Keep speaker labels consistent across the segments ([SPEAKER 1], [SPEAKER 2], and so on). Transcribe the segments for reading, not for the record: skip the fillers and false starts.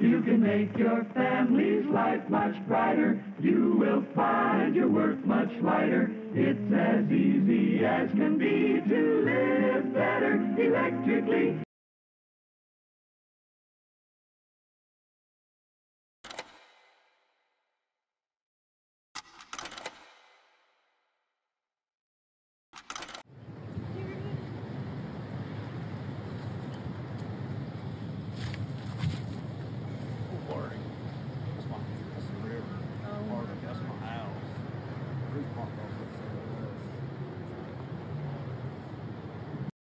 [SPEAKER 1] You can make your family's life much brighter. You will find your work much lighter. It's as easy as can be to live better electrically.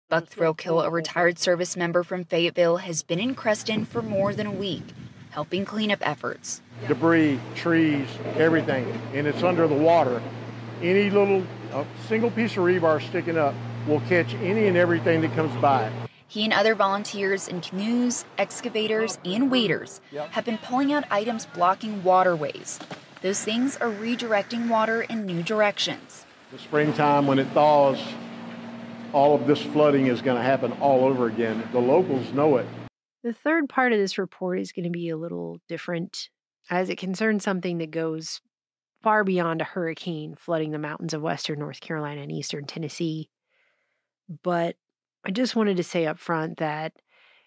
[SPEAKER 2] Buck Thrillkill, a retired service member from Fayetteville, has been in Creston for more than a week, helping cleanup efforts.
[SPEAKER 3] Debris, trees, everything, and it's under the water. Any little single piece of rebar sticking up will catch any and everything that comes by.
[SPEAKER 2] He and other volunteers in canoes, excavators, and waders have been pulling out items blocking waterways. Those things are redirecting water in new directions.
[SPEAKER 3] The springtime, when it thaws, all of this flooding is going to happen all over again. The locals know it.
[SPEAKER 4] The third part of this report is going to be a little different, as it concerns something that goes far beyond a hurricane flooding the mountains of western North Carolina and eastern Tennessee. But I just wanted to say up front that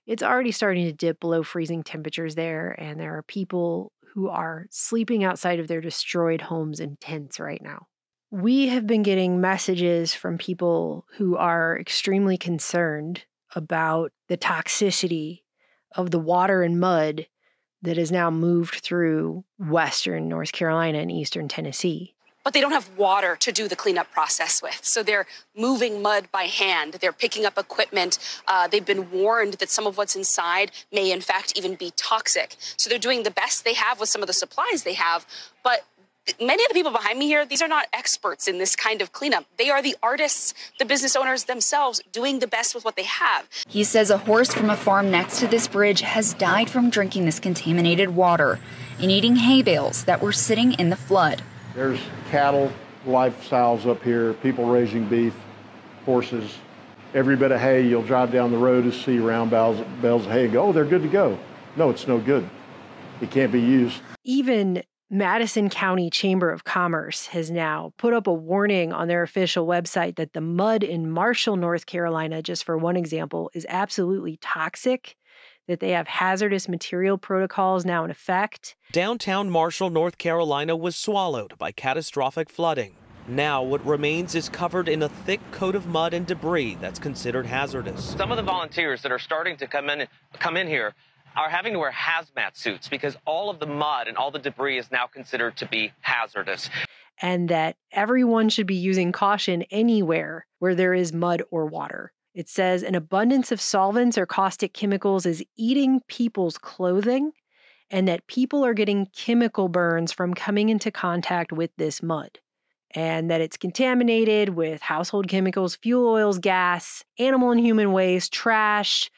[SPEAKER 4] it's already starting to dip below freezing temperatures there, and there are people who are sleeping outside of their destroyed homes in tents right now. We have been getting messages from people who are extremely concerned about the toxicity of the water and mud that has now moved through western North Carolina and eastern Tennessee.
[SPEAKER 5] But they don't have water to do the cleanup process with. So they're moving mud by hand. They're picking up equipment. They've been warned that some of what's inside may, in fact, even be toxic. So they're doing the best they have with some of the supplies they have. But many of the people behind me here, these are not experts in this kind of cleanup. They are the artists, the business owners themselves, doing the best with what they have.
[SPEAKER 2] He says a horse from a farm next to this bridge has died from drinking this contaminated water and eating hay bales that were sitting in the flood.
[SPEAKER 3] There's cattle lifestyles up here, people raising beef, horses. Every bit of hay you'll drive down the road to see round bales of hay and go, oh, they're good to go. No, it's no good. It can't be used.
[SPEAKER 4] Even Madison County Chamber of Commerce has now put up a warning on their official website that the mud in Marshall, North Carolina, just for one example, is absolutely toxic, that they have hazardous material protocols now in effect.
[SPEAKER 6] Downtown Marshall, North Carolina was swallowed by catastrophic flooding. Now what remains is covered in a thick coat of mud and debris that's considered hazardous.
[SPEAKER 7] Some of the volunteers that are starting to come in here are having to wear hazmat suits because all of the mud and all the debris is now considered to be hazardous.
[SPEAKER 4] And that everyone should be using caution anywhere where there is mud or water. It says an abundance of solvents or caustic chemicals is eating people's clothing, and that people are getting chemical burns from coming into contact with this mud, and that it's contaminated with household chemicals, fuel oils, gas, animal and human waste, trash.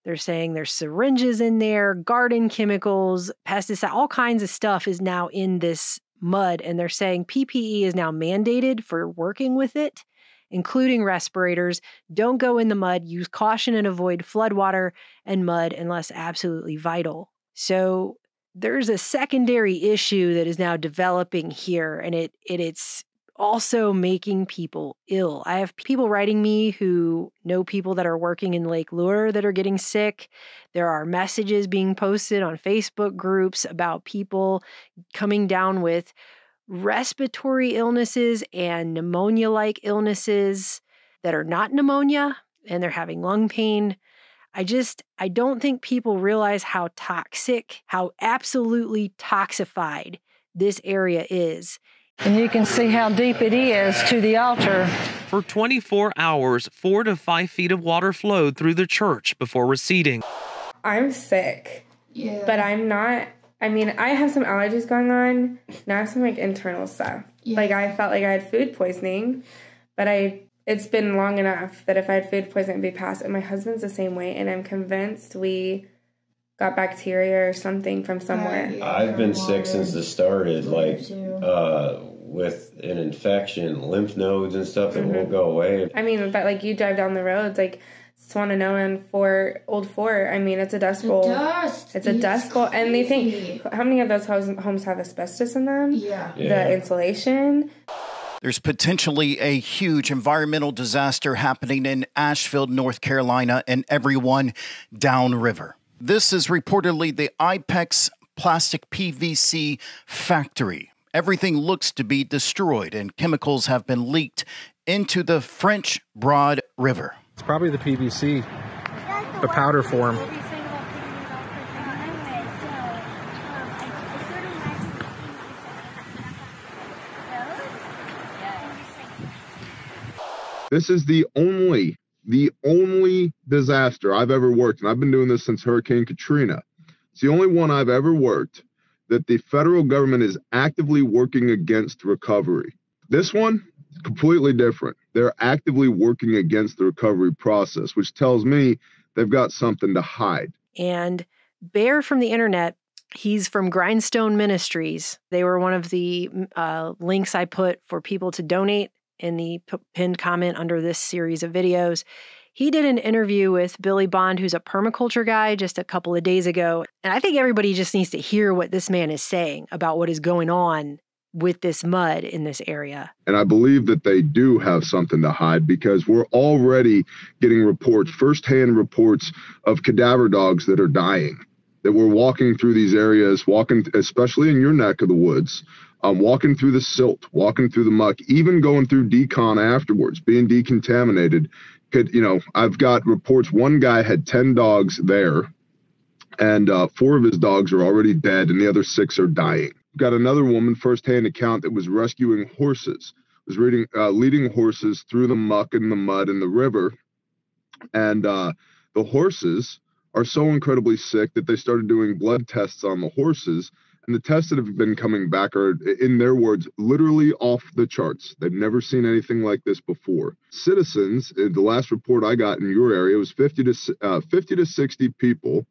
[SPEAKER 4] They're saying there's syringes in there, garden chemicals, pesticides, all kinds of stuff is now in this mud. And they're saying PPE is now mandated for working with it, including respirators. Don't go in the mud. Use caution and avoid floodwater and mud unless absolutely vital. So there's a secondary issue that is now developing here, and it's also making people ill. I have people writing me who know people that are working in Lake Lure that are getting sick. There are messages being posted on Facebook groups about people coming down with respiratory illnesses and pneumonia-like illnesses that are not pneumonia, and they're having lung pain. I don't think people realize how toxic, how absolutely toxified this area is.
[SPEAKER 8] And you can see how deep it is to the altar.
[SPEAKER 6] For 24 hours, 4 to 5 feet of water flowed through the church before receding.
[SPEAKER 9] I'm sick, but I'm not. I mean, I have some allergies going on. Now I have some internal stuff. Yeah. I felt like I had food poisoning, but it's been long enough that if I had food poisoning, it'd be past. And my husband's the same way, and I'm convinced we got bacteria or something from somewhere.
[SPEAKER 10] I've been sick since it started, with an infection, lymph nodes and stuff that won't go away.
[SPEAKER 9] I mean, but you drive down the roads, Just want to know, and Old Fort, I mean, it's a dust bowl. It's a dust bowl. And they think, how many of those homes have asbestos in them?
[SPEAKER 11] Yeah.
[SPEAKER 9] The insulation.
[SPEAKER 11] There's potentially a huge environmental disaster happening in Asheville, North Carolina, and everyone downriver. This is reportedly the IPEX plastic PVC factory. Everything looks to be destroyed, and chemicals have been leaked into the French Broad River.
[SPEAKER 12] It's probably the PVC, the powder form.
[SPEAKER 13] This is the only disaster I've ever worked, and I've been doing this since Hurricane Katrina. It's the only one I've ever worked that the federal government is actively working against recovery. This one, completely different. They're actively working against the recovery process, which tells me they've got something to hide.
[SPEAKER 4] And Bear from the internet, he's from Grindstone Ministries. They were one of the links I put for people to donate in the pinned comment under this series of videos. He did an interview with Billy Bond, who's a permaculture guy, just a couple of days ago. And I think everybody just needs to hear what this man is saying about what is going on with this mud in this area.
[SPEAKER 13] And I believe that they do have something to hide, because we're already getting reports, firsthand reports of cadaver dogs that are dying, that we're walking through these areas, especially in your neck of the woods, walking through the silt, walking through the muck, even going through decon afterwards, being decontaminated. I've got reports, one guy had 10 dogs there, and 4 of his dogs are already dead, and the other 6 are dying. Got another woman, firsthand account, that was rescuing horses, was leading horses through the muck and the mud and the river. And the horses are so incredibly sick that they started doing blood tests on the horses. And the tests that have been coming back are, in their words, literally off the charts. They've never seen anything like this before. Citizens, the last report I got in your area was 50 to 60 people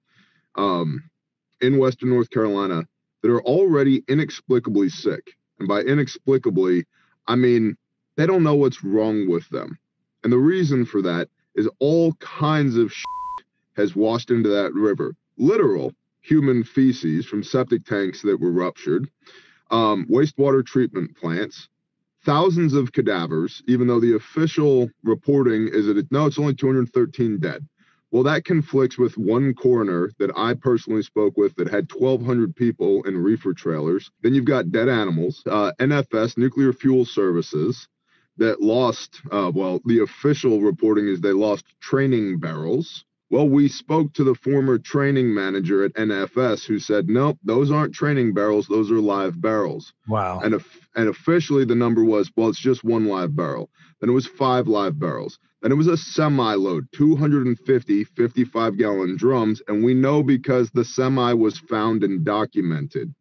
[SPEAKER 13] in Western North Carolina that are already inexplicably sick. And by inexplicably, I mean, they don't know what's wrong with them. And the reason for that is all kinds of shit has washed into that river. Literal human feces from septic tanks that were ruptured, wastewater treatment plants, thousands of cadavers, even though the official reporting is that it's only 213 dead. Well, that conflicts with one coroner that I personally spoke with that had 1,200 people in reefer trailers. Then you've got dead animals, NFS, Nuclear Fuel Services, that lost, the official reporting is they lost training barrels. Well, we spoke to the former training manager at NFS who said, nope, those aren't training barrels, those are live barrels.
[SPEAKER 12] Wow.
[SPEAKER 13] And officially the number was, it's just 1 live barrel. Then it was 5 live barrels. Then it was a semi-load, 250 55-gallon drums. And we know because the semi was found and documented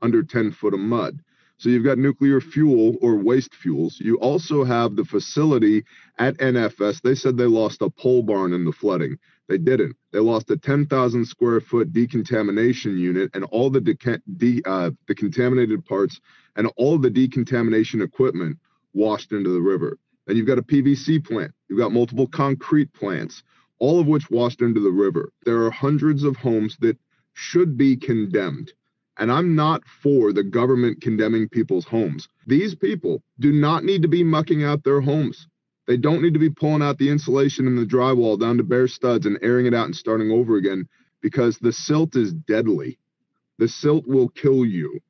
[SPEAKER 13] under 10 foot of mud. So you've got nuclear fuel or waste fuels. You also have the facility at NFS. They said they lost a pole barn in the flooding. They didn't. They lost a 10,000 square foot decontamination unit and all the contaminated parts and all the decontamination equipment washed into the river. Then you've got a PVC plant. You've got multiple concrete plants, all of which washed into the river. There are hundreds of homes that should be condemned. And I'm not for the government condemning people's homes. These people do not need to be mucking out their homes. They don't need to be pulling out the insulation and the drywall down to bare studs and airing it out and starting over again, because the silt is deadly. The silt will kill you.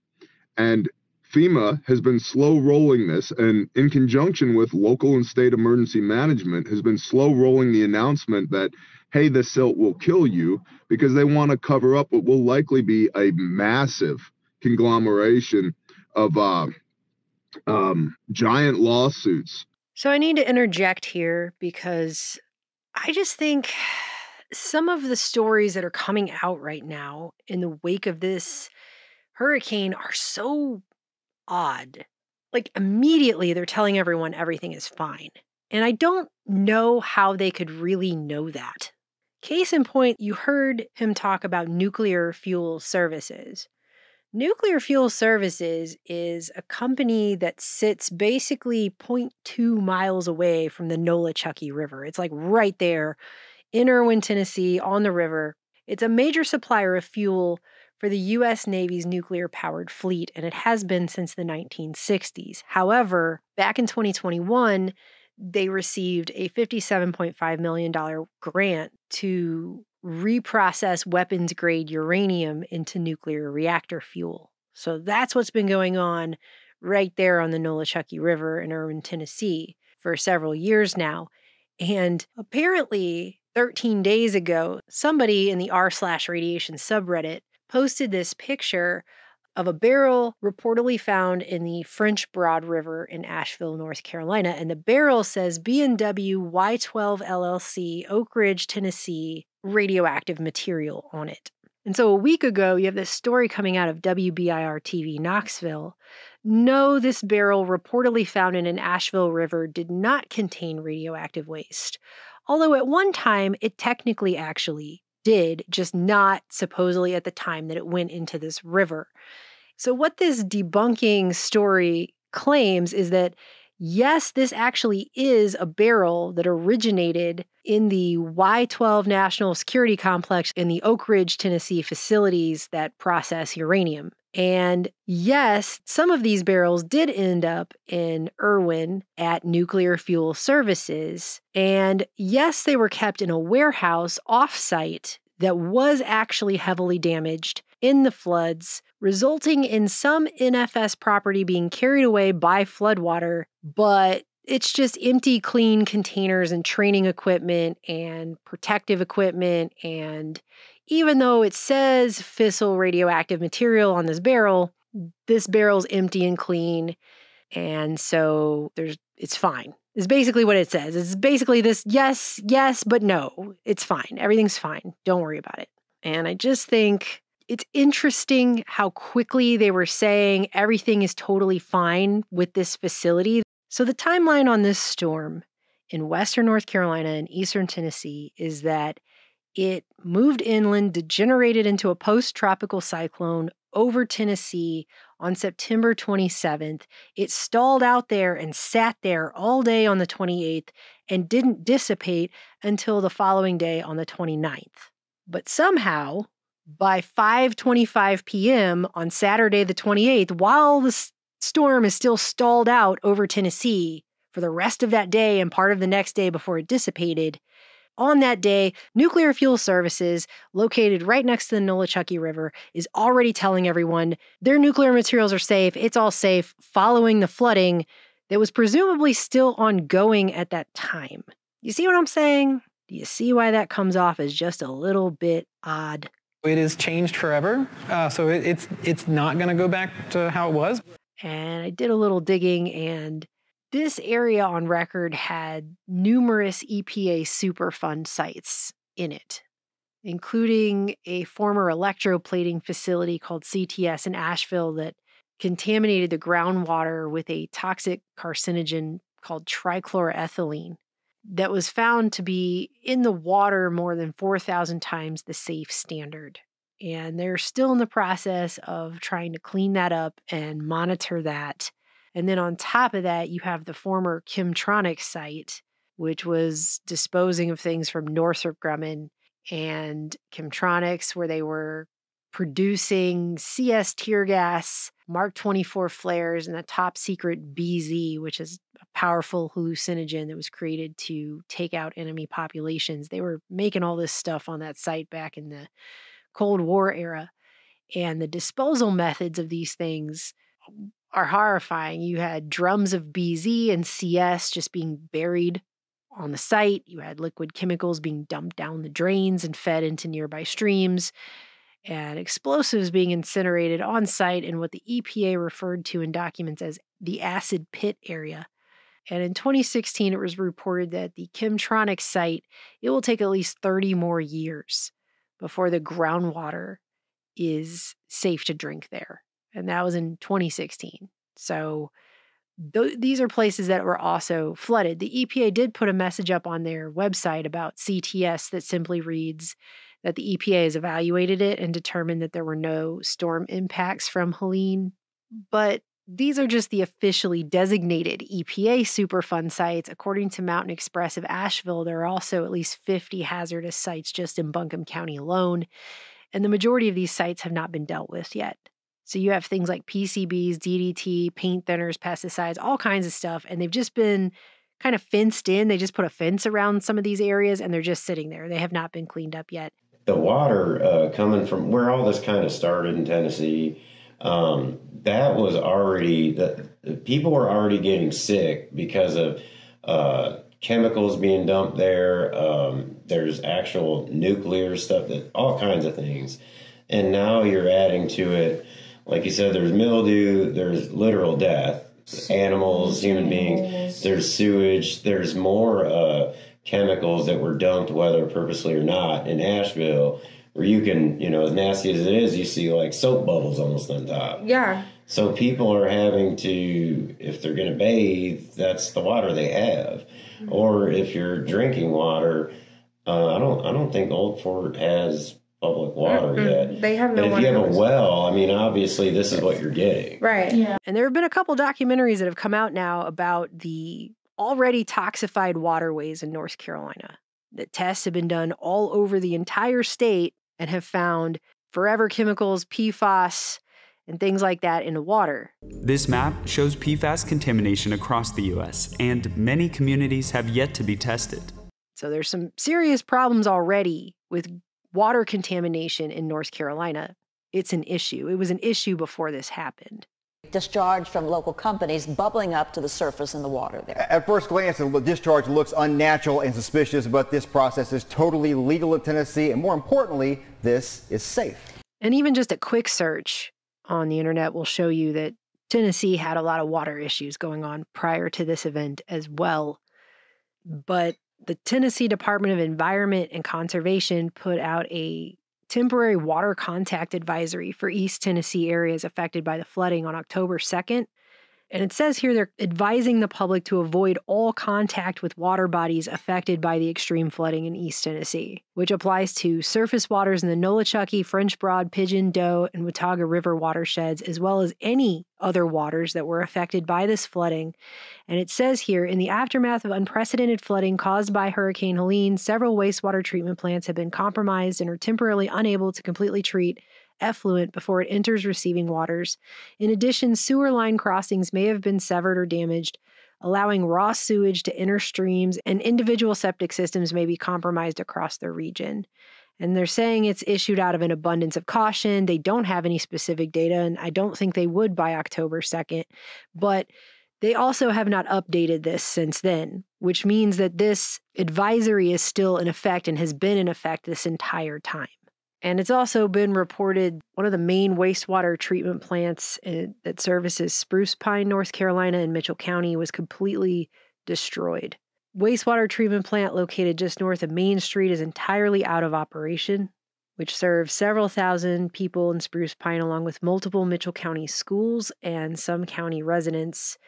[SPEAKER 13] And FEMA has been slow rolling this, and in conjunction with local and state emergency management has been slow rolling the announcement that, hey, the silt will kill you, because they want to cover up what will likely be a massive conglomeration of giant lawsuits.
[SPEAKER 4] So I need to interject here because I just think some of the stories that are coming out right now in the wake of this hurricane are so odd. Like immediately they're telling everyone everything is fine. And I don't know how they could really know that. Case in point, you heard him talk about Nuclear Fuel Services. Nuclear Fuel Services is a company that sits basically 0.2 miles away from the Nolichucky River. It's like right there in Erwin, Tennessee, on the river. It's a major supplier of fuel for the U.S. Navy's nuclear-powered fleet, and it has been since the 1960s. However, back in 2021, they received a $57.5 million grant to reprocess weapons-grade uranium into nuclear reactor fuel. So that's what's been going on right there on the Nolichucky River in Erwin, Tennessee for several years now. And apparently, 13 days ago, somebody in the r/radiation subreddit posted this picture of a barrel reportedly found in the French Broad River in Asheville, North Carolina. And the barrel says B&W Y12 LLC, Oak Ridge, Tennessee, radioactive material on it. And so a week ago, you have this story coming out of WBIR-TV Knoxville. No, this barrel reportedly found in an Asheville river did not contain radioactive waste. Although at one time, it technically actually did, just not supposedly at the time that it went into this river. So what this debunking story claims is that, yes, this actually is a barrel that originated in the Y12 National Security Complex in the Oak Ridge, Tennessee facilities that process uranium. And yes, some of these barrels did end up in Erwin at Nuclear Fuel Services. And yes, they were kept in a warehouse off-site that was actually heavily damaged in the floods, resulting in some NFS property being carried away by floodwater, but it's just empty, clean containers and training equipment and protective equipment. And even though it says fissile radioactive material on this barrel's empty and clean. And so it's fine. It's basically what it says. It's basically this, yes, but no, it's fine. Everything's fine. Don't worry about it. And I just think it's interesting how quickly they were saying everything is totally fine with this facility. So the timeline on this storm in western North Carolina and eastern Tennessee is that it moved inland, degenerated into a post-tropical cyclone over Tennessee on September 27th. It stalled out there and sat there all day on the 28th and didn't dissipate until the following day on the 29th. But somehow, by 5:25 p.m. on Saturday the 28th, while the storm is still stalled out over Tennessee for the rest of that day and part of the next day before it dissipated, on that day, Nuclear Fuel Services, located right next to the Nolichucky River, is already telling everyone their nuclear materials are safe, it's all safe, following the flooding that was presumably still ongoing at that time. You see what I'm saying? Do you see why that comes off as just a little bit odd?
[SPEAKER 12] It has changed forever, so it's not going to go back to how it was.
[SPEAKER 4] And I did a little digging, and this area on record had numerous EPA Superfund sites in it, including a former electroplating facility called CTS in Asheville that contaminated the groundwater with a toxic carcinogen called trichloroethylene that was found to be in the water more than 4,000 times the safe standard. And they're still in the process of trying to clean that up and monitor that. And then on top of that, you have the former Chemtronic site, which was disposing of things from Northrop Grumman and Chemtronics, where they were producing CS tear gas, Mark 24 flares, and the top secret BZ, which is a powerful hallucinogen that was created to take out enemy populations. They were making all this stuff on that site back in the Cold War era. And the disposal methods of these things are horrifying. You had drums of BZ and CS just being buried on the site. You had liquid chemicals being dumped down the drains and fed into nearby streams, and explosives being incinerated on site in what the EPA referred to in documents as the acid pit area. And in 2016, it was reported that the Chemtronic site, it will take at least 30 more years before the groundwater is safe to drink there. And that was in 2016. So these are places that were also flooded. The EPA did put a message up on their website about CTS that simply reads that the EPA has evaluated it and determined that there were no storm impacts from Helene. But These are just the officially designated EPA Superfund sites. According to Mountain Express of Asheville, there are also at least 50 hazardous sites just in Buncombe County alone, and the majority of these sites have not been dealt with yet. So you have things like PCBs, DDT, paint thinners, pesticides, all kinds of stuff, and they've just been kind of fenced in. They just put a fence around some of these areas, and they're just sitting there. They have not been cleaned up yet.
[SPEAKER 10] The water coming from where all this kind of started in Tennessee, that was already, the people were already getting sick because of chemicals being dumped there. There's actual nuclear stuff, all kinds of things. And now you're adding to it, like you said, there's mildew, there's literal death, animals, human beings, there's sewage, there's more chemicals that were dumped, whether purposely or not, in Asheville, where you can, as nasty as it is, you see like soap bubbles almost on top.
[SPEAKER 9] Yeah.
[SPEAKER 10] So people are having to, if they're going to bathe, that's the water they have. Mm-hmm. Or if you're drinking water, I don't think Old Fort has public water yet.
[SPEAKER 9] They have no
[SPEAKER 10] water. If you have a well, obviously this is what you're getting.
[SPEAKER 9] Right.
[SPEAKER 4] Yeah. And there have been a couple documentaries that have come out now about the already toxified waterways in North Carolina. The tests have been done all over the entire state and have found forever chemicals, PFAS, and things like that in the water.
[SPEAKER 14] This map shows PFAS contamination across the U.S., and many communities have yet to be tested.
[SPEAKER 4] So there's some serious problems already with water contamination in North Carolina. It's an issue. It was an issue before this happened.
[SPEAKER 15] Discharge from local companies bubbling up to the surface in the water there.
[SPEAKER 16] At first glance, the discharge looks unnatural and suspicious, but this process is totally legal in Tennessee, and more importantly, this is safe.
[SPEAKER 4] And even just a quick search on the internet will show you that Tennessee had a lot of water issues going on prior to this event as well. But the Tennessee Department of Environment and Conservation put out a temporary water contact advisory for East Tennessee areas affected by the flooding on October 2nd. And it says here they're advising the public to avoid all contact with water bodies affected by the extreme flooding in East Tennessee, which applies to surface waters in the Nolichucky, French Broad, Pigeon, Doe, and Watauga River watersheds, as well as any other waters that were affected by this flooding. And it says here, in the aftermath of unprecedented flooding caused by Hurricane Helene, several wastewater treatment plants have been compromised and are temporarily unable to completely treat effluent before it enters receiving waters. In addition, sewer line crossings may have been severed or damaged, allowing raw sewage to enter streams, and individual septic systems may be compromised across the region. And they're saying it's issued out of an abundance of caution. They don't have any specific data, and I don't think they would by October 2nd. But they also have not updated this since then, which means that this advisory is still in effect and has been in effect this entire time. And it's also been reported one of the main wastewater treatment plants that services Spruce Pine, North Carolina, and Mitchell County was completely destroyed. Wastewater treatment plant located just north of Main Street is entirely out of operation, which serves several thousand people in Spruce Pine, along with multiple Mitchell County schools and some county residents.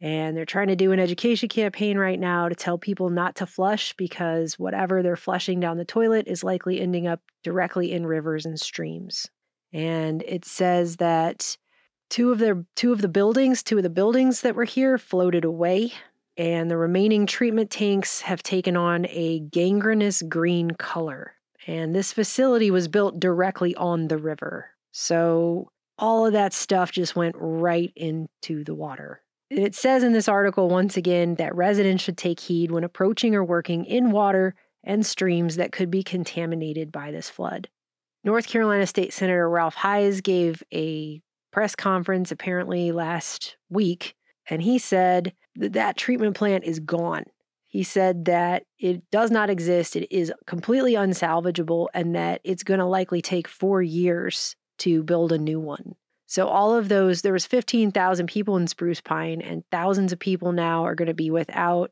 [SPEAKER 4] And they're trying to do an education campaign right now to tell people not to flush because whatever they're flushing down the toilet is likely ending up directly in rivers and streams. And it says that two of the buildings that were here floated away, and the remaining treatment tanks have taken on a gangrenous green color. And this facility was built directly on the river. So all of that stuff just went right into the water. It says in this article, once again, that residents should take heed when approaching or working in water and streams that could be contaminated by this flood. North Carolina State Senator Ralph Hayes gave a press conference apparently last week, and he said that treatment plant is gone. He said that it does not exist, it is completely unsalvageable, and that it's going to likely take 4 years to build a new one. So all of those, there was 15,000 people in Spruce Pine, and thousands of people now are going to be without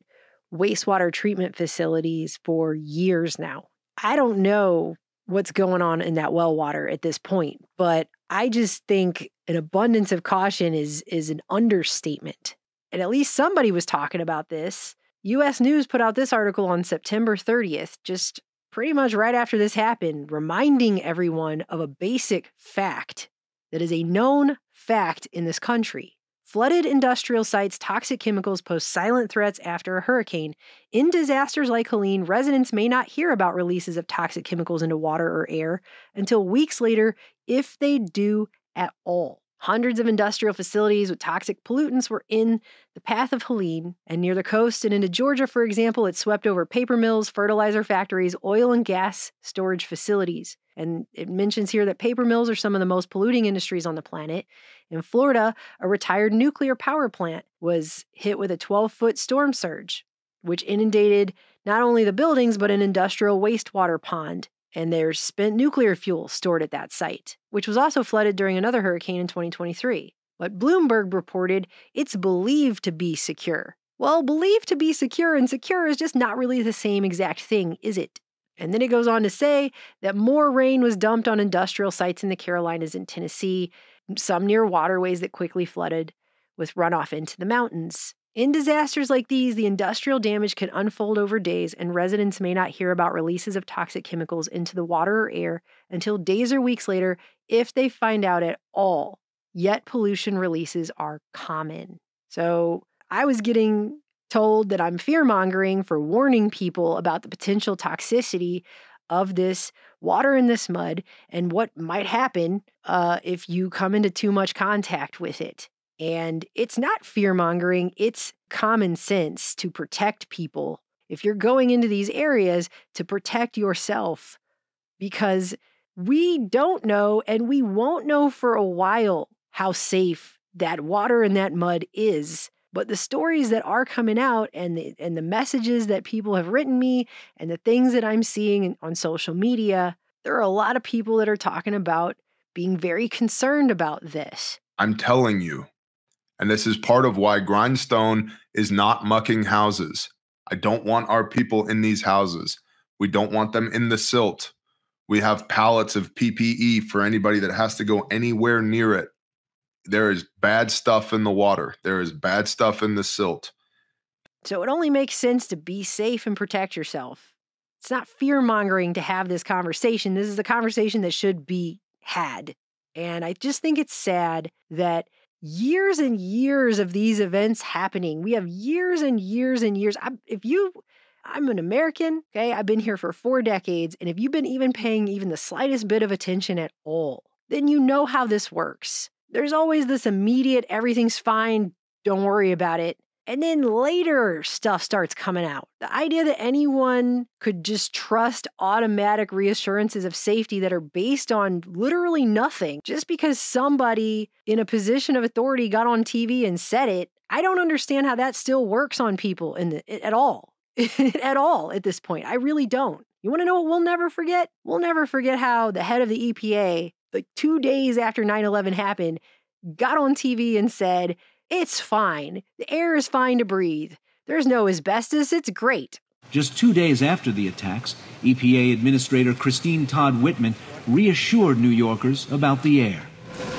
[SPEAKER 4] wastewater treatment facilities for years now. I don't know what's going on in that well water at this point, but I just think an abundance of caution is an understatement. And at least somebody was talking about this. U.S. News put out this article on September 30th, just pretty much right after this happened, reminding everyone of a basic fact that is a known fact in this country. Flooded industrial sites, toxic chemicals pose silent threats after a hurricane. In disasters like Helene, residents may not hear about releases of toxic chemicals into water or air until weeks later, if they do at all. Hundreds of industrial facilities with toxic pollutants were in the path of Helene, and near the coast and into Georgia, for example, it swept over paper mills, fertilizer factories, oil and gas storage facilities. And it mentions here that paper mills are some of the most polluting industries on the planet. In Florida, a retired nuclear power plant was hit with a 12-foot storm surge, which inundated not only the buildings, but an industrial wastewater pond. And there's spent nuclear fuel stored at that site, which was also flooded during another hurricane in 2023. But Bloomberg reported it's believed to be secure. Well, believed to be secure and secure is just not really the same exact thing, is it? And then it goes on to say that more rain was dumped on industrial sites in the Carolinas and Tennessee, some near waterways that quickly flooded with runoff into the mountains. In disasters like these, the industrial damage can unfold over days, and residents may not hear about releases of toxic chemicals into the water or air until days or weeks later, if they find out at all. Yet pollution releases are common. So I was getting told that I'm fear-mongering for warning people about the potential toxicity of this water and this mud and what might happen if you come into too much contact with it. And it's not fear-mongering, it's common sense to protect people. If you're going into these areas, to protect yourself, because we don't know and we won't know for a while how safe that water and that mud is. But the stories that are coming out and the messages that people have written me and the things that I'm seeing on social media, there are a lot of people that are talking about being very concerned about this.
[SPEAKER 17] I'm telling you. And this is part of why Grindstone is not mucking houses. I don't want our people in these houses. We don't want them in the silt. We have pallets of PPE for anybody that has to go anywhere near it. There is bad stuff in the water. There is bad stuff in the silt.
[SPEAKER 4] So it only makes sense to be safe and protect yourself. It's not fear-mongering to have this conversation. This is a conversation that should be had. And I just think it's sad that years and years of these events happening. We have years and years and years. I'm an American, okay? I've been here for 4 decades. And if you've been even paying even the slightest bit of attention at all, then you know how this works. There's always this immediate, everything's fine, don't worry about it. And then later stuff starts coming out. The idea that anyone could just trust automatic reassurances of safety that are based on literally nothing, just because somebody in a position of authority got on TV and said it, I don't understand how that still works on people at all. At all at this point. I really don't. You want to know what we'll never forget? We'll never forget how the head of the EPA, like 2 days after 9/11 happened, got on TV and said, it's fine. The air is fine to breathe. There's no asbestos. It's great.
[SPEAKER 18] Just 2 days after the attacks, EPA Administrator Christine Todd Whitman reassured New Yorkers about the air.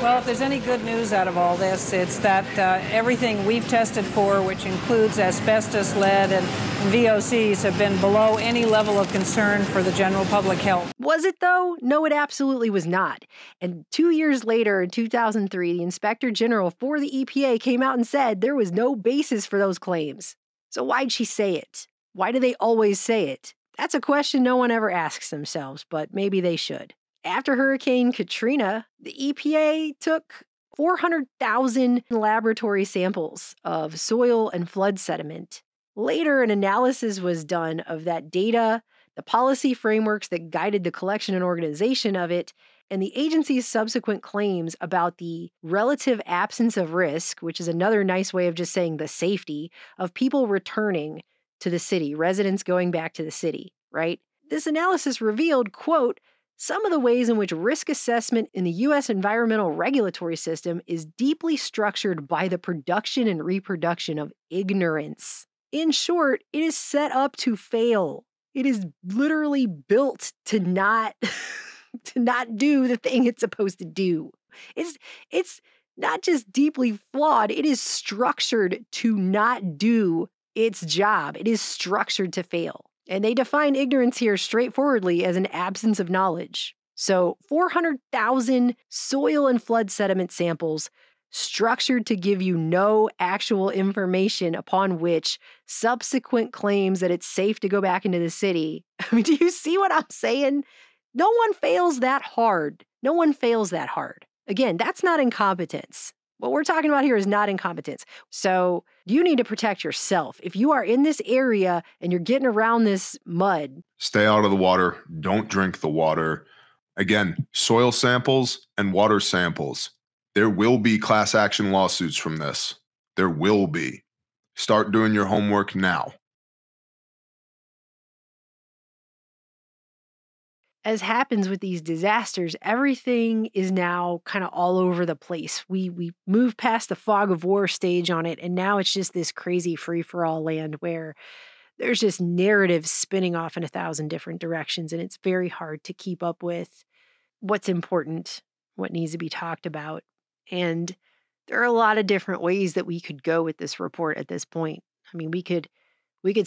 [SPEAKER 8] Well, if there's any good news out of all this, it's that everything we've tested for, which includes asbestos, lead, and VOCs, have been below any level of concern for the general public health.
[SPEAKER 4] Was it, though? No, it absolutely was not. And 2 years later, in 2003, the Inspector General for the EPA came out and said there was no basis for those claims. So why'd she say it? Why do they always say it? That's a question no one ever asks themselves, but maybe they should. After Hurricane Katrina, the EPA took 400,000 laboratory samples of soil and flood sediment. Later, an analysis was done of that data, the policy frameworks that guided the collection and organization of it, and the agency's subsequent claims about the relative absence of risk, which is another nice way of just saying the safety, of people returning to the city, residents going back to the city, right? This analysis revealed, quote, some of the ways in which risk assessment in the U.S. environmental regulatory system is deeply structured by the production and reproduction of ignorance. In short, it is set up to fail. It is literally built to not do the thing it's supposed to do. It's not just deeply flawed, it is structured to not do its job. It is structured to fail. And they define ignorance here straightforwardly as an absence of knowledge. So 400,000 soil and flood sediment samples structured to give you no actual information upon which subsequent claims that it's safe to go back into the city. I mean, do you see what I'm saying? No one fails that hard. No one fails that hard. Again, that's not incompetence. What we're talking about here is not incompetence. So you need to protect yourself. If you are in this area and you're getting around this mud,
[SPEAKER 17] stay out of the water. Don't drink the water. Again, soil samples and water samples. There will be class action lawsuits from this. There will be. Start doing your homework now.
[SPEAKER 4] as happens with these disasters, everything is now kind of all over the place. We move past the fog of war stage on it, and now it's just this crazy free-for-all land where there's just narratives spinning off in 1,000 different directions, and it's very hard to keep up with what's important, what needs to be talked about. And there are a lot of different ways that we could go with this report at this point. I mean, we could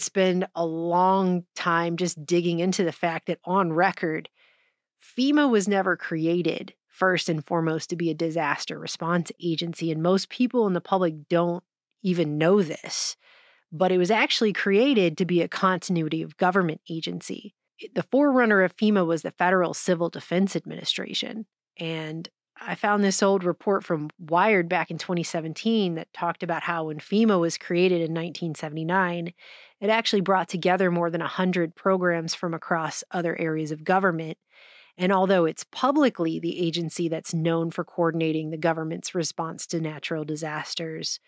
[SPEAKER 4] spend a long time just digging into the fact that on record, FEMA was never created first and foremost to be a disaster response agency. And most people in the public don't even know this, but it was actually created to be a continuity of government agency. The forerunner of FEMA was the Federal Civil Defense Administration. And I found this old report from Wired back in 2017 that talked about how when FEMA was created in 1979, it actually brought together more than 100 programs from across other areas of government. And although it's publicly the agency that's known for coordinating the government's response to natural disasters,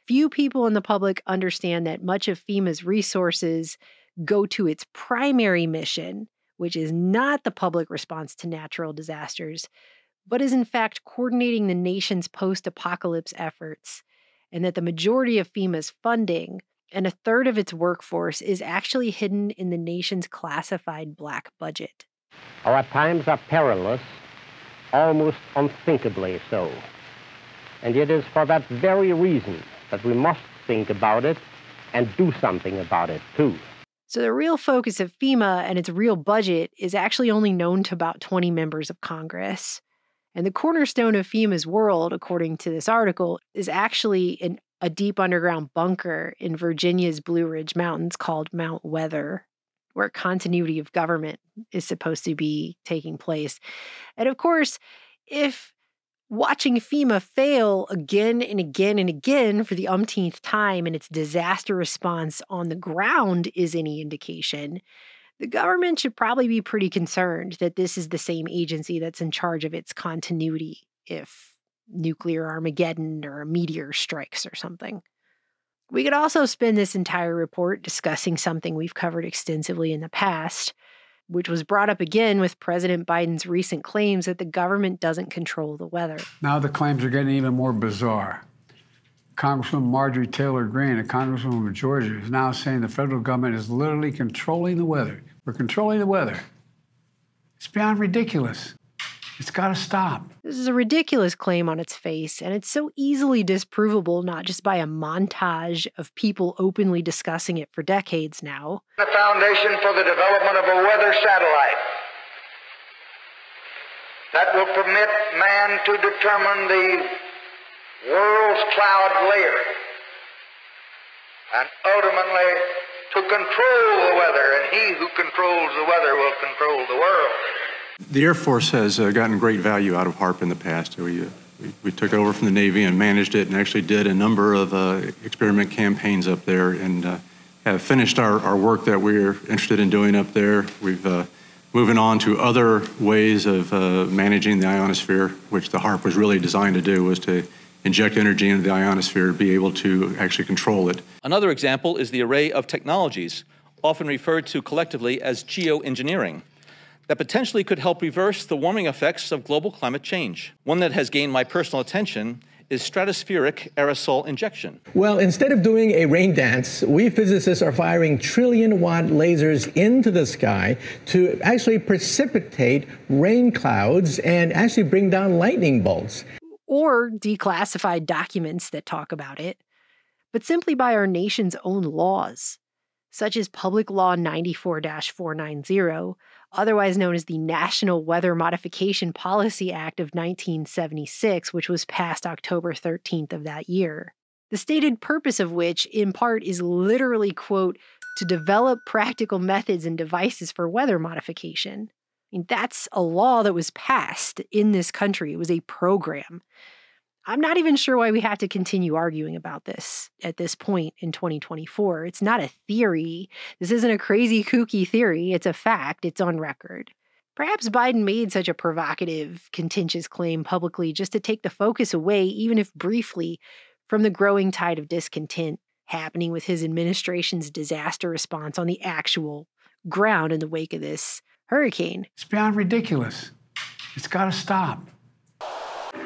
[SPEAKER 4] few people in the public understand that much of FEMA's resources go to its primary mission, which is not the public response to natural disasters, but is in fact coordinating the nation's post-apocalypse efforts, and that the majority of FEMA's funding and 1/3 of its workforce is actually hidden in the nation's classified black budget.
[SPEAKER 19] Our times are perilous, almost unthinkably so. And it is for that very reason that we must think about it and do something about it, too.
[SPEAKER 4] So the real focus of FEMA and its real budget is actually only known to about 20 members of Congress. And the cornerstone of FEMA's world, according to this article, is actually a deep underground bunker in Virginia's Blue Ridge Mountains called Mount Weather, where continuity of government is supposed to be taking place. And of course, if watching FEMA fail again and again and again for the umpteenth time in its disaster response on the ground is any indication, the government should probably be pretty concerned that this is the same agency that's in charge of its continuity if nuclear Armageddon or a meteor strikes or something. We could also spend this entire report discussing something we've covered extensively in the past, which was brought up again with President Biden's recent claims that the government doesn't control the weather.
[SPEAKER 20] Now the claims are getting even more bizarre. Congresswoman Marjorie Taylor Greene, a congresswoman from Georgia, is now saying the federal government is literally controlling the weather. We're controlling the weather. It's beyond ridiculous. It's got to stop.
[SPEAKER 4] This is a ridiculous claim on its face, and it's so easily disprovable, not just by a montage of people openly discussing it for decades now.
[SPEAKER 21] The foundation for the development of a weather satellite that will permit man to determine the world's cloud layer and ultimately to control the weather, and he who controls the weather will control the world.
[SPEAKER 22] The Air Force has gotten great value out of HAARP in the past. We took over from the Navy and managed it and actually did a number of experiment campaigns up there and have finished our work that we're interested in doing up there. We've moving on to other ways of managing the ionosphere, which the HAARP was really designed to do, was to inject energy into the ionosphere, be able to actually control it.
[SPEAKER 23] Another example is the array of technologies, often referred to collectively as geoengineering, that potentially could help reverse the warming effects of global climate change. One that has gained my personal attention is stratospheric aerosol injection.
[SPEAKER 24] Well, instead of doing a rain dance, we physicists are firing trillion-watt lasers into the sky to actually precipitate rain clouds and actually bring down lightning bolts.
[SPEAKER 4] Or declassified documents that talk about it, but simply by our nation's own laws, such as Public Law 94-490, otherwise known as the National Weather Modification Policy Act of 1976, which was passed October 13th of that year. The stated purpose of which, in part, is literally, quote, to develop practical methods and devices for weather modification. I mean, that's a law that was passed in this country. It was a program. I'm not even sure why we have to continue arguing about this at this point in 2024. It's not a theory. This isn't a crazy, kooky theory. It's a fact. It's on record. Perhaps Biden made such a provocative, contentious claim publicly just to take the focus away, even if briefly, from the growing tide of discontent happening with his administration's disaster response on the actual ground in the wake of this hurricane.
[SPEAKER 20] It's beyond ridiculous. It's got to stop.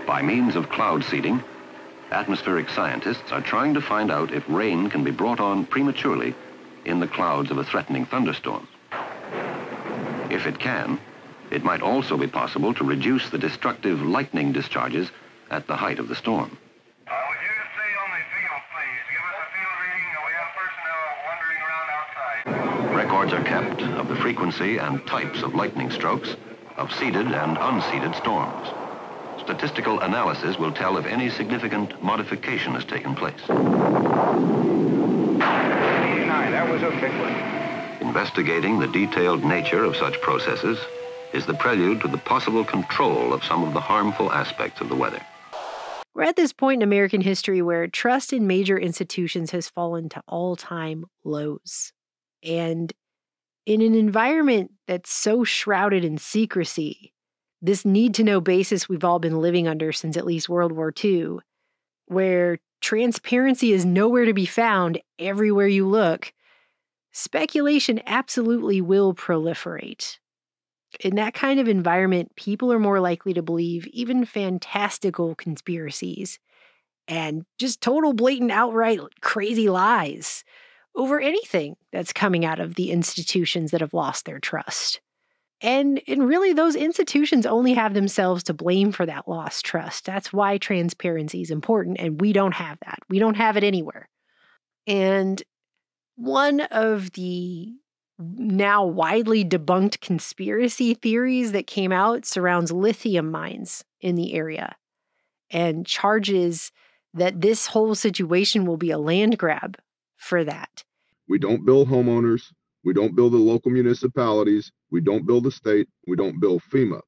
[SPEAKER 1] By means of cloud seeding, atmospheric scientists are trying to find out if rain can be brought on prematurely in the clouds of a threatening thunderstorm. If it can, it might also be possible to reduce the destructive lightning discharges at the height of the storm. Records are kept of the frequency and types of lightning strokes of seeded and unseeded storms. Statistical analysis will tell if any significant modification has taken place.
[SPEAKER 21] 89, that was a big one.
[SPEAKER 1] Investigating the detailed nature of such processes is the prelude to the possible control of some of the harmful aspects of the weather.
[SPEAKER 4] We're at this point in American history where trust in major institutions has fallen to all-time lows. And in an environment that's so shrouded in secrecy, this need-to-know basis we've all been living under since at least World War II, where transparency is nowhere to be found everywhere you look, speculation absolutely will proliferate. In that kind of environment, people are more likely to believe even fantastical conspiracies and just total, blatant, outright crazy lies over anything that's coming out of the institutions that have lost their trust. And really, those institutions only have themselves to blame for that lost trust. That's why transparency is important, and we don't have that. We don't have it anywhere. And one of the now widely debunked conspiracy theories that came out surrounds lithium mines in the area and charges that this whole situation will be a land grab for that.
[SPEAKER 13] We don't bill homeowners. We don't bill the local municipalities. We don't bill the state. We don't bill FEMA.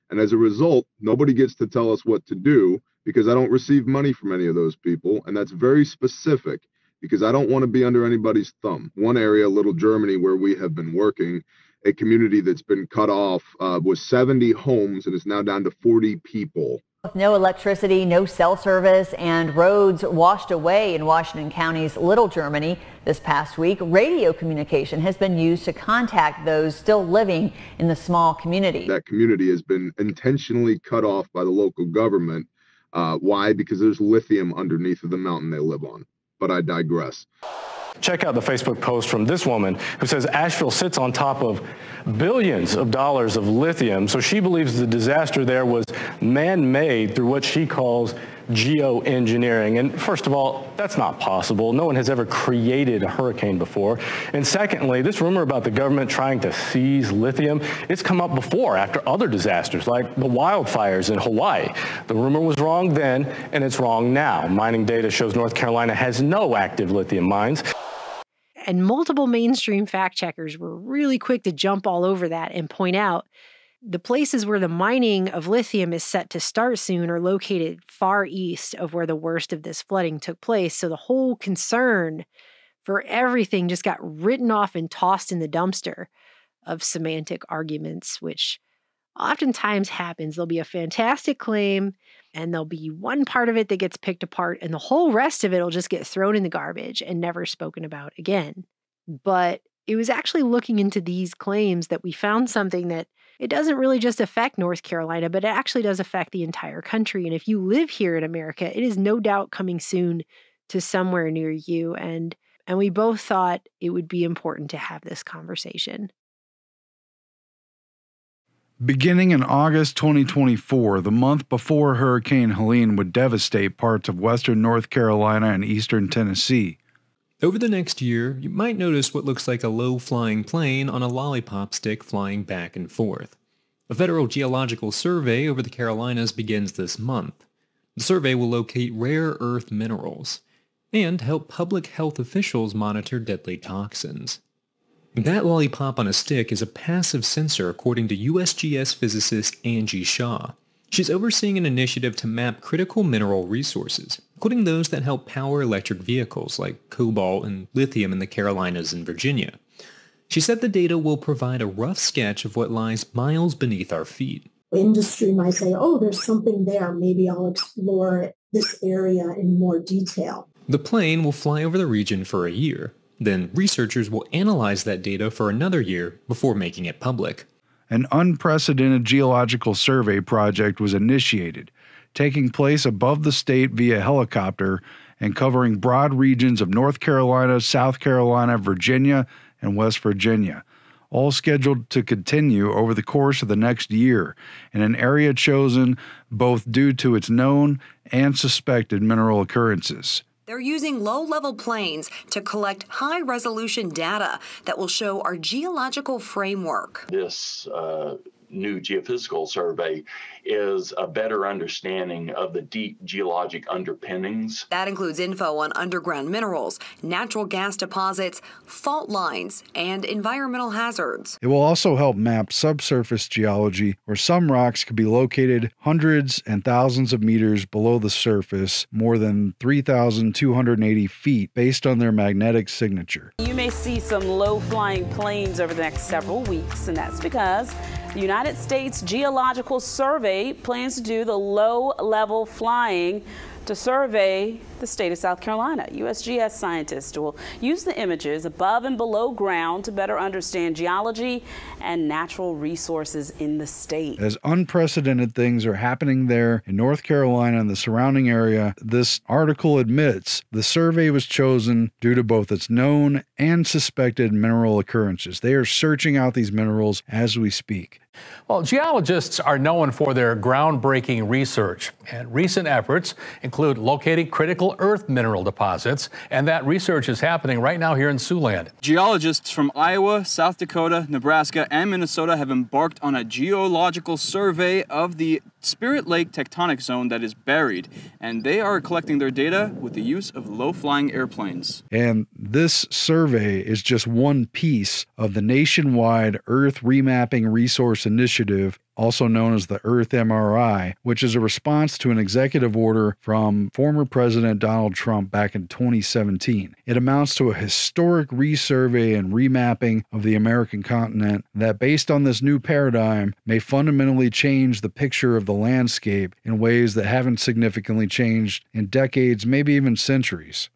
[SPEAKER 13] And as a result, nobody gets to tell us what to do because I don't receive money from any of those people. And that's very specific because I don't want to be under anybody's thumb. One area, Little Germany, where we have been working, a community that's been cut off was 70 homes and is now down to 40 people.
[SPEAKER 15] With no electricity, no cell service, and roads washed away in Washington County's Little Germany this past week, radio communication has been used to contact those still living in the small community.
[SPEAKER 13] That community has been intentionally cut off by the local government. Why? Because there's lithium underneath of the mountain they live on. But I digress.
[SPEAKER 2] Check out the Facebook post from this woman who says Asheville sits on top of billions of dollars of lithium, so she believes the disaster there was man-made through what she calls geoengineering. And first of all, that's not possible. No one has ever created a hurricane before. And secondly, this rumor about the government trying to seize lithium, it's come up before after other disasters like the wildfires in Hawaii. The rumor was wrong then, and it's wrong now. Mining data shows North Carolina has no active lithium mines.
[SPEAKER 4] And multiple mainstream fact checkers were really quick to jump all over that and point out the places where the mining of lithium is set to start soon are located far east of where the worst of this flooding took place. So the whole concern for everything just got written off and tossed in the dumpster of semantic arguments, which oftentimes happens. There'll be a fantastic claim, and there'll be one part of it that gets picked apart, and the whole rest of it will just get thrown in the garbage and never spoken about again. But it was actually looking into these claims that we found something that it doesn't really just affect North Carolina, but it actually does affect the entire country. And if you live here in America, it is no doubt coming soon to somewhere near you. And we both thought it would be important to have this conversation.
[SPEAKER 3] Beginning in August 2024, the month before Hurricane Helene would devastate parts of western North Carolina and eastern Tennessee,
[SPEAKER 5] Over the next year, you might notice what looks like a low-flying plane on a lollipop stick flying back and forth. A federal geological survey over the Carolinas begins this month. The survey will locate rare earth minerals and help public health officials monitor deadly toxins. That lollipop on a stick is a passive sensor, according to USGS physicist Angie Shaw. She's overseeing an initiative to map critical mineral resources, including those that help power electric vehicles like cobalt and lithium in the Carolinas and Virginia. She said the data will provide a rough sketch of what lies miles beneath our feet.
[SPEAKER 6] Industry might say, oh, there's something there. Maybe I'll explore this area in more detail.
[SPEAKER 5] The plane will fly over the region for a year. Then researchers will analyze that data for another year before making it public.
[SPEAKER 3] An unprecedented geological survey project was initiated, taking place above the state via helicopter and covering broad regions of North Carolina, South Carolina, Virginia, and West Virginia, all scheduled to continue over the course of the next year in an area chosen both due to its known and suspected mineral occurrences.
[SPEAKER 7] They're using low-level planes to collect high-resolution data that will show our geological framework.
[SPEAKER 11] This new geophysical survey is a better understanding of the deep geologic underpinnings.
[SPEAKER 7] That includes info on underground minerals, natural gas deposits, fault lines, and environmental hazards.
[SPEAKER 3] It will also help map subsurface geology, where some rocks could be located hundreds and thousands of meters below the surface, more than 3,280 feet, based on their magnetic signature.
[SPEAKER 25] You may see some low-flying planes over the next several weeks, and that's because the United States Geological Survey plans to do the low-level flying to survey the state of South Carolina. USGS scientists will use the images above and below ground to better understand geology and natural resources in the state.
[SPEAKER 3] As unprecedented things are happening there in North Carolina and the surrounding area, this article admits the survey was chosen due to both its known and suspected mineral occurrences. They are searching out these minerals as we speak.
[SPEAKER 26] Well, geologists are known for their groundbreaking research, and recent efforts include locating critical earth mineral deposits, and that research is happening right now here in Siouxland.
[SPEAKER 27] Geologists from Iowa, South Dakota, Nebraska, and Minnesota have embarked on a geological survey of the Spirit Lake tectonic zone that is buried, and they are collecting their data with the use of low-flying airplanes.
[SPEAKER 3] And this survey is just one piece of the nationwide Earth Remapping Resource Initiative, also known as the Earth MRI, which is a response to an executive order from former President Donald Trump back in 2017. It amounts to a historic resurvey and remapping of the American continent that, based on this new paradigm, may fundamentally change the picture of the landscape in ways that haven't significantly changed in decades, maybe even centuries.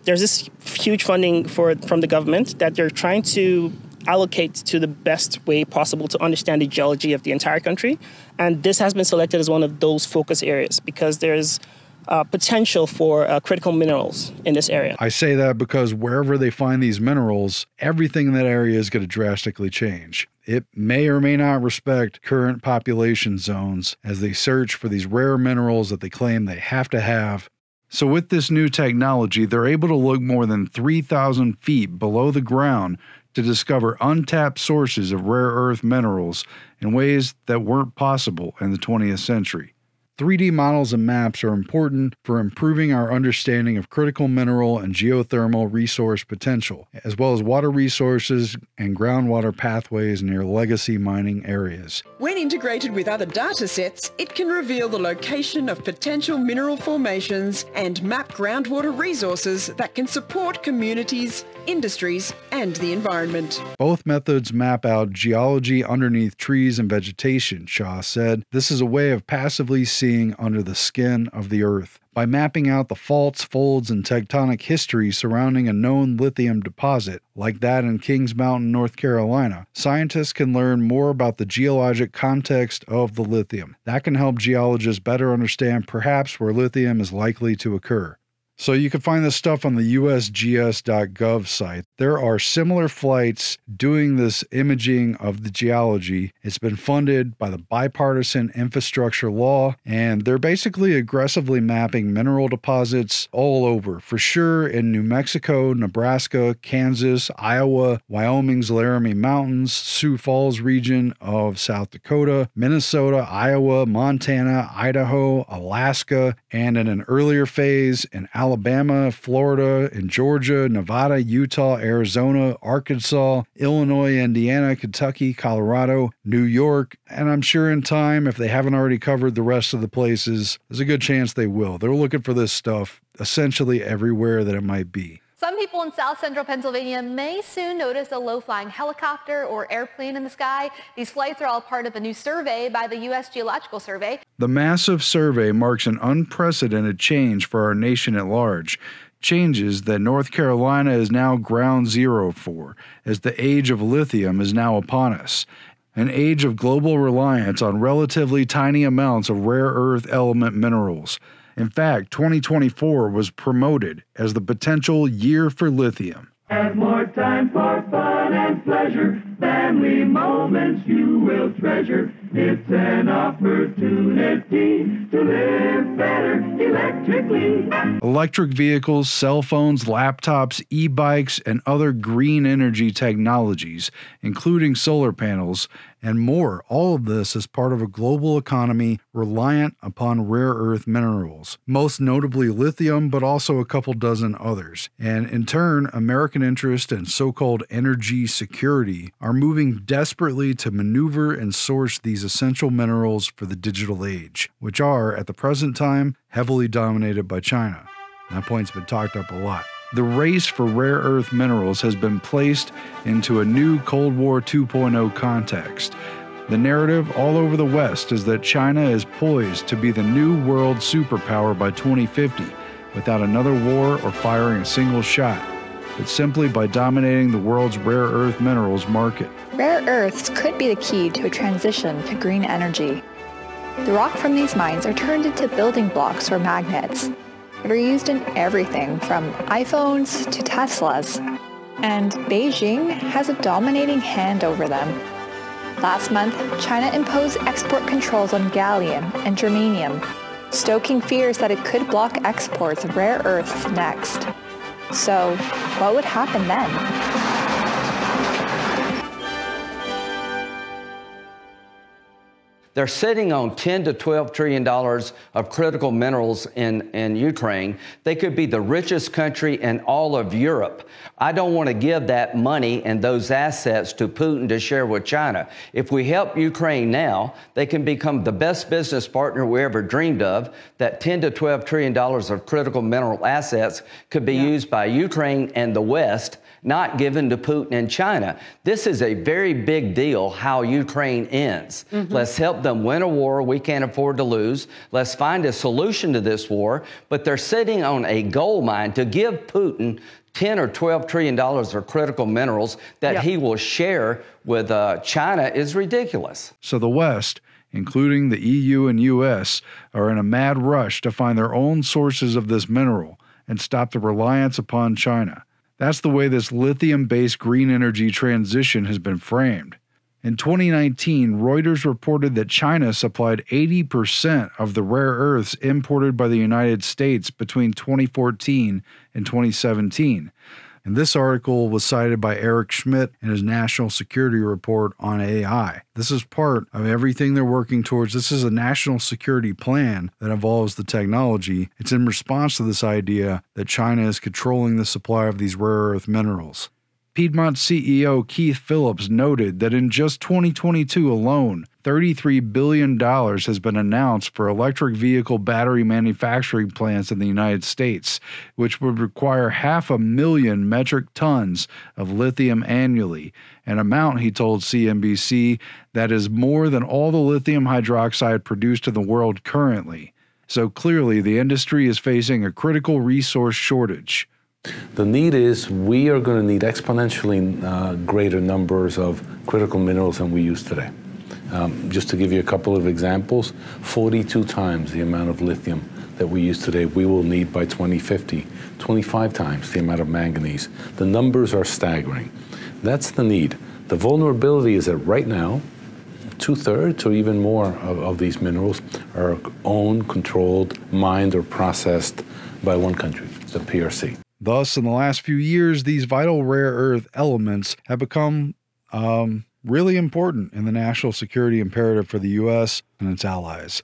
[SPEAKER 28] There's this huge funding from the government that they're trying to allocate to the best way possible to understand the geology of the entire country. And this has been selected as one of those focus areas because there's potential for critical minerals in this area.
[SPEAKER 3] I say that because wherever they find these minerals, everything in that area is going to drastically change. It may or may not respect current population zones as they search for these rare minerals that they claim they have to have. So with this new technology, they're able to look more than 3,000 feet below the ground to discover untapped sources of rare earth minerals in ways that weren't possible in the 20th century. 3D models and maps are important for improving our understanding of critical mineral and geothermal resource potential, as well as water resources and groundwater pathways near legacy mining areas.
[SPEAKER 29] When integrated with other data sets, it can reveal the location of potential mineral formations and map groundwater resources that can support communities, industries, and the environment.
[SPEAKER 3] Both methods map out geology underneath trees and vegetation, Shaw said. This is a way of passively seeing under the skin of the earth. By mapping out the faults, folds, and tectonic history surrounding a known lithium deposit, like that in Kings Mountain, North Carolina, scientists can learn more about the geologic context of the lithium. That can help geologists better understand perhaps where lithium is likely to occur. So you can find this stuff on the usgs.gov site. There are similar flights doing this imaging of the geology. It's been funded by the Bipartisan Infrastructure Law, and they're basically aggressively mapping mineral deposits all over. For sure in New Mexico, Nebraska, Kansas, Iowa, Wyoming's Laramie Mountains, Sioux Falls region of South Dakota, Minnesota, Iowa, Montana, Idaho, Alaska, and in an earlier phase in Alabama, Florida, in Georgia, Nevada, Utah, Arizona, Arkansas, Illinois, Indiana, Kentucky, Colorado, New York, and I'm sure in time, if they haven't already covered the rest of the places, there's a good chance they will. They're looking for this stuff essentially everywhere that it might be.
[SPEAKER 8] Some people in south central Pennsylvania may soon notice a low-flying helicopter or airplane in the sky. These flights are all part of a new survey by the U.S. Geological Survey.
[SPEAKER 3] The massive survey marks an unprecedented change for our nation at large. Changes that North Carolina is now ground zero for, as the age of lithium is now upon us. An age of global reliance on relatively tiny amounts of rare earth element minerals. In fact, 2024 was promoted as the potential year for lithium.
[SPEAKER 9] Have more time for fun and pleasure, family moments you will treasure. It's an opportunity to live better electrically.
[SPEAKER 3] Electric vehicles, cell phones, laptops, e-bikes, and other green energy technologies, including solar panels, and more. All of this is part of a global economy reliant upon rare earth minerals, most notably lithium, but also a couple dozen others. And in turn, American interest in so-called energy security are moving desperately to maneuver and source these essential minerals for the digital age, which are, at the present time, heavily dominated by China. That point's been talked up a lot. The race for rare earth minerals has been placed into a new Cold War 2.0 context. The narrative all over the West is that China is poised to be the new world superpower by 2050 without another war or firing a single shot, but simply by dominating the world's rare earth minerals market.
[SPEAKER 10] Rare earths could be the key to a transition to green energy. The rock from these mines are turned into building blocks or magnets that are used in everything from iPhones to Teslas, and Beijing has a dominating hand over them. Last month, China imposed export controls on gallium and germanium, stoking fears that it could block exports of rare earths next. So, what would happen then?
[SPEAKER 12] They're sitting on $10 to $12 trillion of critical minerals in Ukraine. They could be the richest country in all of Europe. I don't want to give that money and those assets to Putin to share with China. If we help Ukraine now, they can become the best business partner we ever dreamed of. That $10 to $12 trillion of critical mineral assets could be used by Ukraine and the West, not given to Putin and China. This is a very big deal how Ukraine ends. Let's help them win a war we can't afford to lose. Let's find a solution to this war. But they're sitting on a gold mine to give Putin $10 or $12 trillion of critical minerals that he will share with China is ridiculous.
[SPEAKER 3] So the West, including the EU and US, are in a mad rush to find their own sources of this mineral and stop the reliance upon China. That's the way this lithium-based green energy transition has been framed. In 2019, Reuters reported that China supplied 80% of the rare earths imported by the United States between 2014 and 2017. And this article was cited by Eric Schmidt in his National Security Report on AI. This is part of everything they're working towards. This is a national security plan that involves the technology. It's in response to this idea that China is controlling the supply of these rare earth minerals. Piedmont CEO Keith Phillips noted that in just 2022 alone, $33 billion has been announced for electric vehicle battery manufacturing plants in the United States, which would require 500,000 metric tons of lithium annually, an amount, he told CNBC, that is more than all the lithium hydroxide produced in the world currently. So clearly, the industry is facing a critical resource shortage.
[SPEAKER 14] The need is we are going to need exponentially greater numbers of critical minerals than we use today. Just to give you a couple of examples, 42 times the amount of lithium that we use today, we will need by 2050, 25 times the amount of manganese. The numbers are staggering. That's the need. The vulnerability is that right now, 2/3 or even more of these minerals are owned, controlled, mined, or processed by one country, the PRC.
[SPEAKER 3] Thus, in the last few years, these vital rare earth elements have become really important in the national security imperative for the U.S. and its allies.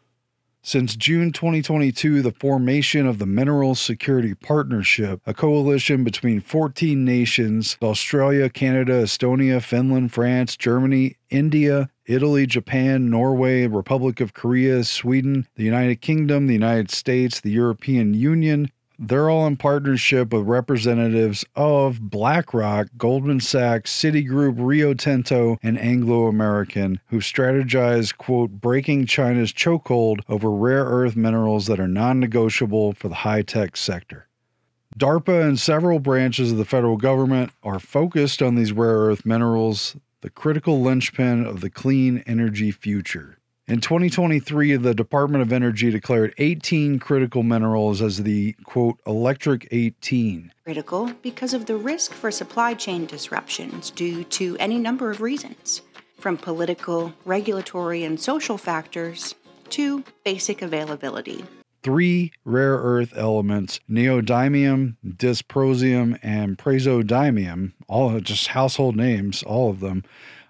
[SPEAKER 3] Since June 2022, the formation of the Minerals Security Partnership, a coalition between 14 nations, Australia, Canada, Estonia, Finland, France, Germany, India, Italy, Japan, Norway, Republic of Korea, Sweden, the United Kingdom, the United States, the European Union. They're all in partnership with representatives of BlackRock, Goldman Sachs, Citigroup, Rio Tinto, and Anglo American, who strategize, quote, breaking China's chokehold over rare earth minerals that are non-negotiable for the high-tech sector. DARPA and several branches of the federal government are focused on these rare earth minerals, the critical linchpin of the clean energy future. In 2023, the Department of Energy declared 18 critical minerals as the, quote, electric 18.
[SPEAKER 16] Critical because of the risk for supply chain disruptions due to any number of reasons, from political, regulatory, and social factors to basic availability.
[SPEAKER 3] 3 rare earth elements, neodymium, dysprosium, and praseodymium, all just household names, all of them,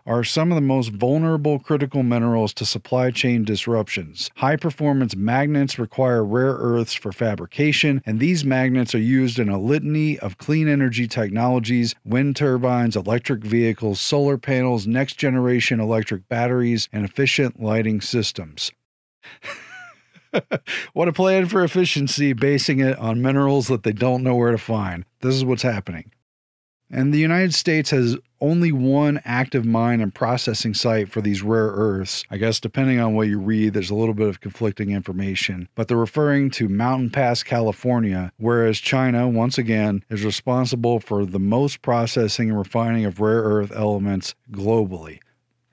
[SPEAKER 3] are some of the most vulnerable critical minerals to supply chain disruptions. High-performance magnets require rare earths for fabrication, and these magnets are used in a litany of clean energy technologies, wind turbines, electric vehicles, solar panels, next-generation electric batteries, and efficient lighting systems. What a plan for efficiency, basing it on minerals that they don't know where to find. This is what's happening. And the United States has only one active mine and processing site for these rare earths. I guess depending on what you read, there's a little bit of conflicting information. But they're referring to Mountain Pass, California, whereas China, once again, is responsible for the most processing and refining of rare earth elements globally.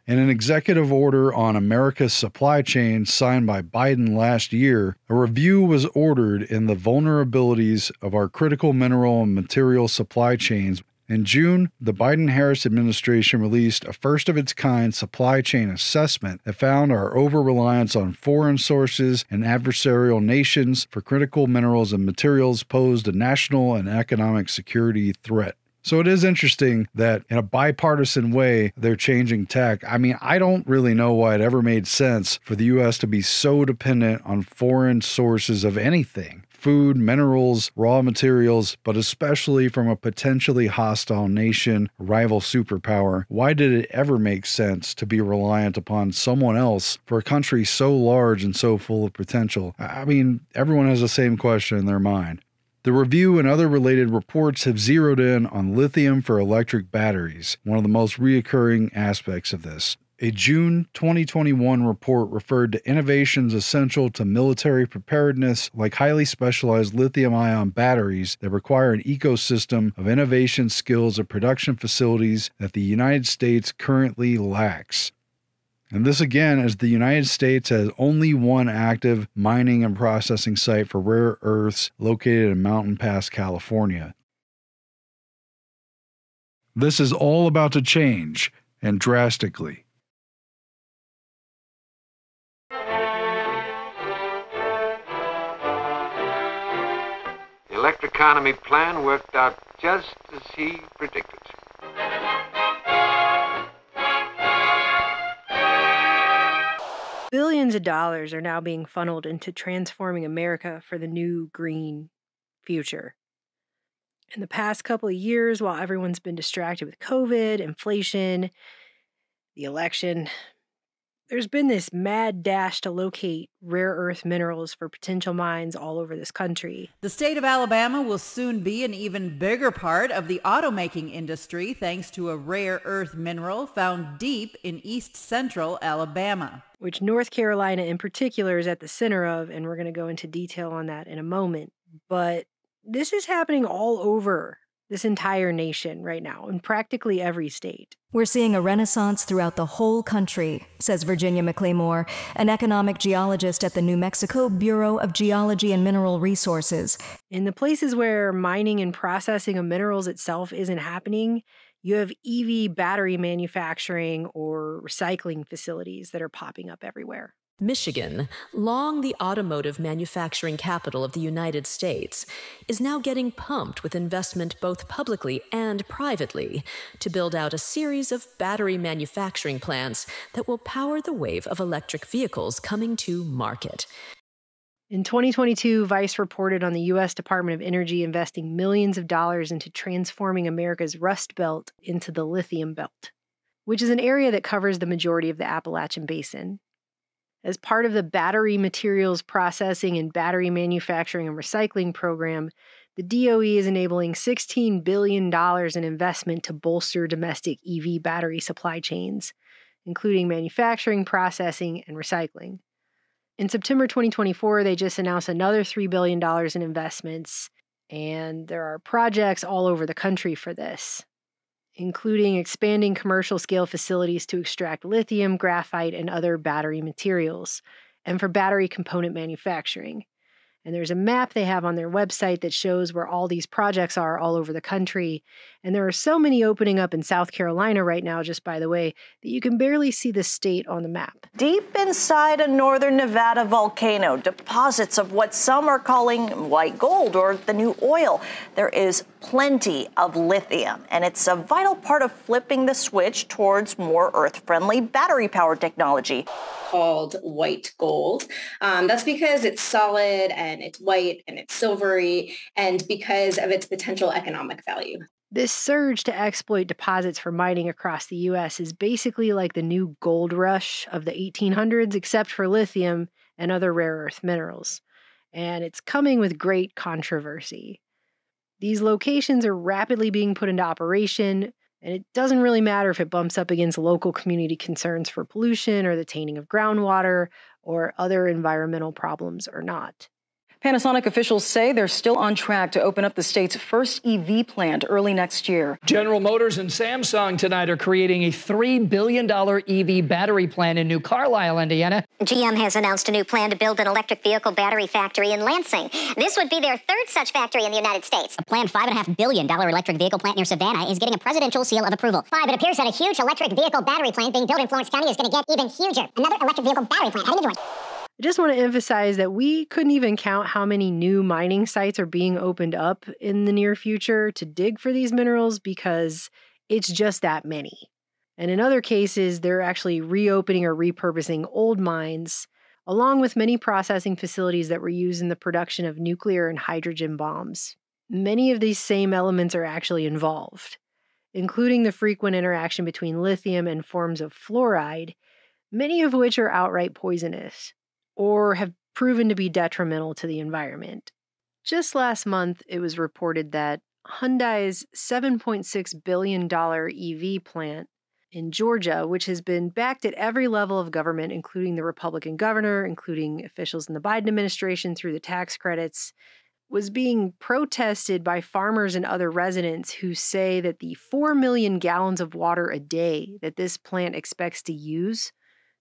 [SPEAKER 3] In an executive order on America's supply chain signed by Biden last year, a review was ordered in the vulnerabilities of our critical mineral and material supply chains. In June, the Biden-Harris administration released a first-of-its-kind supply chain assessment that found our over-reliance on foreign sources and adversarial nations for critical minerals and materials posed a national and economic security threat. So it is interesting that in a bipartisan way, they're changing tack. I mean, I don't really know why it ever made sense for the U.S. to be so dependent on foreign sources of anything. Food, minerals, raw materials, but especially from a potentially hostile nation, rival superpower. Why did it ever make sense to be reliant upon someone else for a country so large and so full of potential? I mean, everyone has the same question in their mind. The review and other related reports have zeroed in on lithium for electric batteries, one of the most reoccurring aspects of this. A June 2021 report referred to innovations essential to military preparedness, like highly specialized lithium-ion batteries that require an ecosystem of innovation skills and production facilities that the United States currently lacks. And this again, as the United States has only one active mining and processing site for rare earths located in Mountain Pass, California. This is all about to change, and drastically.
[SPEAKER 17] The electric economy plan worked out just as he predicted.
[SPEAKER 4] Billions of dollars are now being funneled into transforming America for the new green future. In the past couple of years, while everyone's been distracted with COVID, inflation, the election, there's been this mad dash to locate rare earth minerals for potential mines all over this country.
[SPEAKER 18] The state of Alabama will soon be an even bigger part of the automaking industry thanks to a rare earth mineral found deep in east central Alabama,
[SPEAKER 4] which North Carolina in particular is at the center of, and we're going to go into detail on that in a moment. But this is happening all over this entire nation right now, in practically every state.
[SPEAKER 1] We're seeing a renaissance throughout the whole country, says Virginia McLemore, an economic geologist at the New Mexico Bureau of Geology and Mineral Resources.
[SPEAKER 4] In the places where mining and processing of minerals itself isn't happening, you have EV battery manufacturing or recycling facilities that are popping up everywhere.
[SPEAKER 13] Michigan, long the automotive manufacturing capital of the United States, is now getting pumped with investment both publicly and privately to build out a series of battery manufacturing plants that will power the wave of electric vehicles coming to market.
[SPEAKER 4] In 2022, Vice reported on the U.S. Department of Energy investing millions of dollars into transforming America's Rust Belt into the Lithium Belt, which is an area that covers the majority of the Appalachian Basin. As part of the Battery Materials Processing and Battery Manufacturing and Recycling Program, the DOE is enabling $16 billion in investment to bolster domestic EV battery supply chains, including manufacturing, processing, and recycling. In September 2024, they just announced another $3 billion in investments, and there are projects all over the country for this, including expanding commercial-scale facilities to extract lithium, graphite, and other battery materials, and for battery component manufacturing. And there's a map they have on their website that shows where all these projects are all over the country. And there are so many opening up in South Carolina right now, just by the way, that you can barely see the state on the map.
[SPEAKER 15] Deep inside a northern Nevada volcano, deposits of what some are calling white gold or the new oil. There is plenty of lithium, and it's a vital part of flipping the switch towards more earth-friendly battery-powered technology.
[SPEAKER 19] Called white gold. That's because it's solid and it's white and it's silvery, and because of its potential economic value.
[SPEAKER 4] This surge to exploit deposits for mining across the U.S. is basically like the new gold rush of the 1800s, except for lithium and other rare earth minerals. And it's coming with great controversy. These locations are rapidly being put into operation, and it doesn't really matter if it bumps up against local community concerns for pollution or the tainting of groundwater or other environmental problems or not.
[SPEAKER 20] Panasonic officials say they're still on track to open up the state's first EV plant early next year.
[SPEAKER 21] General Motors and Samsung tonight are creating a $3 billion EV battery plant in New Carlisle, Indiana.
[SPEAKER 22] GM has announced a new plan to build an electric vehicle battery factory in Lansing. This would be their third such factory in the United States.
[SPEAKER 23] A planned $5.5 billion electric vehicle plant near Savannah is getting a presidential seal of approval.
[SPEAKER 22] It appears that a huge electric vehicle battery plant being built in Florence County is going to get even huger. Another electric vehicle battery plant heading into it.
[SPEAKER 4] I just want to emphasize that we couldn't even count how many new mining sites are being opened up in the near future to dig for these minerals because it's just that many. And in other cases, they're actually reopening or repurposing old mines, along with many processing facilities that were used in the production of nuclear and hydrogen bombs. Many of these same elements are actually involved, including the frequent interaction between lithium and forms of fluoride, many of which are outright poisonous or have proven to be detrimental to the environment. Just last month, it was reported that Hyundai's $7.6 billion EV plant in Georgia, which has been backed at every level of government, including the Republican governor, including officials in the Biden administration through the tax credits, was being protested by farmers and other residents who say that the 4 million gallons of water a day that this plant expects to use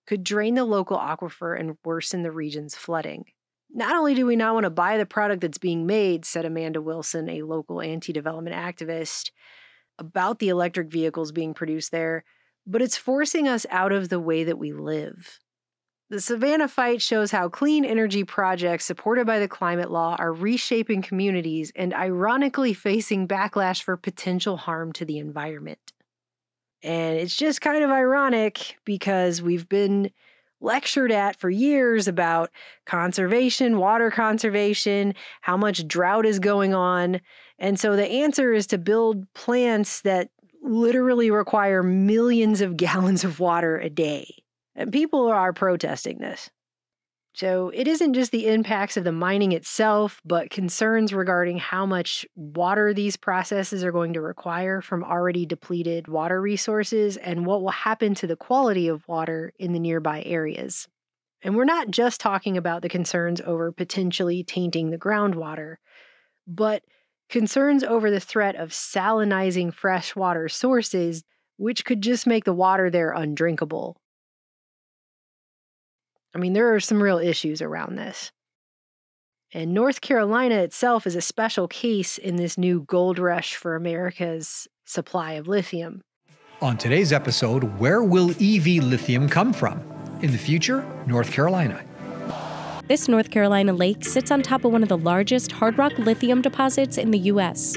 [SPEAKER 4] could drain the local aquifer and worsen the region's flooding. Not only do we not want to buy the product that's being made, said Amanda Wilson, a local anti-development activist, about the electric vehicles being produced there, but it's forcing us out of the way that we live. The Savannah fight shows how clean energy projects supported by the climate law are reshaping communities and ironically facing backlash for potential harm to the environment. And it's just kind of ironic because we've been lectured at for years about conservation, water conservation, how much drought is going on. And so the answer is to build plants that literally require millions of gallons of water a day. And people are protesting this. So it isn't just the impacts of the mining itself, but concerns regarding how much water these processes are going to require from already depleted water resources and what will happen to the quality of water in the nearby areas. And we're not just talking about the concerns over potentially tainting the groundwater, but Concerns over the threat of salinizing freshwater sources, which could just make the water there undrinkable. I mean, there are some real issues around this. And North Carolina itself is a special case in this new gold rush for America's supply of lithium.
[SPEAKER 2] On today's episode, where will EV lithium come from? In the future, North Carolina.
[SPEAKER 5] This North Carolina lake sits on top of one of the largest hard rock lithium deposits in the U.S.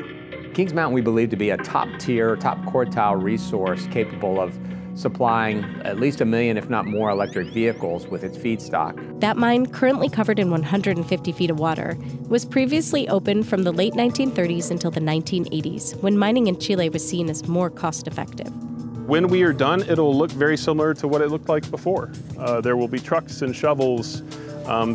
[SPEAKER 6] Kings Mountain we believe to be a top-tier, top quartile resource capable of supplying at least 1 million, if not more, electric vehicles with its feedstock.
[SPEAKER 5] That mine, currently covered in 150 feet of water, was previously open from the late 1930s until the 1980s, when mining in Chile was seen as more cost-effective.
[SPEAKER 7] When we are done, it'll look very similar to what it looked like before. There will be trucks and shovels.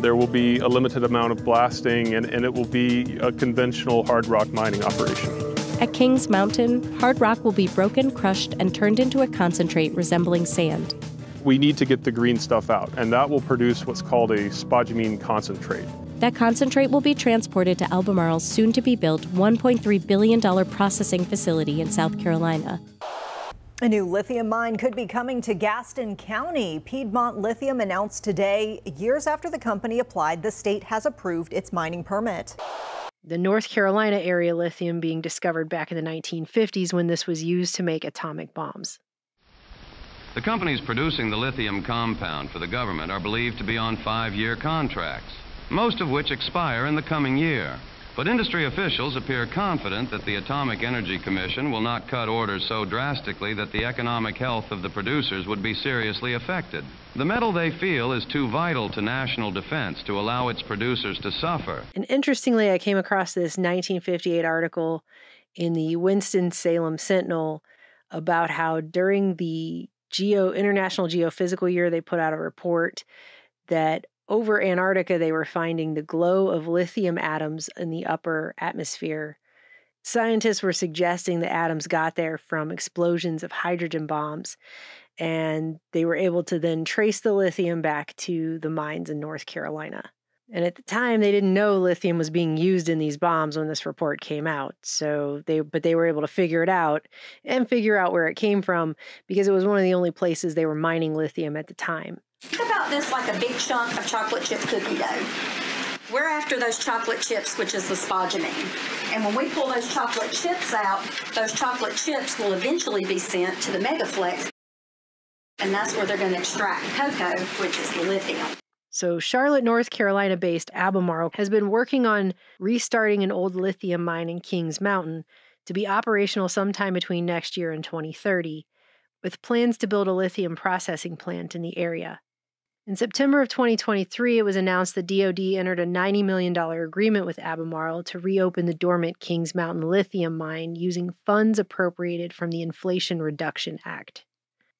[SPEAKER 7] There will be a limited amount of blasting, and it will be a conventional hard rock mining operation.
[SPEAKER 5] At Kings Mountain, hard rock will be broken, crushed, and turned into a concentrate resembling sand.
[SPEAKER 7] We need to get the green stuff out, and that will produce what's called a spodumene concentrate.
[SPEAKER 5] That concentrate will be transported to Albemarle's soon-to-be-built $1.3 billion processing facility in South Carolina.
[SPEAKER 11] A new lithium mine could be coming to Gaston County. Piedmont Lithium announced today, years after the company applied, the state has approved its mining permit.
[SPEAKER 4] The North Carolina area lithium being discovered back in the 1950s when this was used to make atomic bombs.
[SPEAKER 24] The companies producing the lithium compound for the government are believed to be on 5-year contracts, most of which expire in the coming year. But industry officials appear confident that the Atomic Energy Commission will not cut orders so drastically that the economic health of the producers would be seriously affected. The metal, they feel, is too vital to national defense to allow its producers to suffer.
[SPEAKER 4] And interestingly, I came across this 1958 article in the Winston-Salem Sentinel about how during the International Geophysical Year, they put out a report that over Antarctica, they were finding the glow of lithium atoms in the upper atmosphere. Scientists were suggesting the atoms got there from explosions of hydrogen bombs, and they were able to then trace the lithium back to the mines in North Carolina. And at the time, they didn't know lithium was being used in these bombs when this report came out. But they were able to figure it out and figure out where it came from because it was one of the only places they were mining lithium at the time.
[SPEAKER 25] Think about this like a big chunk of chocolate chip cookie dough. We're after those chocolate chips, which is the spodumene. And when we pull those chocolate chips out, those chocolate chips will eventually be sent to the Megaflex. And that's where they're going to extract cocoa, which is the lithium.
[SPEAKER 4] So Charlotte, North Carolina-based Albemarle has been working on restarting an old lithium mine in Kings Mountain to be operational sometime between next year and 2030, with plans to build a lithium processing plant in the area. In September of 2023, it was announced the DoD entered a $90 million agreement with Albemarle to reopen the dormant Kings Mountain lithium mine using funds appropriated from the Inflation Reduction Act.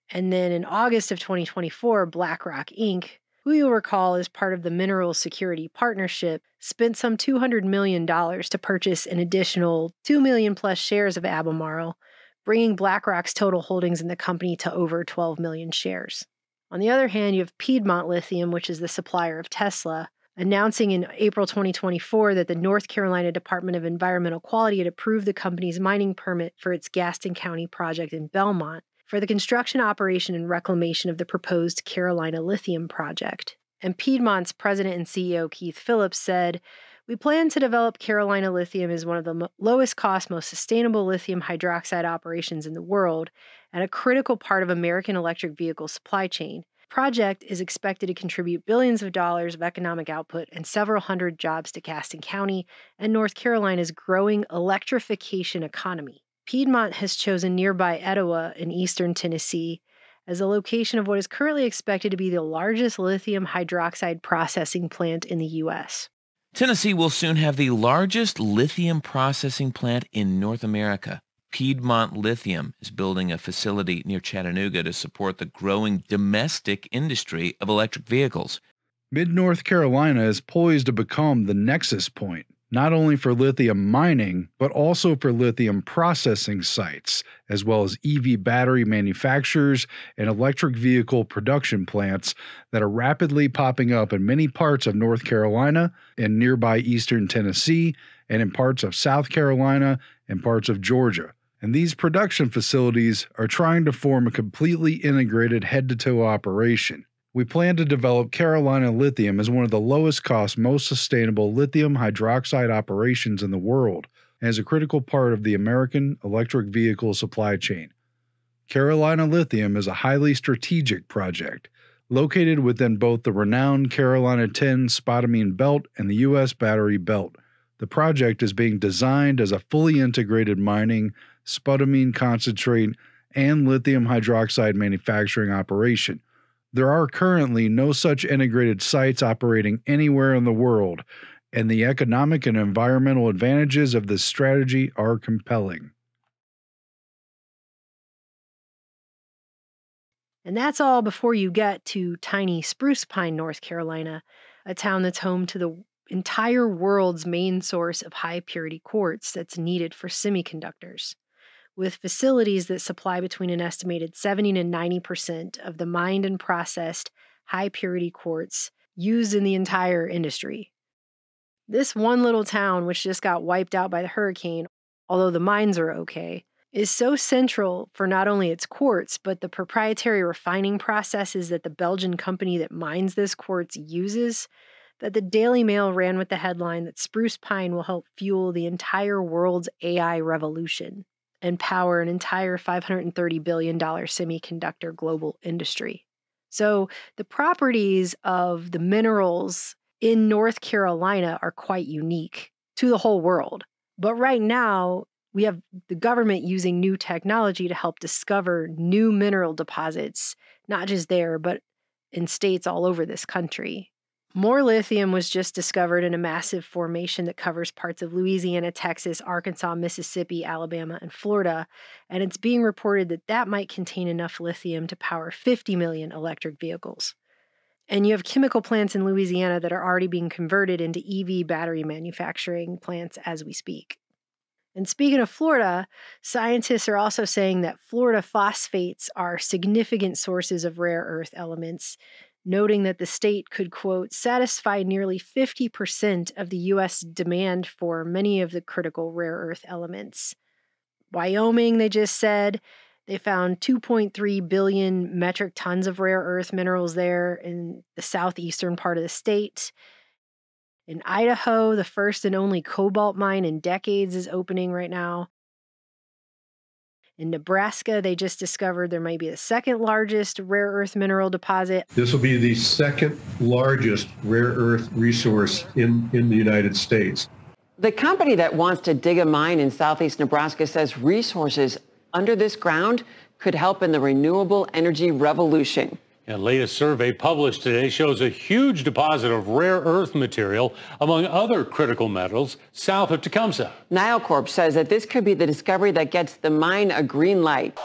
[SPEAKER 4] And then in August of 2024, BlackRock Inc., who you'll recall is part of the Mineral Security Partnership, spent some $200 million to purchase an additional 2 million plus shares of Albemarle, bringing BlackRock's total holdings in the company to over 12 million shares. On the other hand, you have Piedmont Lithium, which is the supplier of Tesla, announcing in April 2024 that the North Carolina Department of Environmental Quality had approved the company's mining permit for its Gaston County project in Belmont for the construction, operation, and reclamation of the proposed Carolina Lithium project. And Piedmont's president and CEO, Keith Phillips, said, "We plan to develop Carolina Lithium as one of the lowest cost, most sustainable lithium hydroxide operations in the world and a critical part of American electric vehicle supply chain. The project is expected to contribute billions of dollars of economic output and several hundred jobs to Gaston County and North Carolina's growing electrification economy." Piedmont has chosen nearby Etowah in eastern Tennessee as a location of what is currently expected to be the largest lithium hydroxide processing plant in the U.S.
[SPEAKER 26] Tennessee will soon have the largest lithium processing plant in North America. Piedmont Lithium is building a facility near Chattanooga to support the growing domestic industry of electric vehicles.
[SPEAKER 3] Mid-North Carolina is poised to become the nexus point not only for lithium mining, but also for lithium processing sites, as well as EV battery manufacturers and electric vehicle production plants that are rapidly popping up in many parts of North Carolina and nearby eastern Tennessee, and in parts of South Carolina and parts of Georgia. And these production facilities are trying to form a completely integrated head-to-toe operation. We plan to develop Carolina Lithium as one of the lowest cost, most sustainable lithium hydroxide operations in the world, and as a critical part of the American electric vehicle supply chain. Carolina Lithium is a highly strategic project, located within both the renowned Carolina 10 spodumene belt and the U.S. battery belt. The project is being designed as a fully integrated mining, spodumene concentrate, and lithium hydroxide manufacturing operation. There are currently no such integrated sites operating anywhere in the world, and the economic and environmental advantages of this strategy are compelling.
[SPEAKER 4] And that's all before you get to tiny Spruce Pine, North Carolina, a town that's home to the entire world's main source of high-purity quartz that's needed for semiconductors, with facilities that supply between an estimated 70 to 90% of the mined and processed high-purity quartz used in the entire industry. This one little town, which just got wiped out by the hurricane, although the mines are okay, is so central for not only its quartz, but the proprietary refining processes that the Belgian company that mines this quartz uses, that the Daily Mail ran with the headline that Spruce Pine will help fuel the entire world's AI revolution and power an entire $530 billion semiconductor global industry. So the properties of the minerals in North Carolina are quite unique to the whole world. But right now, we have the government using new technology to help discover new mineral deposits, not just there, but in states all over this country. More lithium was just discovered in a massive formation that covers parts of Louisiana, Texas, Arkansas, Mississippi, Alabama, and Florida, and it's being reported that that might contain enough lithium to power 50 million electric vehicles. And you have chemical plants in Louisiana that are already being converted into EV battery manufacturing plants as we speak. And speaking of Florida, scientists are also saying that Florida phosphates are significant sources of rare earth elements, noting that the state could, quote, satisfy nearly 50% of the U.S. demand for many of the critical rare earth elements. Wyoming, they just said, they found 2.3 billion metric tons of rare earth minerals there in the southeastern part of the state. In Idaho, the first and only cobalt mine in decades is opening right now. In Nebraska, they just discovered there might be the second largest rare earth mineral deposit.
[SPEAKER 8] This will be the second largest rare earth resource in the United States.
[SPEAKER 9] The company that wants to dig a mine in southeast Nebraska says resources under this ground could help in the renewable energy revolution.
[SPEAKER 10] A latest survey published today shows a huge deposit of rare earth material, among other critical metals, south of Tecumseh.
[SPEAKER 9] NileCorp says that this could be the discovery that gets the mine a green light.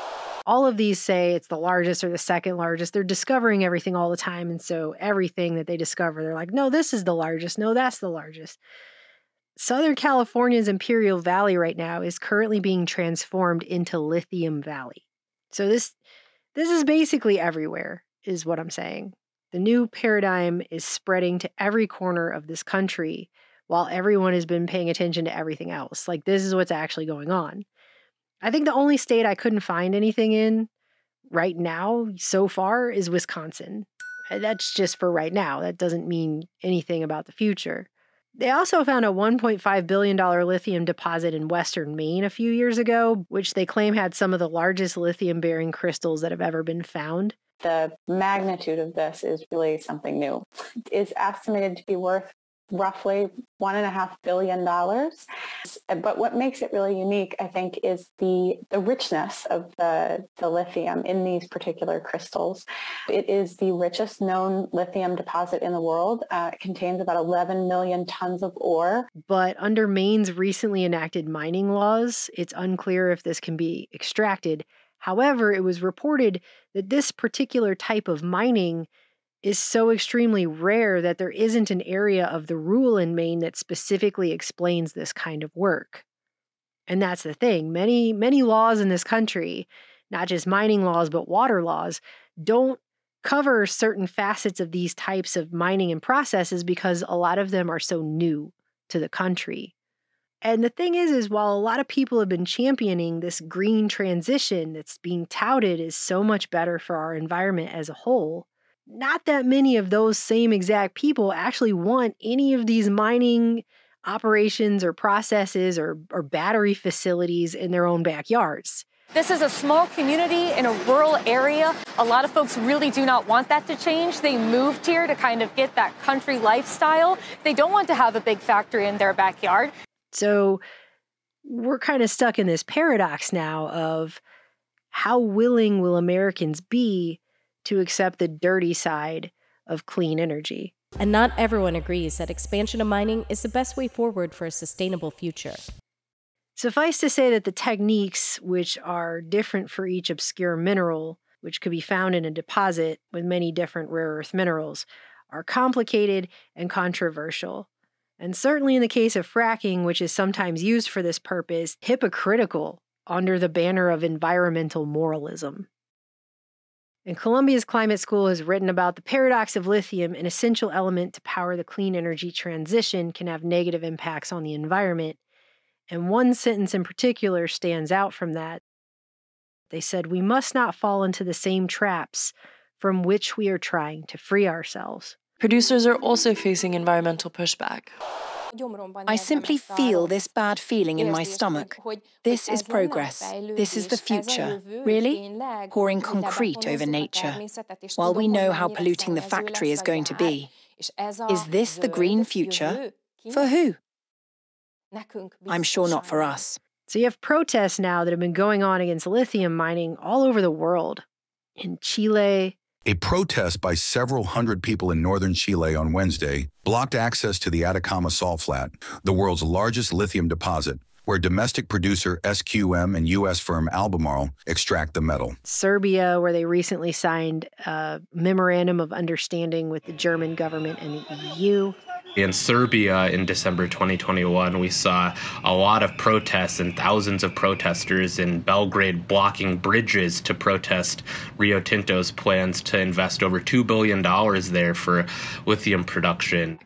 [SPEAKER 4] All of these say it's the largest or the second largest. They're discovering everything all the time, and so everything that they discover, they're like, no, this is the largest. No, that's the largest. Southern California's Imperial Valley right now is currently being transformed into Lithium Valley. So this is basically everywhere, is what I'm saying. The new paradigm is spreading to every corner of this country while everyone has been paying attention to everything else. Like, this is what's actually going on. I think the only state I couldn't find anything in right now so far is Wisconsin. That's just for right now. That doesn't mean anything about the future. They also found a $1.5 billion lithium deposit in western Maine a few years ago, which they claim had some of the largest lithium-bearing crystals that have ever been found.
[SPEAKER 12] The magnitude of this is really something new. It's estimated to be worth roughly $1.5 billion. But what makes it really unique, I think, is the richness of the lithium in these particular crystals. It is the richest known lithium deposit in the world. It contains about 11 million tons of ore.
[SPEAKER 4] But under Maine's recently enacted mining laws, it's unclear if this can be extracted. However, it was reported that this particular type of mining is so extremely rare that there isn't an area of the rule in Maine that specifically explains this kind of work. And that's the thing. Many laws in this country, not just mining laws, but water laws, don't cover certain facets of these types of mining and processes because a lot of them are so new to the country. And the thing is while a lot of people have been championing this green transition that's being touted as so much better for our environment as a whole, not that many of those same exact people actually want any of these mining operations or processes or battery facilities in their own backyards.
[SPEAKER 1] This is a small community in a rural area. A lot of folks really do not want that to change. They moved here to kind of get that country lifestyle. They don't want to have a big factory in their backyard.
[SPEAKER 4] So we're kind of stuck in this paradox now of how willing will Americans be to accept the dirty side of clean energy?
[SPEAKER 5] And not everyone agrees that expansion of mining is the best way forward for a sustainable future.
[SPEAKER 4] Suffice to say that the techniques, which are different for each obscure mineral, which could be found in a deposit with many different rare earth minerals, are complicated and controversial. And certainly in the case of fracking, which is sometimes used for this purpose, hypocritical under the banner of environmental moralism. And Columbia's Climate School has written about the paradox of lithium, an essential element to power the clean energy transition, can have negative impacts on the environment. And one sentence in particular stands out from that. They said, "We must not fall into the same traps from which we are trying to free ourselves."
[SPEAKER 13] Producers are also facing environmental pushback.
[SPEAKER 14] I simply feel this bad feeling in my stomach. This is progress. This is the future. Really? Pouring concrete over nature, while we know how polluting the factory is going to be. Is this the green future? For who? I'm sure not for us.
[SPEAKER 4] So you have protests now that have been going on against lithium mining all over the world. In Chile.
[SPEAKER 16] A protest by several hundred people in northern Chile on Wednesday blocked access to the Atacama Salt Flat, the world's largest lithium deposit, where domestic producer SQM and U.S. firm Albemarle extract the metal.
[SPEAKER 4] Serbia, where they recently signed a memorandum of understanding with the German government and the EU.
[SPEAKER 17] In Serbia in December 2021, we saw a lot of protests and thousands of protesters in Belgrade blocking bridges to protest Rio Tinto's plans to invest over $2 billion there for lithium production.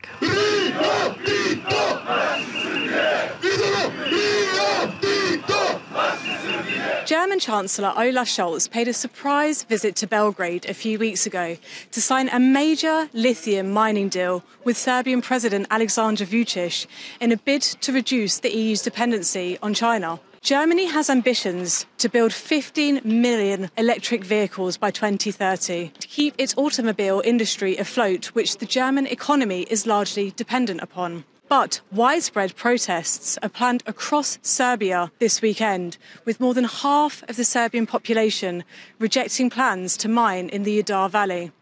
[SPEAKER 18] German Chancellor Olaf Scholz paid a surprise visit to Belgrade a few weeks ago to sign a major lithium mining deal with Serbian President Aleksandar Vučić in a bid to reduce the EU's dependency on China. Germany has ambitions to build 15 million electric vehicles by 2030 to keep its automobile industry afloat, which the German economy is largely dependent upon. But widespread protests are planned across Serbia this weekend, with more than half of the Serbian population rejecting plans to mine in the Jadar Valley.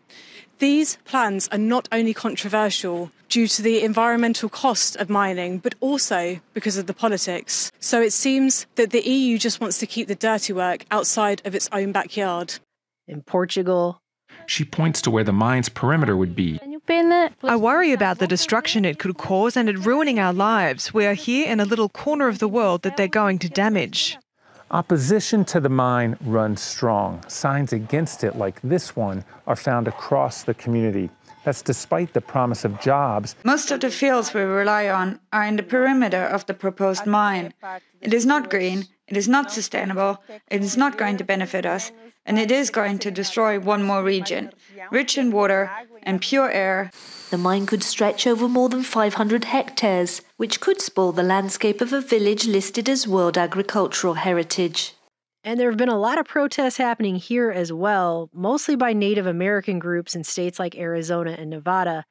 [SPEAKER 18] These plans are not only controversial due to the environmental cost of mining, but also because of the politics. So it seems that the EU just wants to keep the dirty work outside of its own backyard.
[SPEAKER 4] In Portugal,
[SPEAKER 27] she points to where the mine's perimeter would be.
[SPEAKER 28] I worry about the destruction it could cause and it ruining our lives. We are here in a little corner of the world that they're going to damage.
[SPEAKER 27] Opposition to the mine runs strong. Signs against it, like this one, are found across the community. That's despite the promise of jobs.
[SPEAKER 29] Most of the fields we rely on are in the perimeter of the proposed mine. It is not green, it is not sustainable, it is not going to benefit us, and it is going to destroy one more region, rich in water and pure air.
[SPEAKER 30] The mine could stretch over more than 500 hectares, which could spoil the landscape of a village listed as World Agricultural Heritage.
[SPEAKER 4] And there have been a lot of protests happening here as well, mostly by Native American groups in states like Arizona and Nevada,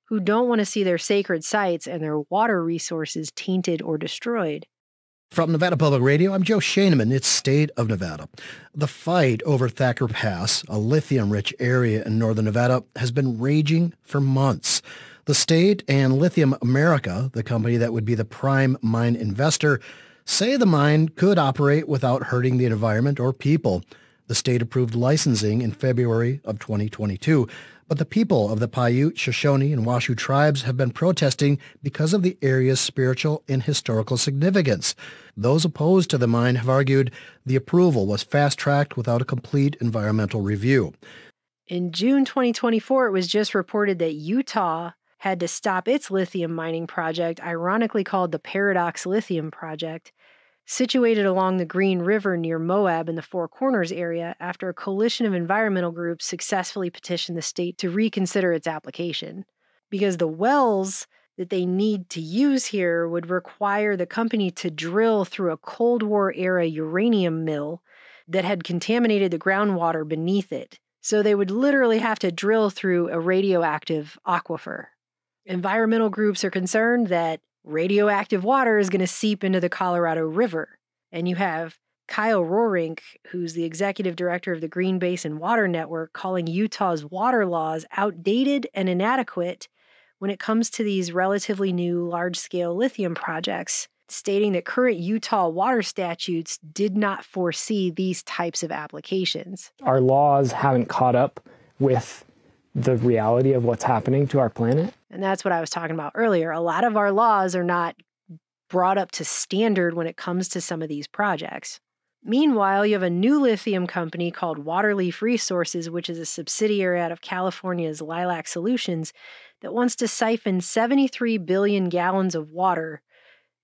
[SPEAKER 4] who don't want to see their sacred sites and their water resources tainted or destroyed.
[SPEAKER 31] From Nevada Public Radio, I'm Joe Shaneman. It's State of Nevada. The fight over Thacker Pass, a lithium-rich area in northern Nevada, has been raging for months. The state and Lithium America, the company that would be the prime mine investor, say the mine could operate without hurting the environment or people. The state approved licensing in February of 2022, But the people of the Paiute, Shoshone, and Washoe tribes have been protesting because of the area's spiritual and historical significance. Those opposed to the mine have argued the approval was fast-tracked without a complete environmental review.
[SPEAKER 4] In June 2024, it was just reported that Utah had to stop its lithium mining project, ironically called the Paradox Lithium Project, situated along the Green River near Moab in the Four Corners area, after a coalition of environmental groups successfully petitioned the state to reconsider its application. Because the wells that they need to use here would require the company to drill through a Cold War-era uranium mill that had contaminated the groundwater beneath it. So they would literally have to drill through a radioactive aquifer. Environmental groups are concerned that radioactive water is going to seep into the Colorado River. And you have Kyle Roerink, who's the executive director of the Green Basin Water Network, calling Utah's water laws outdated and inadequate when it comes to these relatively new large-scale lithium projects, stating that current Utah water statutes did not foresee these types of applications.
[SPEAKER 2] Our laws haven't caught up with the reality of what's happening to our planet.
[SPEAKER 4] And that's what I was talking about earlier. A lot of our laws are not brought up to standard when it comes to some of these projects. Meanwhile, you have a new lithium company called Waterleaf Resources, which is a subsidiary out of California's Lilac Solutions, that wants to siphon 73 billion gallons of water,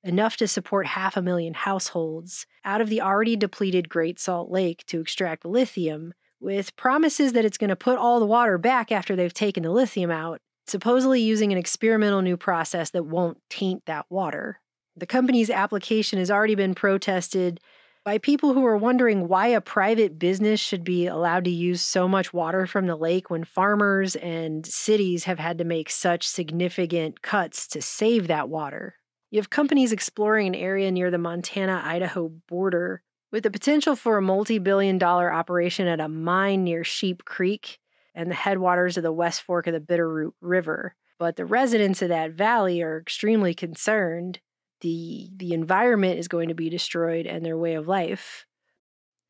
[SPEAKER 4] enough to support 500,000 households, out of the already depleted Great Salt Lake to extract lithium, with promises that it's going to put all the water back after they've taken the lithium out, supposedly using an experimental new process that won't taint that water. The company's application has already been protested by people who are wondering why a private business should be allowed to use so much water from the lake when farmers and cities have had to make such significant cuts to save that water. You have companies exploring an area near the Montana-Idaho border with the potential for a multi-billion-dollar operation at a mine near Sheep Creek and the headwaters of the West Fork of the Bitterroot River. But the residents of that valley are extremely concerned. The environment is going to be destroyed and their way of life.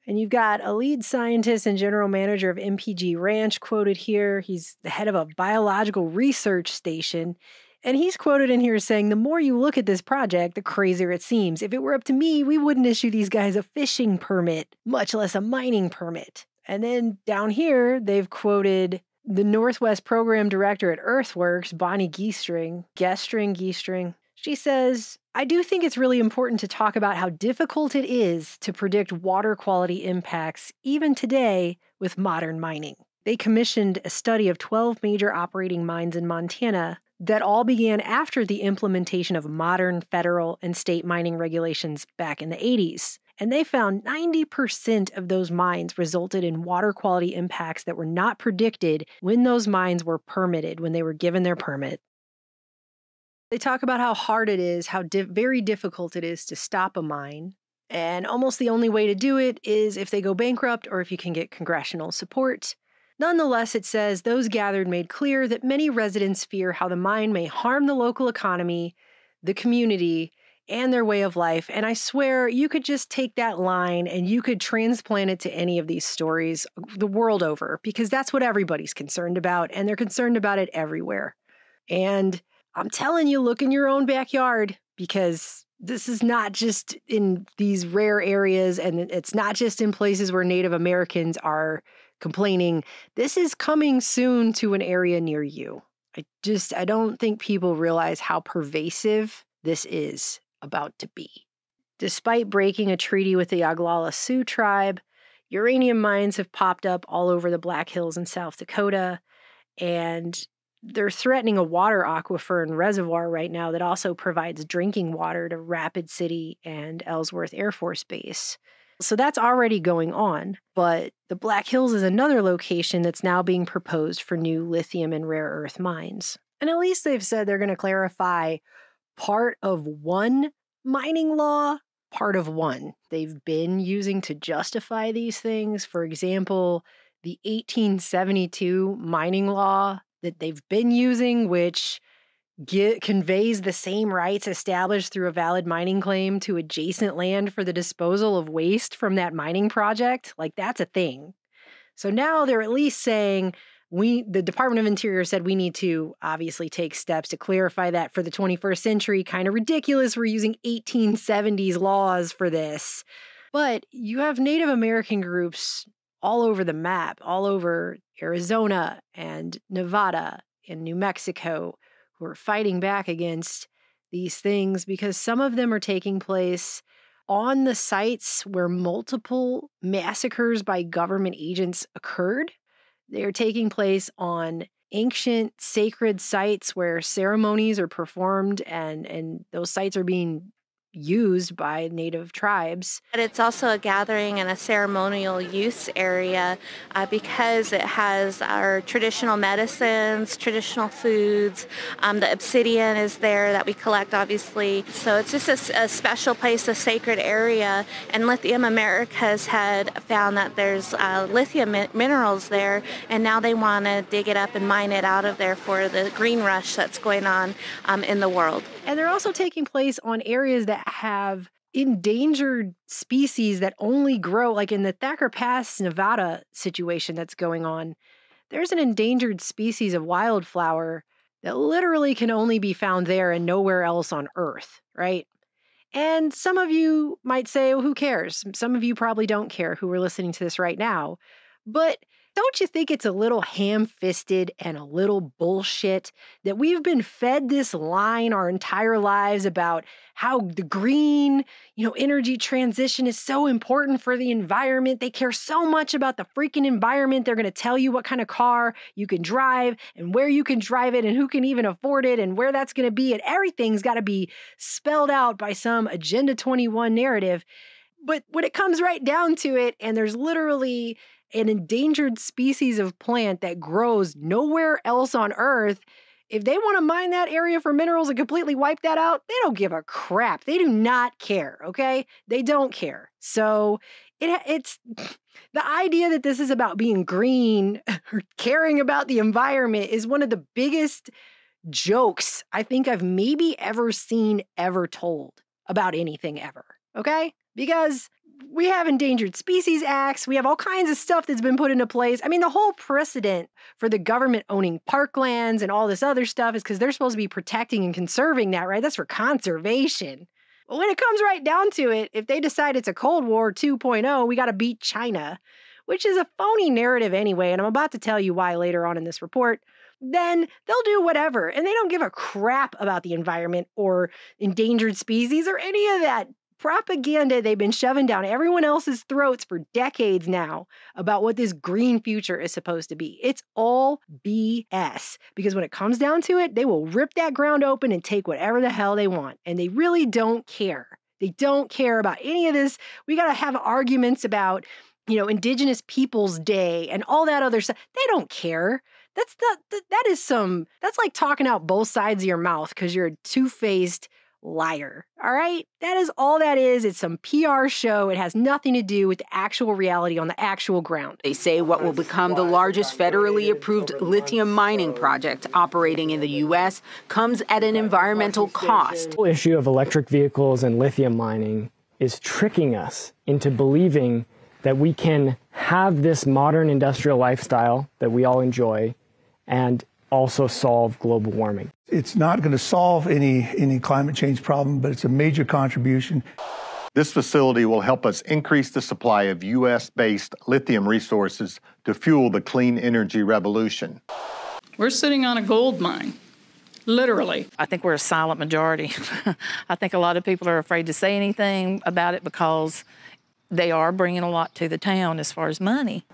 [SPEAKER 4] And you've got a lead scientist and general manager of MPG Ranch quoted here. He's the head of a biological research station. And he's quoted in here saying, "The more you look at this project, the crazier it seems. If it were up to me, we wouldn't issue these guys a fishing permit, much less a mining permit." And then down here, they've quoted the Northwest Program Director at Earthworks, Bonnie Geestring. She says, "I do think it's really important to talk about how difficult it is to predict water quality impacts, even today, with modern mining." They commissioned a study of 12 major operating mines in Montana that all began after the implementation of modern federal and state mining regulations back in the 80s. And they found 90% of those mines resulted in water quality impacts that were not predicted when those mines were permitted, when they were given their permit. They talk about how hard it is, how very difficult it is to stop a mine. And almost the only way to do it is if they go bankrupt or if you can get congressional support. Nonetheless, it says those gathered made clear that many residents fear how the mine may harm the local economy, the community, and their way of life. And I swear you could just take that line and you could transplant it to any of these stories the world over, because that's what everybody's concerned about, and they're concerned about it everywhere. And I'm telling you, look in your own backyard, because this is not just in these rare areas, and it's not just in places where Native Americans are complaining. This is coming soon to an area near you. I don't think people realize how pervasive this is about to be. Despite breaking a treaty with the Oglala Sioux tribe, uranium mines have popped up all over the Black Hills in South Dakota, and they're threatening a water aquifer and reservoir right now that also provides drinking water to Rapid City and Ellsworth Air Force Base. So that's already going on, but the Black Hills is another location that's now being proposed for new lithium and rare earth mines. And at least they've said they're going to clarify part of one mining law, part of one they've been using to justify these things. For example, the 1872 mining law that they've been using, which conveys the same rights established through a valid mining claim to adjacent land for the disposal of waste from that mining project. Like, that's a thing. So now they're at least saying the Department of Interior said we need to obviously take steps to clarify that for the 21st century. Kind of ridiculous. We're using 1870s laws for this. But you have Native American groups all over the map, all over Arizona and Nevada and New Mexico, who are fighting back against these things because some of them are taking place on the sites where multiple massacres by government agents occurred. They are taking place on ancient sacred sites where ceremonies are performed and those sites are being used by native tribes.
[SPEAKER 6] But it's also a gathering and a ceremonial use area because it has our traditional medicines, traditional foods. The obsidian is there that we collect, obviously. So it's just a special place, a sacred area. And Lithium Americas had found that there's lithium minerals there, and now they want to dig it up and mine it out of there for the green rush that's going on in the world.
[SPEAKER 4] And they're also taking place on areas that have endangered species that only grow, like in the Thacker Pass, Nevada situation that's going on. There's an endangered species of wildflower that literally can only be found there and nowhere else on Earth, right? And some of you might say, well, who cares? Some of you probably don't care who are listening to this right now. But don't you think it's a little ham-fisted and a little bullshit that we've been fed this line our entire lives about how the green, energy transition is so important for the environment. They care so much about the freaking environment. They're going to tell you what kind of car you can drive and where you can drive it and who can even afford it and where that's going to be. And everything's got to be spelled out by some Agenda 21 narrative. But when it comes right down to it, and there's literally an endangered species of plant that grows nowhere else on Earth, if they want to mine that area for minerals and completely wipe that out, they don't give a crap. They do not care, okay? They don't care. So it's the idea that this is about being green or caring about the environment is one of the biggest jokes I think I've maybe ever seen ever told about anything ever, okay? Because we have endangered species acts. We have all kinds of stuff that's been put into place. I mean, the whole precedent for the government owning parklands and all this other stuff is because they're supposed to be protecting and conserving that, right? That's for conservation. But when it comes right down to it, if they decide it's a Cold War 2.0, we got to beat China, which is a phony narrative anyway, and I'm about to tell you why later on in this report, then they'll do whatever. And they don't give a crap about the environment or endangered species or any of that propaganda they've been shoving down everyone else's throats for decades now about what this green future is supposed to be. It's all BS because when it comes down to it, they will rip that ground open and take whatever the hell they want. And they really don't care. They don't care about any of this. We got to have arguments about, Indigenous Peoples Day and all that other stuff. They don't care. That's like talking out both sides of your mouth because you're a two-faced liar. All right? That is all that is. It's some PR show. It has nothing to do with the actual reality on the actual ground.
[SPEAKER 7] They say what will become the largest federally approved lithium mining project operating in the U.S. comes at an environmental cost.
[SPEAKER 2] The whole issue of electric vehicles and lithium mining is tricking us into believing that we can have this modern industrial lifestyle that we all enjoy and also solve global warming.
[SPEAKER 11] It's not going to solve any climate change problem, but it's a major contribution.
[SPEAKER 15] This facility will help us increase the supply of U.S.-based lithium resources to fuel the clean energy revolution.
[SPEAKER 19] We're sitting on a gold mine, literally.
[SPEAKER 20] I think we're a silent majority. I think a lot of people are afraid to say anything about it because they are bringing a lot to the town as far as money.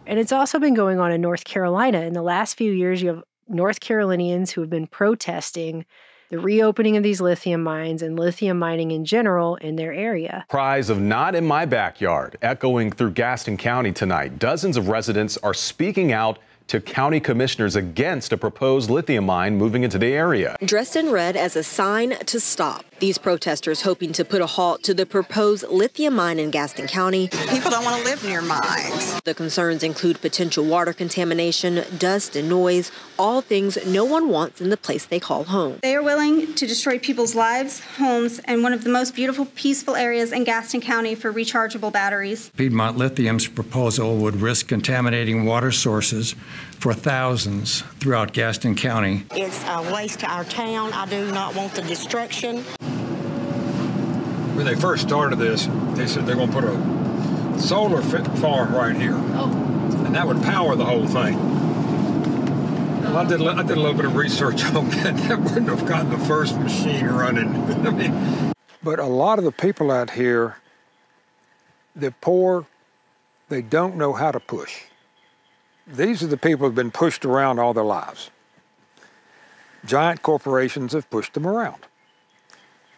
[SPEAKER 4] And it's also been going on in North Carolina. In the last few years, you have North Carolinians who have been protesting the reopening of these lithium mines and lithium mining in general in their area.
[SPEAKER 21] Cries of "not in my backyard" echoing through Gaston County tonight. Dozens of residents are speaking out to county commissioners against a proposed lithium mine moving into the area.
[SPEAKER 22] Dressed in red as a sign to stop.
[SPEAKER 1] These protesters hoping to put a halt to the proposed lithium mine in Gaston County.
[SPEAKER 3] People don't want to live near mines.
[SPEAKER 1] The concerns include potential water contamination, dust and noise, all things no one wants in the place they call home.
[SPEAKER 8] They are willing to destroy people's lives, homes, and one of the most beautiful, peaceful areas in Gaston County for rechargeable batteries.
[SPEAKER 9] Piedmont Lithium's proposal would risk contaminating water sources for thousands throughout Gaston County.
[SPEAKER 10] It's a waste to our town. I do not want the destruction.
[SPEAKER 12] When they first started this, they said they're going to put a solar farm right here. And that would power the whole thing. Well, I did a little bit of research on that. That wouldn't have gotten the first machine running.
[SPEAKER 22] But a lot of the people out here, they're poor, they don't know how to push. These are the people who've been pushed around all their lives. Giant corporations have pushed them around.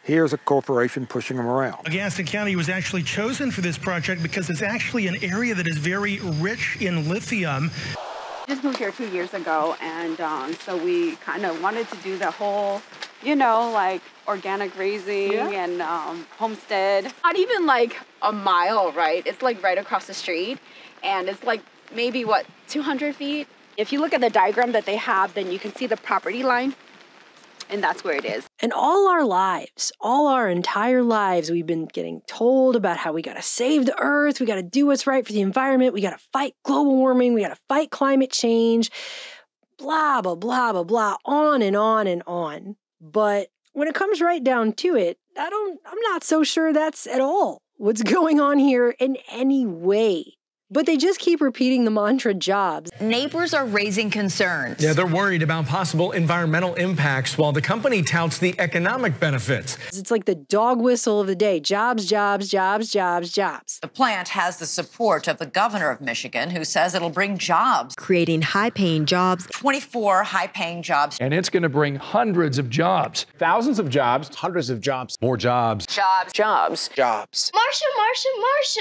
[SPEAKER 22] Here's a corporation pushing them around.
[SPEAKER 23] Gaston County was actually chosen for this project because it's actually an area that is very rich in lithium.
[SPEAKER 24] Just moved here 2 years ago, and so we kind of wanted to do the whole, you know, like organic grazing and homestead.
[SPEAKER 25] Not even like a mile, right? It's like right across the street, and it's like maybe, 200 feet? If you look at the diagram that they have, then you can see the property line, and that's where it is.
[SPEAKER 4] And all our lives, all our entire lives, we've been getting told about how we got to save the earth, we got to do what's right for the environment, we got to fight global warming, we got to fight climate change, blah, blah, blah, blah, blah, on and on and on. But when it comes right down to it, I'm not so sure that's at all what's going on here in any way. But they just keep repeating the mantra jobs.
[SPEAKER 25] Neighbors are raising concerns.
[SPEAKER 26] Yeah, they're worried about possible environmental impacts while the company touts the economic benefits.
[SPEAKER 4] It's like the dog whistle of the day. Jobs, jobs, jobs, jobs, jobs.
[SPEAKER 25] The plant has the support of the governor of Michigan, who says it'll bring jobs.
[SPEAKER 1] Creating high-paying jobs.
[SPEAKER 25] 24 high-paying jobs.
[SPEAKER 27] And it's going to bring hundreds of jobs.
[SPEAKER 21] Thousands of jobs. Hundreds of jobs. More jobs.
[SPEAKER 25] Jobs.
[SPEAKER 24] Jobs.
[SPEAKER 25] Jobs. Marsha.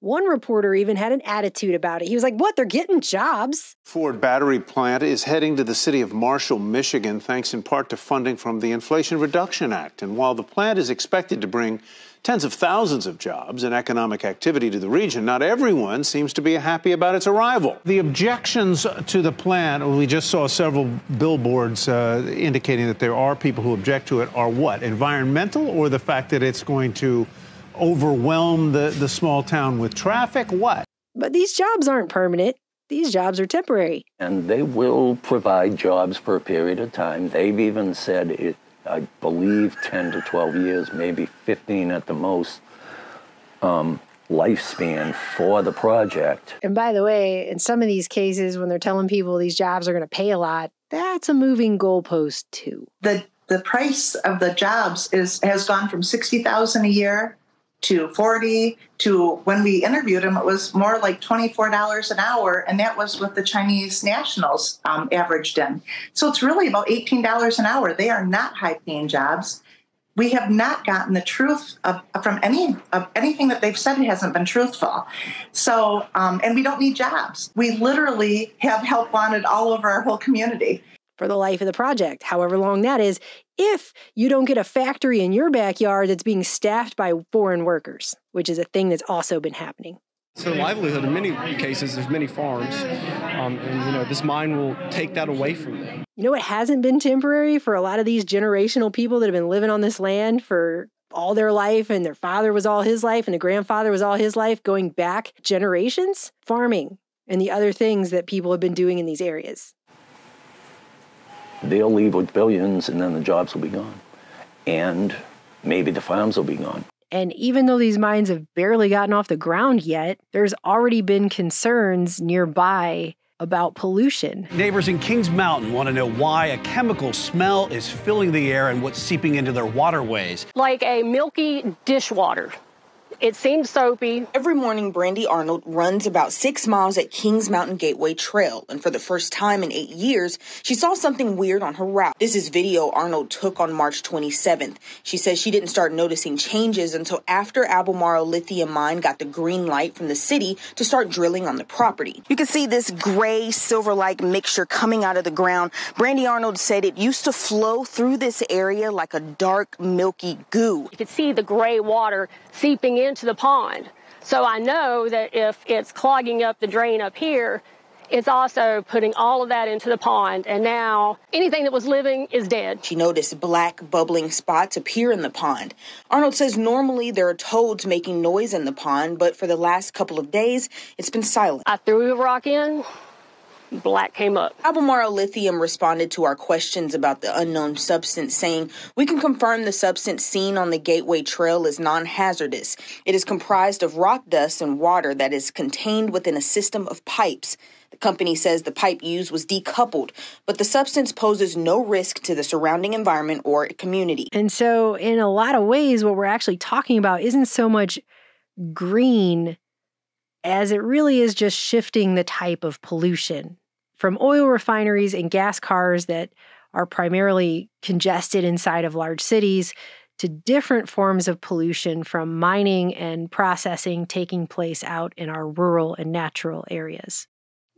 [SPEAKER 4] One reporter even had an attitude about it. He was like, what, they're getting jobs?
[SPEAKER 32] Ford battery plant is heading to the city of Marshall, Michigan, thanks in part to funding from the Inflation Reduction Act. And while the plant is expected to bring tens of thousands of jobs and economic activity to the region, not everyone seems to be happy about its arrival. The objections to the plant, we just saw several billboards indicating that there are people who object to it, are what? Environmental, or the fact that it's going to overwhelm the small town with traffic? What?
[SPEAKER 4] But these jobs aren't permanent. These jobs are temporary.
[SPEAKER 33] And they will provide jobs for a period of time. They've even said it, I believe, 10 to 12 years, maybe 15 at the most, lifespan for the project.
[SPEAKER 4] And by the way, in some of these cases, when they're telling people these jobs are going to pay a lot, that's a moving goalpost too.
[SPEAKER 34] The price of the jobs has gone from $60,000 a year to 40, to when we interviewed him, it was more like $24 an hour, and that was what the Chinese nationals averaged in. So it's really about $18 an hour. They are not high-paying jobs. We have not gotten the truth from anything that they've said. It hasn't been truthful. So, and we don't need jobs. We literally have help wanted all over our whole community.
[SPEAKER 4] For the life of the project, however long that is, if you don't get a factory in your backyard that's being staffed by foreign workers, which is a thing that's also been happening.
[SPEAKER 35] It's their livelihood in many cases. There's many farms, and this mine will take that away from them.
[SPEAKER 4] You know what hasn't been temporary for a lot of these generational people that have been living on this land for all their life, and their father was all his life, and the grandfather was all his life, going back generations? Farming and the other things that people have been doing in these areas.
[SPEAKER 33] They'll leave with billions, and then the jobs will be gone. And maybe the farms will be gone.
[SPEAKER 4] And even though these mines have barely gotten off the ground yet, there's already been concerns nearby about pollution.
[SPEAKER 36] Neighbors in Kings Mountain want to know why a chemical smell is filling the air and what's seeping into their waterways.
[SPEAKER 37] Like a milky dishwater.
[SPEAKER 2] It seemed soapy.
[SPEAKER 5] Every morning, Brandy Arnold runs about 6 miles at Kings Mountain Gateway Trail, and for the first time in 8 years, she saw something weird on her route. This is video Arnold took on March 27th. She says she didn't start noticing changes until after Albemarle Lithium Mine got the green light from the city to start drilling on the property. You can see this gray, silver-like mixture coming out of the ground. Brandy Arnold said it used to flow through this area like a dark, milky goo.
[SPEAKER 2] You could see the gray water seeping into the pond. So I know that if it's clogging up the drain up here, it's also putting all of that into the pond, and now anything that was living is dead.
[SPEAKER 5] She noticed black bubbling spots appear in the pond. Arnold says normally there are toads making noise in the pond, but for the last couple of days, it's been silent.
[SPEAKER 2] I threw a rock in. Black came up.
[SPEAKER 5] Albemarle Lithium responded to our questions about the unknown substance, saying, "We can confirm the substance seen on the Gateway Trail is non-hazardous. It is comprised of rock dust and water that is contained within a system of pipes." The company says the pipe used was decoupled, but the substance poses no risk to the surrounding environment or community.
[SPEAKER 4] And so in a lot of ways, what we're actually talking about isn't so much green as it really is just shifting the type of pollution from oil refineries and gas cars that are primarily congested inside of large cities to different forms of pollution from mining and processing taking place out in our rural and natural areas.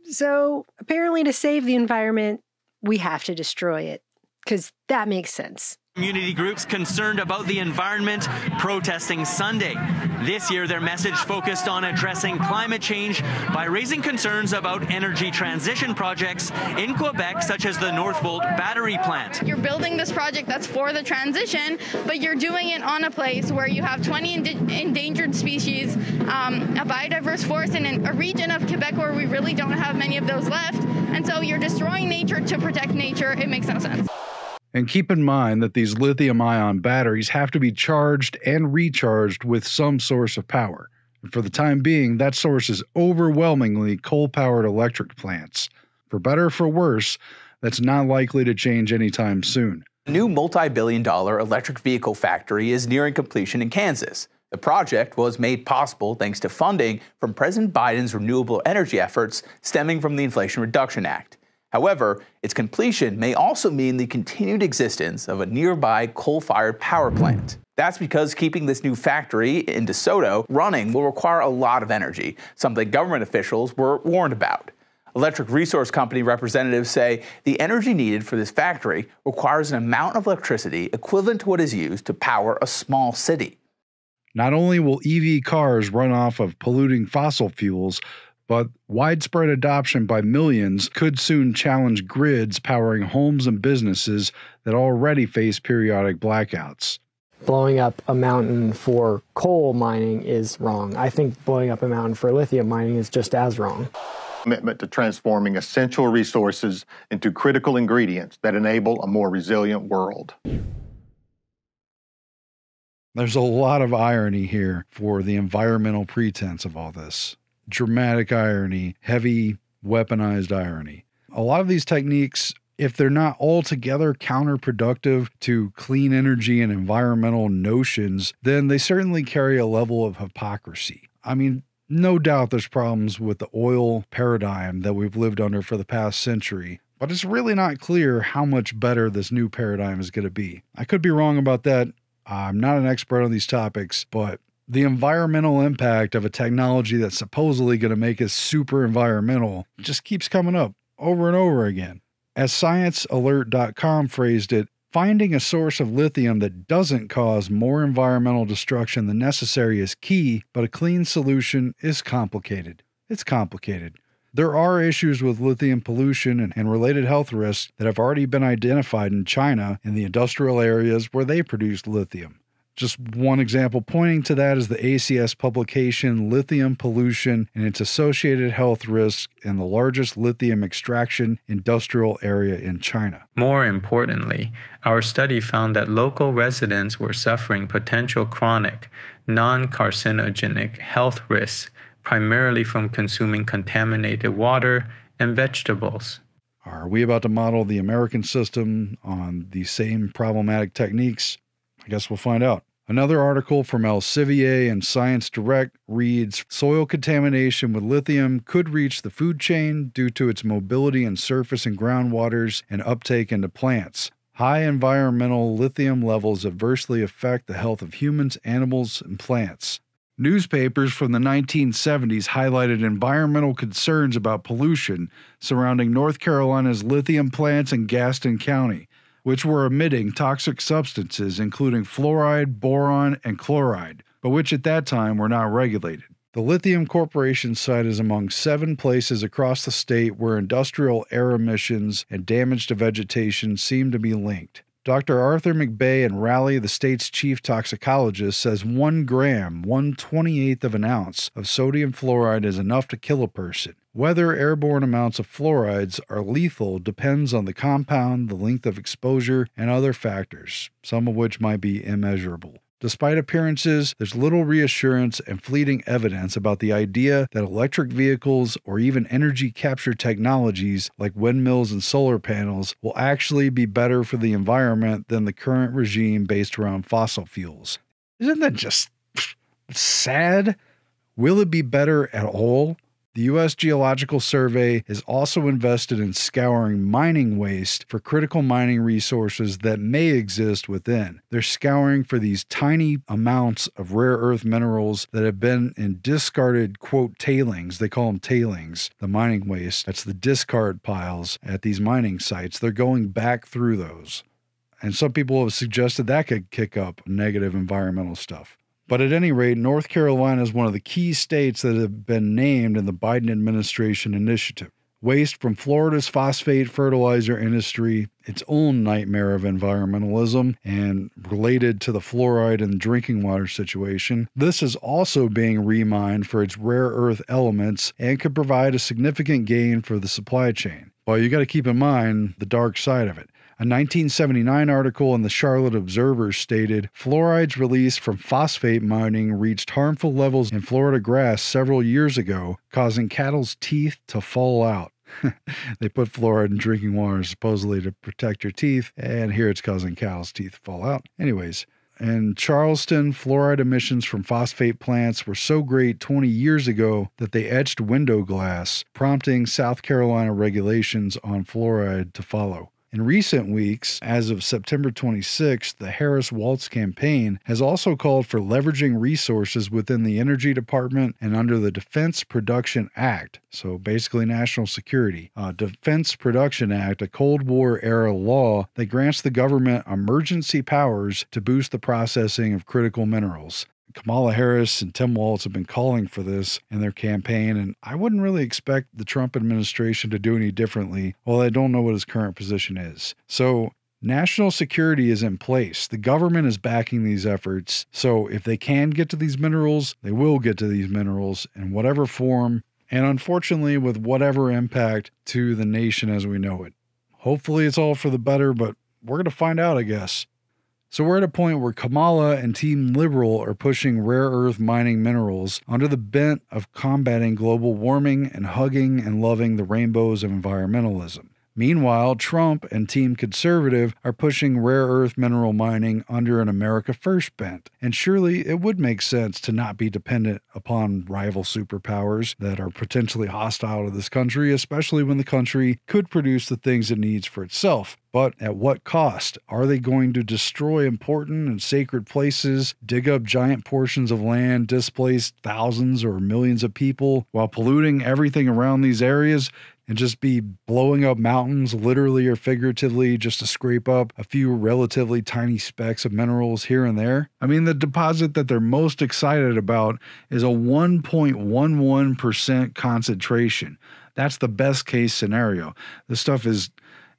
[SPEAKER 4] So apparently to save the environment, we have to destroy it, because that makes sense.
[SPEAKER 6] Community groups concerned about the environment protesting Sunday. This year, their message focused on addressing climate change by raising concerns about energy transition projects in Quebec, such as the Northvolt battery plant.
[SPEAKER 7] You're building this project that's for the transition, but you're doing it on a place where you have 20 endangered species, a biodiverse forest in a region of Quebec where we really don't have many of those left. And so you're destroying nature to protect nature. It makes no sense.
[SPEAKER 11] And keep in mind that these lithium-ion batteries have to be charged and recharged with some source of power. And for the time being, that source is overwhelmingly coal-powered electric plants. For better or for worse, that's not likely to change anytime soon.
[SPEAKER 13] A new multi-billion-dollar electric vehicle factory is nearing completion in Kansas. The project was made possible thanks to funding from President Biden's renewable energy efforts stemming from the Inflation Reduction Act. However, its completion may also mean the continued existence of a nearby coal-fired power plant. That's because keeping this new factory in DeSoto running will require a lot of energy, something government officials were warned about. Electric resource company representatives say the energy needed for this factory requires an amount of electricity equivalent to what is used to power a small city.
[SPEAKER 11] Not only will EV cars run off of polluting fossil fuels, but widespread adoption by millions could soon challenge grids powering homes and businesses that already face periodic blackouts.
[SPEAKER 14] Blowing up a mountain for coal mining is wrong. I think blowing up a mountain for lithium mining is just as wrong.
[SPEAKER 15] Commitment to transforming essential resources into critical ingredients that enable a more resilient world.
[SPEAKER 11] There's a lot of irony here for the environmental pretense of all this. Dramatic irony, heavy, weaponized irony. A lot of these techniques, if they're not altogether counterproductive to clean energy and environmental notions, then they certainly carry a level of hypocrisy. I mean, no doubt there's problems with the oil paradigm that we've lived under for the past century, but it's really not clear how much better this new paradigm is going to be. I could be wrong about that. I'm not an expert on these topics, but the environmental impact of a technology that's supposedly going to make us super environmental just keeps coming up over and over again. As ScienceAlert.com phrased it, finding a source of lithium that doesn't cause more environmental destruction than necessary is key, but a clean solution is complicated. It's complicated. There are issues with lithium pollution and related health risks that have already been identified in China in the industrial areas where they produce lithium. Just one example pointing to that is the ACS publication Lithium Pollution and its Associated Health Risks in the Largest Lithium Extraction Industrial Area in China.
[SPEAKER 16] More importantly, our study found that local residents were suffering potential chronic, non-carcinogenic health risks, primarily from consuming contaminated water and vegetables.
[SPEAKER 11] Are we about to model the American system on the same problematic techniques? I guess we'll find out. Another article from Elsevier and Science Direct reads, soil contamination with lithium could reach the food chain due to its mobility in surface and groundwaters and uptake into plants. High environmental lithium levels adversely affect the health of humans, animals, and plants. Newspapers from the 1970s highlighted environmental concerns about pollution surrounding North Carolina's lithium plants in Gaston County, which were emitting toxic substances including fluoride, boron, and chloride, but which at that time were not regulated. The Lithium Corporation site is among 7 places across the state where industrial air emissions and damage to vegetation seem to be linked. Dr. Arthur McBay in Raleigh, the state's chief toxicologist, says 1 gram, 1/28th of an ounce, of sodium fluoride is enough to kill a person. Whether airborne amounts of fluorides are lethal depends on the compound, the length of exposure, and other factors, some of which might be immeasurable. Despite appearances, there's little reassurance and fleeting evidence about the idea that electric vehicles or even energy capture technologies like windmills and solar panels will actually be better for the environment than the current regime based around fossil fuels. Isn't that just sad? Will it be better at all? The U.S. Geological Survey is also invested in scouring mining waste for critical mining resources that may exist within. They're scouring for these tiny amounts of rare earth minerals that have been in discarded, quote, tailings. They call them tailings, the mining waste. That's the discard piles at these mining sites. They're going back through those. And some people have suggested that could kick up negative environmental stuff. But at any rate, North Carolina is one of the key states that have been named in the Biden administration initiative. Waste from Florida's phosphate fertilizer industry, its own nightmare of environmentalism, and related to the fluoride and drinking water situation, this is also being remined for its rare earth elements and could provide a significant gain for the supply chain. But you got to keep in mind the dark side of it. A 1979 article in the Charlotte Observer stated, fluorides released from phosphate mining reached harmful levels in Florida grass several years ago, causing cattle's teeth to fall out. They put fluoride in drinking water supposedly to protect your teeth, and here it's causing cattle's teeth to fall out. Anyways, in Charleston, fluoride emissions from phosphate plants were so great 20 years ago that they etched window glass, prompting South Carolina regulations on fluoride to follow. In recent weeks, as of September 26th, the Harris-Walz campaign has also called for leveraging resources within the Energy Department and under the Defense Production Act, so basically national security. Defense Production Act, a Cold War-era law that grants the government emergency powers to boost the processing of critical minerals. Kamala Harris and Tim Walz have been calling for this in their campaign, and I wouldn't really expect the Trump administration to do any differently, while I don't know what his current position is. So, national security is in place. The government is backing these efforts, so if they can get to these minerals, they will get to these minerals in whatever form, and unfortunately with whatever impact to the nation as we know it. Hopefully it's all for the better, but we're going to find out, I guess. So we're at a point where Kamala and Team Liberal are pushing rare earth mining minerals under the bent of combating global warming and hugging and loving the rainbows of environmentalism. Meanwhile, Trump and Team Conservative are pushing rare earth mineral mining under an America First bent. And surely it would make sense to not be dependent upon rival superpowers that are potentially hostile to this country, especially when the country could produce the things it needs for itself. But at what cost? Are they going to destroy important and sacred places, dig up giant portions of land, displace thousands or millions of people while polluting everything around these areas? And just be blowing up mountains, literally or figuratively, just to scrape up a few relatively tiny specks of minerals here and there? I mean, the deposit that they're most excited about is a 1.11% concentration. That's the best case scenario. This stuff is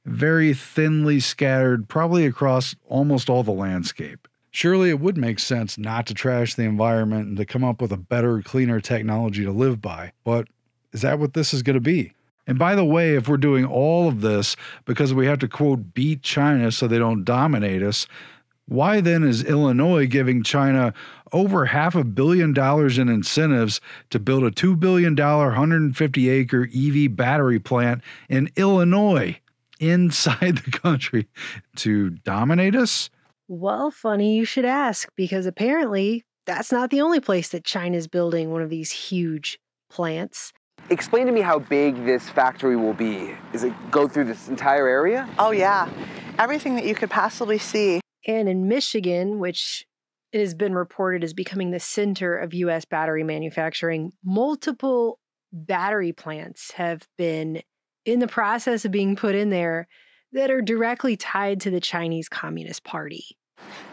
[SPEAKER 11] very thinly scattered, probably across almost all the landscape. Surely it would make sense not to trash the environment and to come up with a better, cleaner technology to live by. But is that what this is going to be? And by the way, if we're doing all of this because we have to, quote, beat China so they don't dominate us, why then is Illinois giving China over $500 million in incentives to build a $2 billion, 150-acre EV battery plant in Illinois, inside the country, to dominate us?
[SPEAKER 4] Well, funny you should ask, because apparently that's not the only place that China's building one of these huge plants.
[SPEAKER 3] Explain to me how big this factory will be. Is it go through this entire area?
[SPEAKER 34] Oh, yeah. Everything that you could possibly see.
[SPEAKER 4] And in Michigan, which it has been reported as becoming the center of U.S. battery manufacturing, multiple battery plants have been in the process of being put in there that are directly tied to the Chinese Communist Party.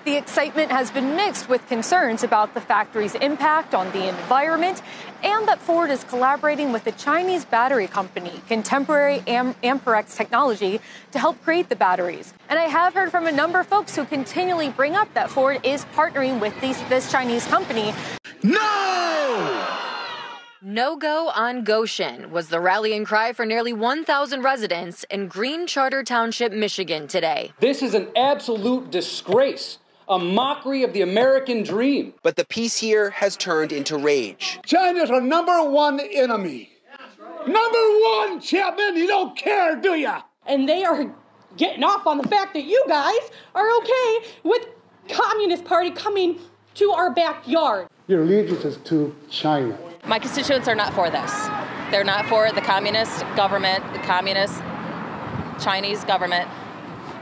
[SPEAKER 8] The excitement has been mixed with concerns about the factory's impact on the environment and that Ford is collaborating with the Chinese battery company, Contemporary Amperex Technology, to help create the batteries. And I have heard from a number of folks who continually bring up that Ford is partnering with this Chinese company.
[SPEAKER 1] No! No go on Goshen was the rallying cry for nearly 1,000 residents in Green Charter Township, Michigan today.
[SPEAKER 9] This is an absolute disgrace, a mockery of the American dream.
[SPEAKER 3] But the peace here has turned into rage.
[SPEAKER 10] China's our number one enemy. Number one, Chapman, you don't care, do ya?
[SPEAKER 12] And they are getting off on the fact that you guys are okay with Communist Party coming to our backyard.
[SPEAKER 10] Your allegiance is to China.
[SPEAKER 17] My constituents are not for this. They're not for the communist government, the communist Chinese government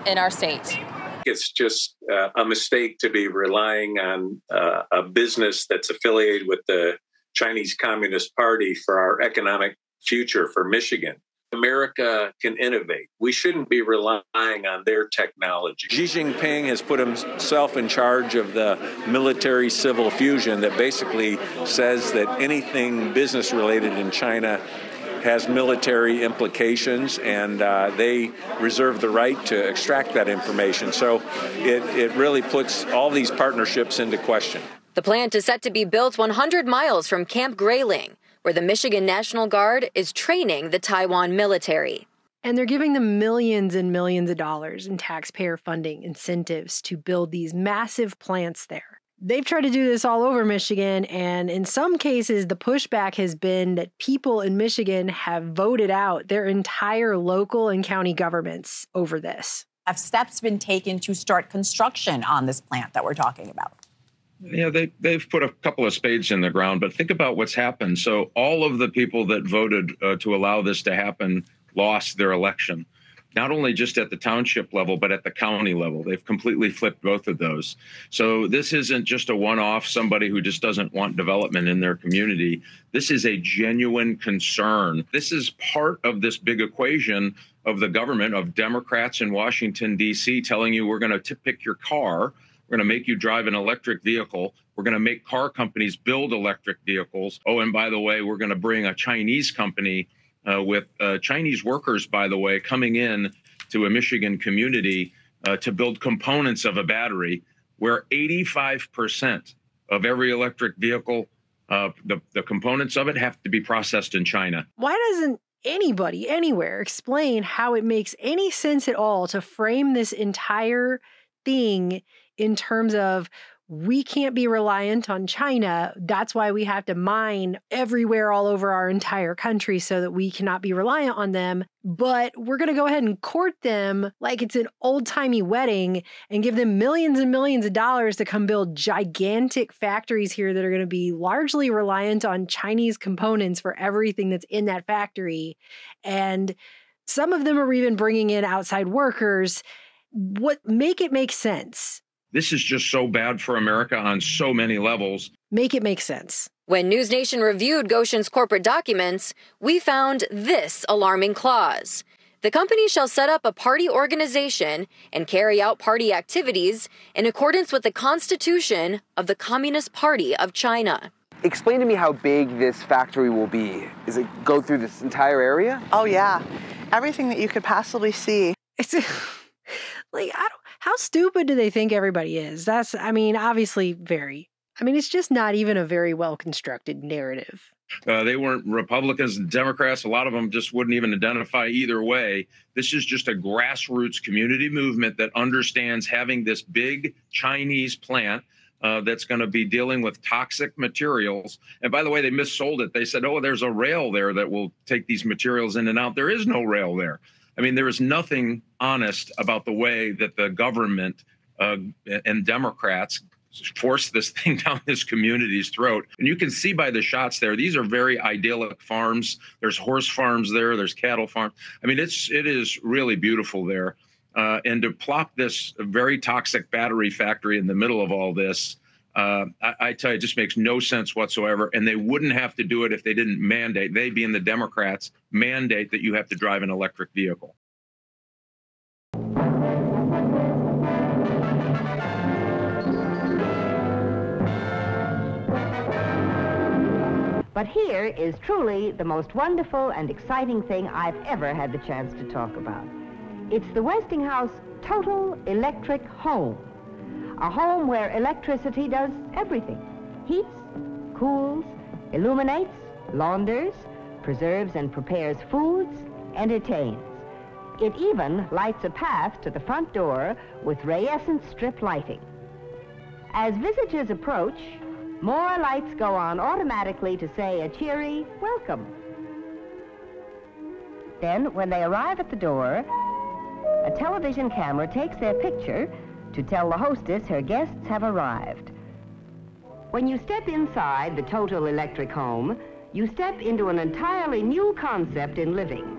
[SPEAKER 17] in our state.
[SPEAKER 18] It's just a mistake to be relying on a business that's affiliated with the Chinese Communist Party for our economic future for Michigan. America can innovate. We shouldn't be relying on their technology. Xi Jinping has put himself in charge of the military-civil fusion that basically says that anything business-related in China has military implications, and they reserve the right to extract that information. So it really puts all these partnerships into question.
[SPEAKER 1] The plant is set to be built 100 miles from Camp Grayling, where the Michigan National Guard is training the Taiwan military.
[SPEAKER 4] And they're giving them millions and millions of dollars in taxpayer funding incentives to build these massive plants there. They've tried to do this all over Michigan, and in some cases, the pushback has been that people in Michigan have voted out their entire local and county governments over this.
[SPEAKER 18] Have steps been taken to start construction on this plant that we're talking about?
[SPEAKER 19] Yeah, they've put a couple of spades in the ground, but think about what's happened. So all of the people that voted to allow this to happen lost their election, not only just at the township level, but at the county level. They've completely flipped both of those. So this isn't just a one-off, somebody who just doesn't want development in their community. This is a genuine concern. This is part of this big equation of the government, of Democrats in Washington, D.C., telling you we're going to pick your car. We're going to make you drive an electric vehicle. We're going to make car companies build electric vehicles. Oh, and by the way, we're going to bring a Chinese company with Chinese workers, by the way, coming in to a Michigan community to build components of a battery, where 85% of every electric vehicle, the components of it have to be processed in China.
[SPEAKER 4] Why doesn't anybody anywhere explain how it makes any sense at all to frame this entire thing in terms of we can't be reliant on China? That's why we have to mine everywhere all over our entire country so that we cannot be reliant on them. But we're going to go ahead and court them like it's an old-timey wedding and give them millions and millions of dollars to come build gigantic factories here that are going to be largely reliant on Chinese components for everything that's in that factory. And some of them are even bringing in outside workers. Make it make sense.
[SPEAKER 19] This is just so bad for America on so many levels.
[SPEAKER 4] Make it make sense.
[SPEAKER 1] When News Nation reviewed Goshen's corporate documents, we found this alarming clause. The company shall set up a party organization and carry out party activities in accordance with the Constitution of the Communist Party of China.
[SPEAKER 3] Explain to me how big this factory will be. Is it go through this entire area?
[SPEAKER 34] Oh, yeah. Everything that you could possibly see.
[SPEAKER 4] Like, how stupid do they think everybody is? Obviously very. It's just not even a very well-constructed narrative.
[SPEAKER 19] They weren't Republicans and Democrats. A lot of them just wouldn't even identify either way. This is just a grassroots community movement that understands having this big Chinese plant that's going to be dealing with toxic materials. And by the way, they missold it. They said, oh, there's a rail there that will take these materials in and out. There is no rail there. There is nothing honest about the way that the government and Democrats force this thing down this community's throat. And you can see by the shots there, these are very idyllic farms. There's horse farms there. There's cattle farms. I mean, it is really beautiful there. And to plop this very toxic battery factory in the middle of all this, I tell you, it just makes no sense whatsoever. And they wouldn't have to do it if they didn't mandate, they being the Democrats, mandate that you have to drive an electric vehicle.
[SPEAKER 20] But here is truly the most wonderful and exciting thing I've ever had the chance to talk about. It's the Westinghouse Total Electric Home. A home where electricity does everything. Heats, cools, illuminates, launders, preserves and prepares foods, entertains. It even lights a path to the front door with rayescent strip lighting. As visitors approach, more lights go on automatically to say a cheery welcome. Then, when they arrive at the door, a television camera takes their picture to tell the hostess her guests have arrived. When you step inside the Total Electric Home, you step into an entirely new concept in living.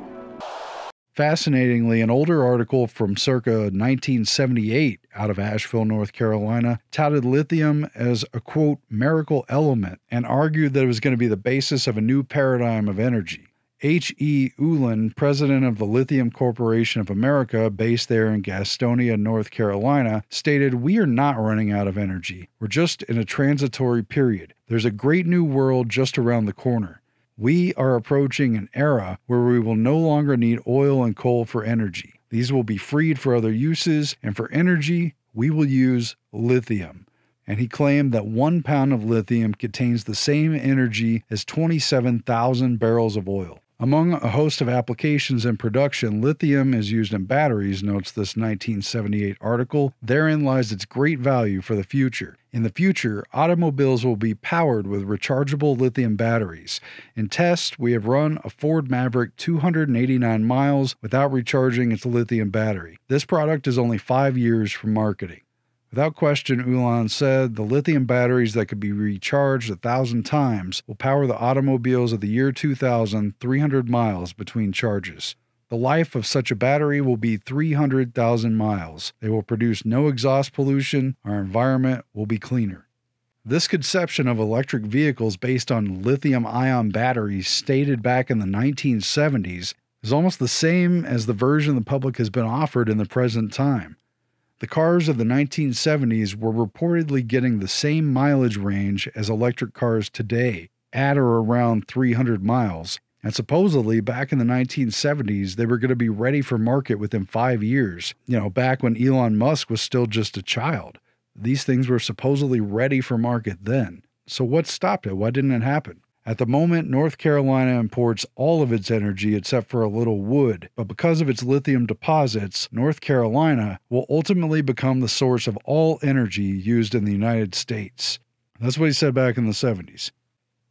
[SPEAKER 11] Fascinatingly, an older article from circa 1978 out of Asheville, North Carolina, touted lithium as a, quote, miracle element and argued that it was going to be the basis of a new paradigm of energy. H.E. Ullin, president of the Lithium Corporation of America, based there in Gastonia, North Carolina, stated, "We are not running out of energy. We're just in a transitory period. There's a great new world just around the corner. We are approaching an era where we will no longer need oil and coal for energy. These will be freed for other uses, and for energy, we will use lithium." And he claimed that 1 pound of lithium contains the same energy as 27,000 barrels of oil. Among a host of applications in production, lithium is used in batteries, notes this 1978 article. Therein lies its great value for the future. In the future, automobiles will be powered with rechargeable lithium batteries. In tests, we have run a Ford Maverick 289 miles without recharging its lithium battery. This product is only 5 years from marketing. Without question, Ullin said, the lithium batteries that could be recharged 1,000 times will power the automobiles of the year 2000 300 miles between charges. The life of such a battery will be 300,000 miles. They will produce no exhaust pollution. Our environment will be cleaner. This conception of electric vehicles based on lithium-ion batteries stated back in the 1970s is almost the same as the version the public has been offered in the present time. The cars of the 1970s were reportedly getting the same mileage range as electric cars today, at or around 300 miles, and supposedly back in the 1970s they were going to be ready for market within 5 years, back when Elon Musk was still just a child. These things were supposedly ready for market then. So what stopped it? Why didn't it happen? At the moment, North Carolina imports all of its energy except for a little wood, but because of its lithium deposits, North Carolina will ultimately become the source of all energy used in the United States. That's what he said back in the 70s.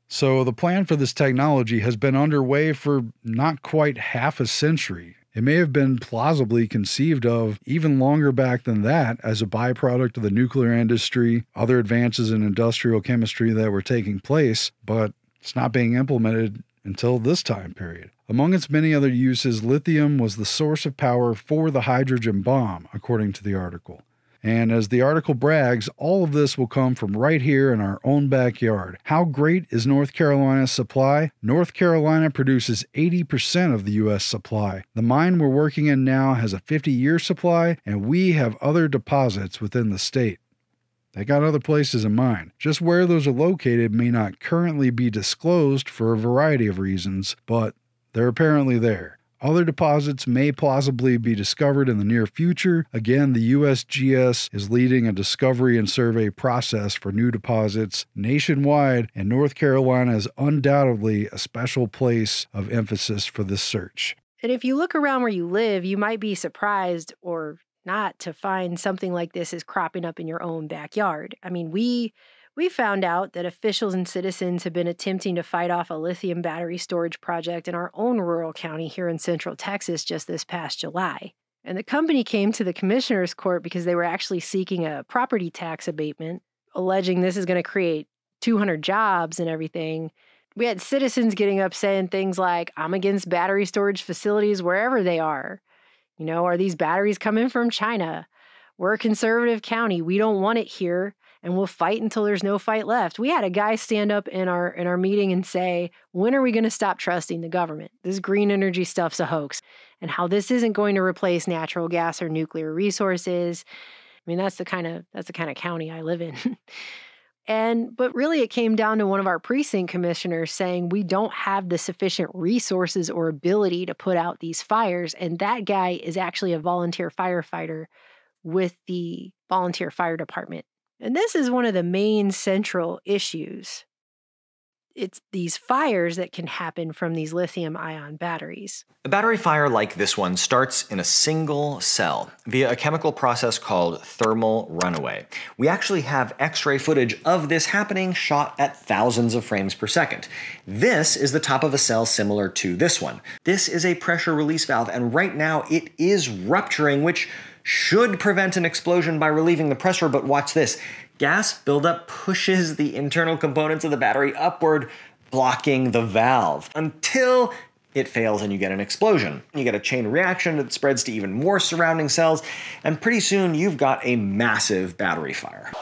[SPEAKER 11] So the plan for this technology has been underway for not quite half a century. It may have been plausibly conceived of even longer back than that as a byproduct of the nuclear industry, other advances in industrial chemistry that were taking place, but it's not being implemented until this time period. Among its many other uses, lithium was the source of power for the hydrogen bomb, according to the article. And as the article brags, all of this will come from right here in our own backyard. How great is North Carolina's supply? North Carolina produces 80% of the U.S. supply. The mine we're working in now has a 50-year supply, and we have other deposits within the state. They got other places in mind. Just where those are located may not currently be disclosed for a variety of reasons, but they're apparently there. Other deposits may plausibly be discovered in the near future. Again, the USGS is leading a discovery and survey process for new deposits nationwide, and North Carolina is undoubtedly a special place of emphasis for this search.
[SPEAKER 4] And if you look around where you live, you might be surprised or not to find something like this is cropping up in your own backyard. I mean, we found out that officials and citizens have been attempting to fight off a lithium battery storage project in our own rural county here in central Texas just this past July. And the company came to the commissioner's court because they were actually seeking a property tax abatement, alleging this is going to create 200 jobs and everything. We had citizens getting up saying things like, I'm against battery storage facilities wherever they are. You know, are these batteries coming from China? We're a conservative county. We don't want it here, and we'll fight until there's no fight left. We had a guy stand up in our meeting and say, when are we going to stop trusting the government? This green energy stuff's a hoax, and how this isn't going to replace natural gas or nuclear resources. I mean, that's the kind of county I live in. But really it came down to one of our precinct commissioners saying we don't have the sufficient resources or ability to put out these fires. And that guy is actually a volunteer firefighter with the volunteer fire department. And this is one of the main central issues. It's these fires that can happen from these lithium-ion batteries.
[SPEAKER 2] A battery fire like this one starts in a single cell via a chemical process called thermal runaway. We actually have X-ray footage of this happening shot at thousands of frames per second. This is the top of a cell similar to this one. This is a pressure release valve, and right now it is rupturing, which should prevent an explosion by relieving the pressure, but watch this. Gas buildup pushes the internal components of the battery upward, blocking the valve until it fails and you get an explosion. You get a chain reaction that spreads to even more surrounding cells, and pretty soon you've got a massive battery fire.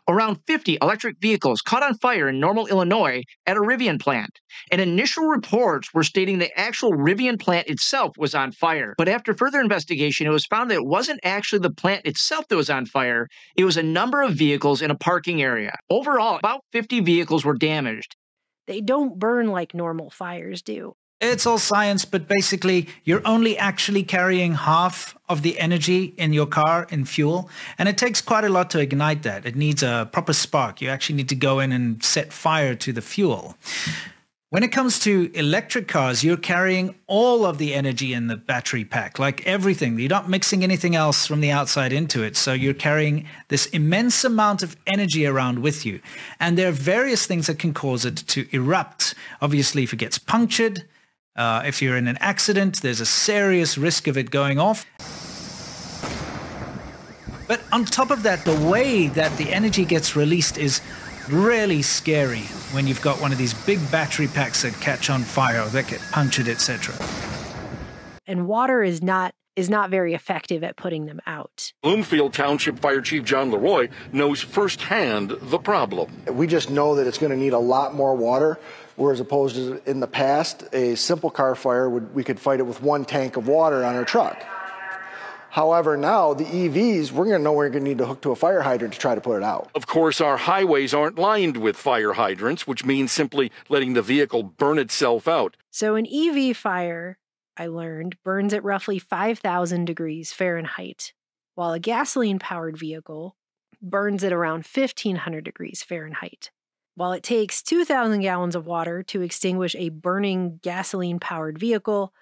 [SPEAKER 21] Around 50 electric vehicles caught on fire in Normal, Illinois at a Rivian plant. And initial reports were stating the actual Rivian plant itself was on fire. But after further investigation, it was found that it wasn't actually the plant itself that was on fire. It was a number of vehicles in a parking area. Overall, about 50 vehicles were damaged.
[SPEAKER 4] They don't burn like normal fires do.
[SPEAKER 22] It's all science, but basically you're only actually carrying half of the energy in your car in fuel, and it takes quite a lot to ignite that. It needs a proper spark. You actually need to go in and set fire to the fuel. When it comes to electric cars, you're carrying all of the energy in the battery pack, like everything. You're not mixing anything else from the outside into it. So you're carrying this immense amount of energy around with you. And there are various things that can cause it to erupt. Obviously, if it gets punctured, if you're in an accident, there's a serious risk of it going off. But on top of that, the way that the energy gets released is really scary when you've got one of these big battery packs that catch on fire or that get punctured, etc.
[SPEAKER 4] And water is not very effective at putting them out.
[SPEAKER 23] Bloomfield Township Fire Chief John Leroy knows firsthand the problem.
[SPEAKER 24] We just know that it's going to need a lot more water, whereas opposed to in the past, a simple car fire, we could fight it with one tank of water on our truck. However, now the EVs, we're going to know we're going to need to hook to a fire hydrant to try to put it out.
[SPEAKER 23] Of course, our highways aren't lined with fire hydrants, which means simply letting the vehicle burn itself out.
[SPEAKER 4] So an EV fire, I learned, burns at roughly 5,000 degrees Fahrenheit, while a gasoline-powered vehicle burns at around 1,500 degrees Fahrenheit. While it takes 2,000 gallons of water to extinguish a burning gasoline-powered vehicle,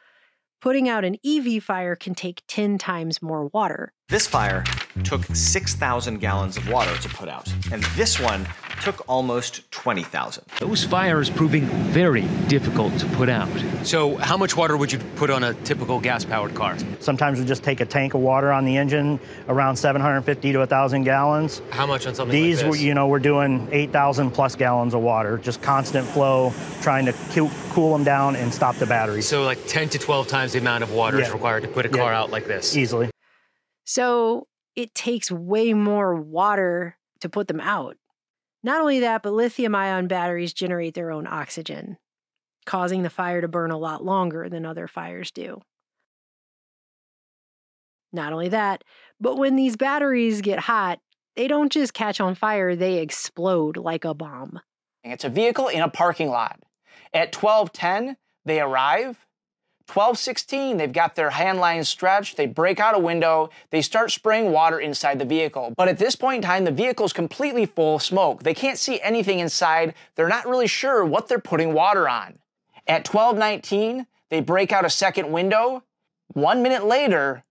[SPEAKER 4] putting out an EV fire can take 10 times more water.
[SPEAKER 2] This fire took 6,000 gallons of water to put out, and this one took almost 20,000.
[SPEAKER 25] Those fires proving very difficult to put out.
[SPEAKER 26] So how much water would you put on a typical gas-powered car?
[SPEAKER 27] Sometimes we just take a tank of water on the engine, around 750 to 1,000 gallons.
[SPEAKER 26] How much on something
[SPEAKER 27] These,
[SPEAKER 26] like this?
[SPEAKER 27] we're doing 8,000 plus gallons of water, just constant flow, trying to cool them down and stop the battery.
[SPEAKER 26] So like 10 to 12 times the amount of water is required to put a car out like this?
[SPEAKER 27] Easily.
[SPEAKER 4] So it takes way more water to put them out. Not only that, but lithium-ion batteries generate their own oxygen, causing the fire to burn a lot longer than other fires do. Not only that, but when these batteries get hot, they don't just catch on fire, they explode like a bomb.
[SPEAKER 28] It's a vehicle in a parking lot. At 12:10, they arrive. 12:16, they've got their hand lines stretched, they break out a window, they start spraying water inside the vehicle. But at this point in time, the vehicle's completely full of smoke. They can't see anything inside. They're not really sure what they're putting water on. At 12:19, they break out a second window. 1 minute later,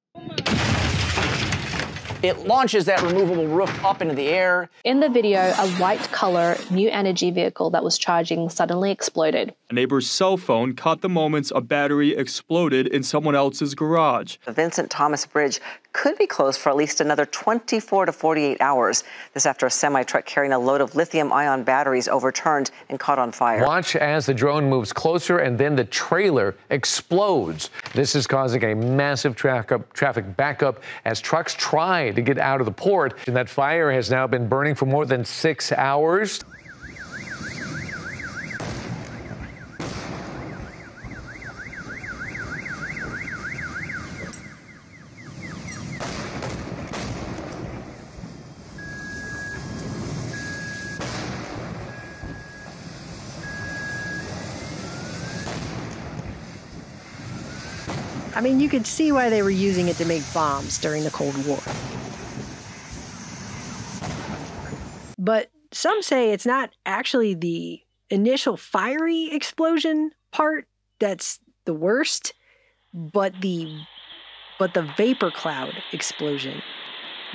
[SPEAKER 28] It launches that removable roof up into the air.
[SPEAKER 5] In the video, a white color new energy vehicle that was charging suddenly exploded.
[SPEAKER 6] A neighbor's cell phone caught the moments a battery exploded in someone else's garage.
[SPEAKER 7] The Vincent Thomas Bridge could be closed for at least another 24 to 48 hours. This after a semi-truck carrying a load of lithium-ion batteries overturned and caught on fire.
[SPEAKER 26] Watch as the drone moves closer and then the trailer explodes. This is causing a massive traffic backup as trucks try to get out of the port. And that fire has now been burning for more than 6 hours.
[SPEAKER 4] I mean, you could see why they were using it to make bombs during the Cold War. But some say it's not actually the initial fiery explosion part that's the worst, but the vapor cloud explosion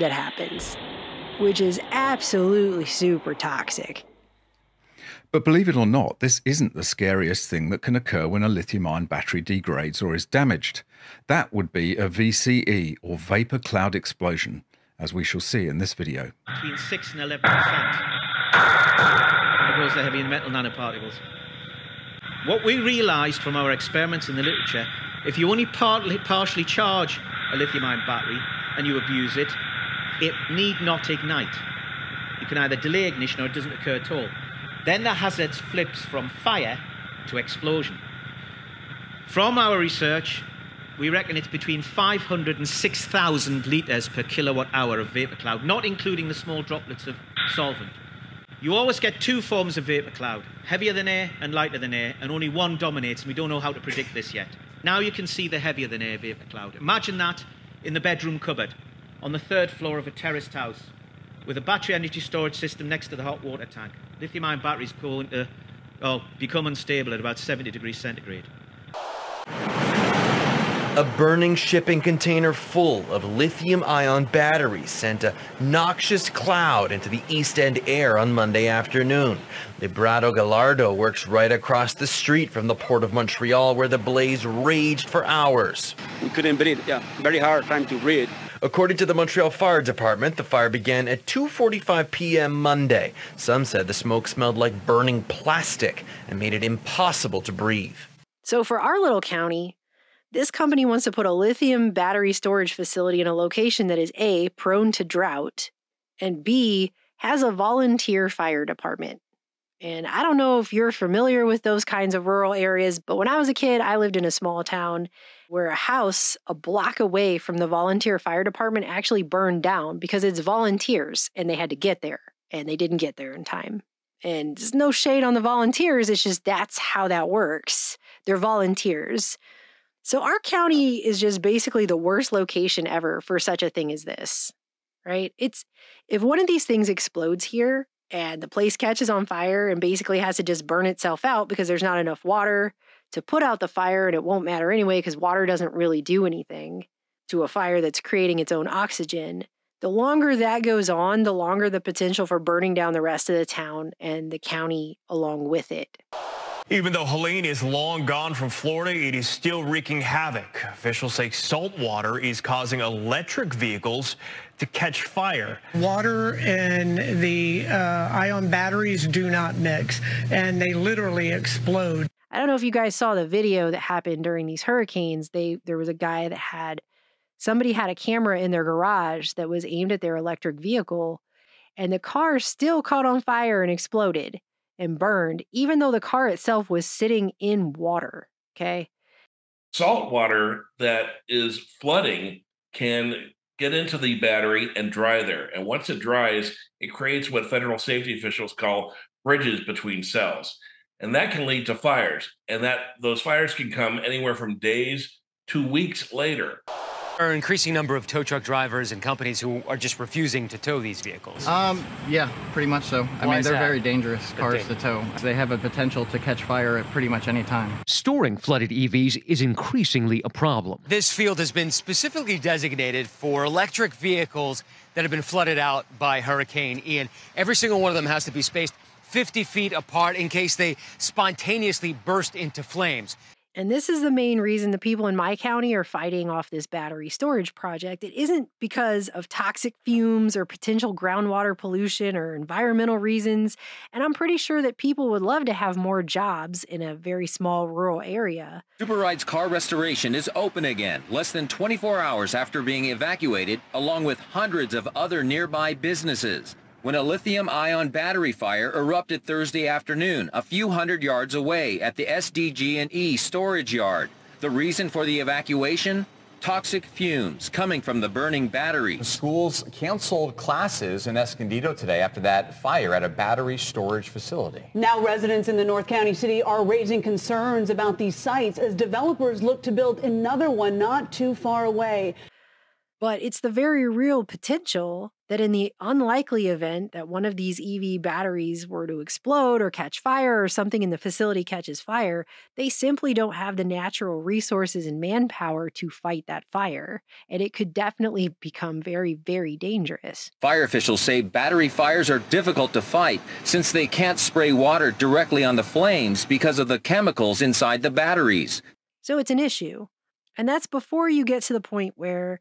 [SPEAKER 4] that happens, which is absolutely super toxic.
[SPEAKER 8] But believe it or not, this isn't the scariest thing that can occur when a lithium-ion battery degrades or is damaged. That would be a VCE, or vapor cloud explosion, as we shall see in this video.
[SPEAKER 9] Between 6 and 11%. There goes the heavy metal nanoparticles. What we realized from our experiments in the literature, if you only partially charge a lithium-ion battery and you abuse it, it need not ignite. You can either delay ignition or it doesn't occur at all. Then the hazard flips from fire to explosion. From our research, we reckon it's between 500 and 6,000 litres per kilowatt hour of vapor cloud, not including the small droplets of solvent. You always get two forms of vapor cloud, heavier than air and lighter than air, and only one dominates, and we don't know how to predict this yet. Now you can see the heavier than air vapor cloud. Imagine that in the bedroom cupboard on the 3rd floor of a terraced house with a battery energy storage system next to the hot water tank. Lithium-ion batteries become unstable at about 70 degrees centigrade.
[SPEAKER 13] A burning shipping container full of lithium-ion batteries sent a noxious cloud into the East End air on Monday afternoon. Librado Gallardo works right across the street from the Port of Montreal, where the blaze raged for hours.
[SPEAKER 34] We couldn't breathe, very hard time to breathe.
[SPEAKER 13] According to the Montreal Fire Department, the fire began at 2:45 p.m. Monday. Some said the smoke smelled like burning plastic and made it impossible to breathe.
[SPEAKER 4] So for our little county, this company wants to put a lithium battery storage facility in a location that is A, prone to drought, and B, has a volunteer fire department. And I don't know if you're familiar with those kinds of rural areas, but when I was a kid, I lived in a small town where a house a block away from the volunteer fire department actually burned down because it's volunteers and they had to get there, and they didn't get there in time. And there's no shade on the volunteers, it's just that's how that works. They're volunteers. So our county is just basically the worst location ever for such a thing as this, right? If one of these things explodes here and the place catches on fire and basically has to just burn itself out because there's not enough water to put out the fire, and it won't matter anyway because water doesn't really do anything to a fire that's creating its own oxygen. The longer that goes on, the longer the potential for burning down the rest of the town and the county along with it.
[SPEAKER 14] Even though Helene is long gone from Florida, it is still wreaking havoc. Officials say salt water is causing electric vehicles to catch fire.
[SPEAKER 15] Water and the ion batteries do not mix, and they literally explode.
[SPEAKER 4] I don't know if you guys saw the video that happened during these hurricanes. There was a guy that somebody had a camera in their garage that was aimed at their electric vehicle, and the car still caught on fire and exploded and burned, even though the car itself was sitting in water, okay?
[SPEAKER 16] Salt water that is flooding can get into the battery and dry there. And once it dries, it creates what federal safety officials call bridges between cells. And that can lead to fires. And those fires can come anywhere from days to weeks later.
[SPEAKER 1] There are an increasing number of tow truck drivers and companies who are just refusing to tow these vehicles.
[SPEAKER 3] Yeah, pretty much so. I mean, they're very dangerous cars to tow. They have a potential to catch fire at pretty much any time.
[SPEAKER 25] Storing flooded EVs is increasingly a problem.
[SPEAKER 1] This field has been specifically designated for electric vehicles that have been flooded out by Hurricane Ian. Every single one of them has to be spaced 50 feet apart in case they spontaneously burst into flames.
[SPEAKER 4] And this is the main reason the people in my county are fighting off this battery storage project. It isn't because of toxic fumes or potential groundwater pollution or environmental reasons. And I'm pretty sure that people would love to have more jobs in a very small rural area.
[SPEAKER 10] Super Ride's car restoration is open again, less than 24 hours after being evacuated, along with hundreds of other nearby businesses, when a lithium-ion battery fire erupted Thursday afternoon a few hundred yards away at the SDG&E storage yard. The reason for the evacuation? Toxic fumes coming from the burning battery.
[SPEAKER 11] Schools canceled classes in Escondido today after that fire at a battery storage facility.
[SPEAKER 12] Now residents in the North County city are raising concerns about these sites as developers look to build another one not too far away.
[SPEAKER 4] But it's the very real potential that in the unlikely event that one of these EV batteries were to explode or catch fire or something in the facility catches fire, they simply don't have the natural resources and manpower to fight that fire. And it could definitely become very, very dangerous.
[SPEAKER 10] Fire officials say battery fires are difficult to fight since they can't spray water directly on the flames because of the chemicals inside the batteries.
[SPEAKER 4] So it's an issue. And that's before you get to the point where,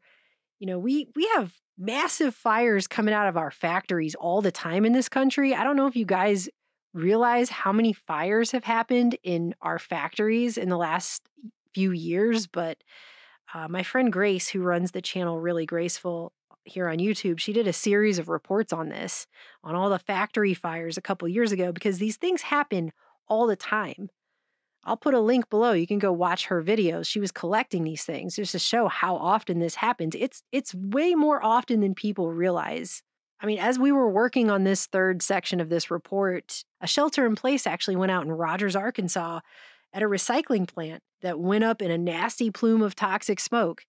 [SPEAKER 4] you know, we have massive fires coming out of our factories all the time in this country. I don't know if you guys realize how many fires have happened in our factories in the last few years, but my friend Grace, who runs the channel Really Graceful here on YouTube, she did a series of reports on this, on all the factory fires a couple years ago, because these things happen all the time. I'll put a link below. You can go watch her videos. She was collecting these things just to show how often this happens. It's way more often than people realize. I mean, as we were working on this third section of this report, a shelter in place actually went out in Rogers, Arkansas at a recycling plant that went up in a nasty plume of toxic smoke.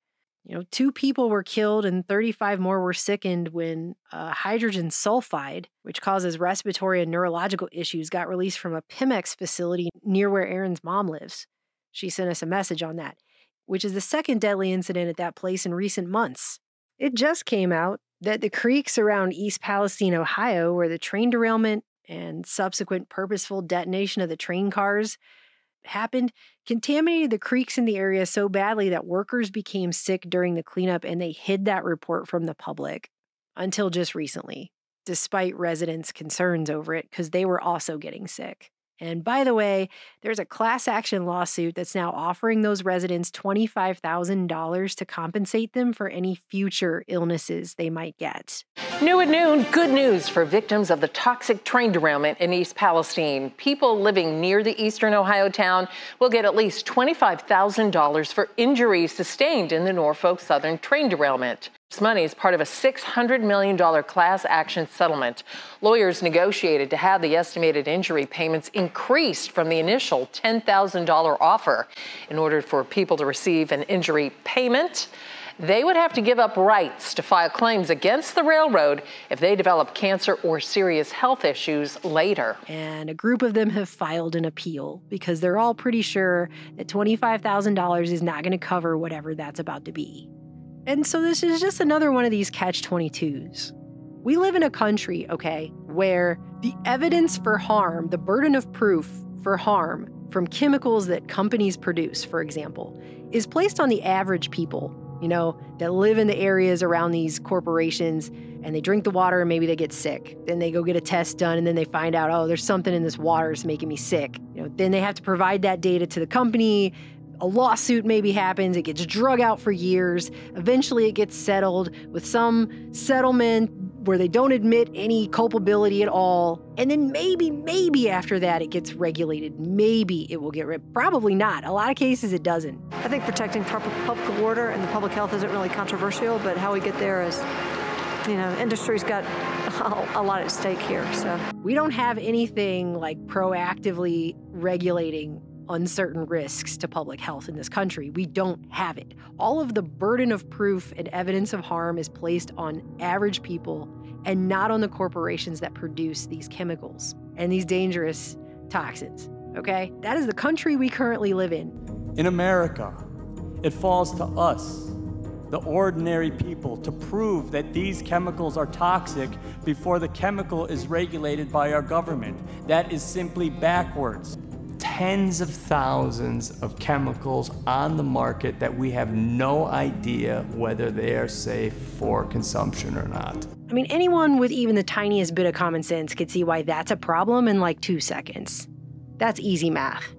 [SPEAKER 4] You know, 2 people were killed and 35 more were sickened when hydrogen sulfide, which causes respiratory and neurological issues, got released from a Pemex facility near where Aaron's mom lives. She sent us a message on that, which is the second deadly incident at that place in recent months. It just came out that the creeks around East Palestine, Ohio, where the train derailment and subsequent purposeful detonation of the train cars happened, contaminated the creeks in the area so badly that workers became sick during the cleanup, and they hid that report from the public until just recently, despite residents' concerns over it, because they were also getting sick. And by the way, there's a class action lawsuit that's now offering those residents $25,000 to compensate them for any future illnesses they might get.
[SPEAKER 17] New at noon, good news for victims of the toxic train derailment in East Palestine. People living near the eastern Ohio town will get at least $25,000 for injuries sustained in the Norfolk Southern train derailment. This money is part of a $600 million class action settlement. Lawyers negotiated to have the estimated injury payments increased from the initial $10,000 offer. In order for people to receive an injury payment, they would have to give up rights to file claims against the railroad if they develop cancer or serious health issues later.
[SPEAKER 4] And a group of them have filed an appeal because they're all pretty sure that $25,000 is not going to cover whatever that's about to be. And so this is just another one of these catch-22s. We live in a country, okay, where the evidence for harm, the burden of proof for harm from chemicals that companies produce, for example, is placed on the average people, you know, that live in the areas around these corporations, and they drink the water and maybe they get sick. Then they go get a test done and then they find out, oh, there's something in this water that's making me sick. You know, then they have to provide that data to the company. A lawsuit maybe happens, it gets drug out for years. Eventually it gets settled with some settlement where they don't admit any culpability at all. And then maybe after that it gets regulated. Maybe it will get probably not. A lot of cases it doesn't.
[SPEAKER 18] I think protecting public order and the public health isn't really controversial, but how we get there is, you know, industry's got a lot at stake here. So
[SPEAKER 4] we don't have anything like proactively regulating uncertain risks to public health in this country. We don't have it. All of the burden of proof and evidence of harm is placed on average people and not on the corporations that produce these chemicals and these dangerous toxins, okay? That is the country we currently live in.
[SPEAKER 2] In America, it falls to us, the ordinary people, to prove that these chemicals are toxic before the chemical is regulated by our government. That is simply backwards. Tens of thousands of chemicals on the market that we have no idea whether they are safe for consumption or not.
[SPEAKER 4] I mean, anyone with even the tiniest bit of common sense could see why that's a problem in like 2 seconds. That's easy math.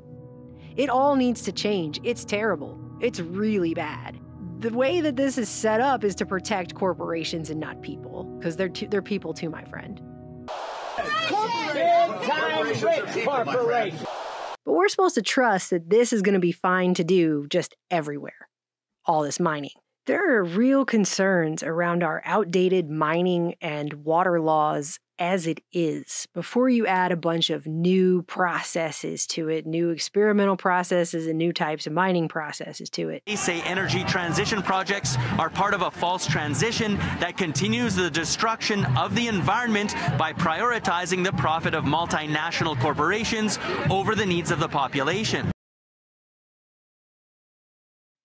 [SPEAKER 4] It all needs to change. It's terrible. It's really bad. The way that this is set up is to protect corporations and not people, because they're people too, my friend. But we're supposed to trust that this is going to be fine to do just everywhere. All this mining. There are real concerns around our outdated mining and water laws as it is, before you add a bunch of new processes to it, new experimental processes and new types of mining processes to it.
[SPEAKER 19] They say energy transition projects are part of a false transition that continues the destruction of the environment by prioritizing the profit of multinational corporations over the needs of the population.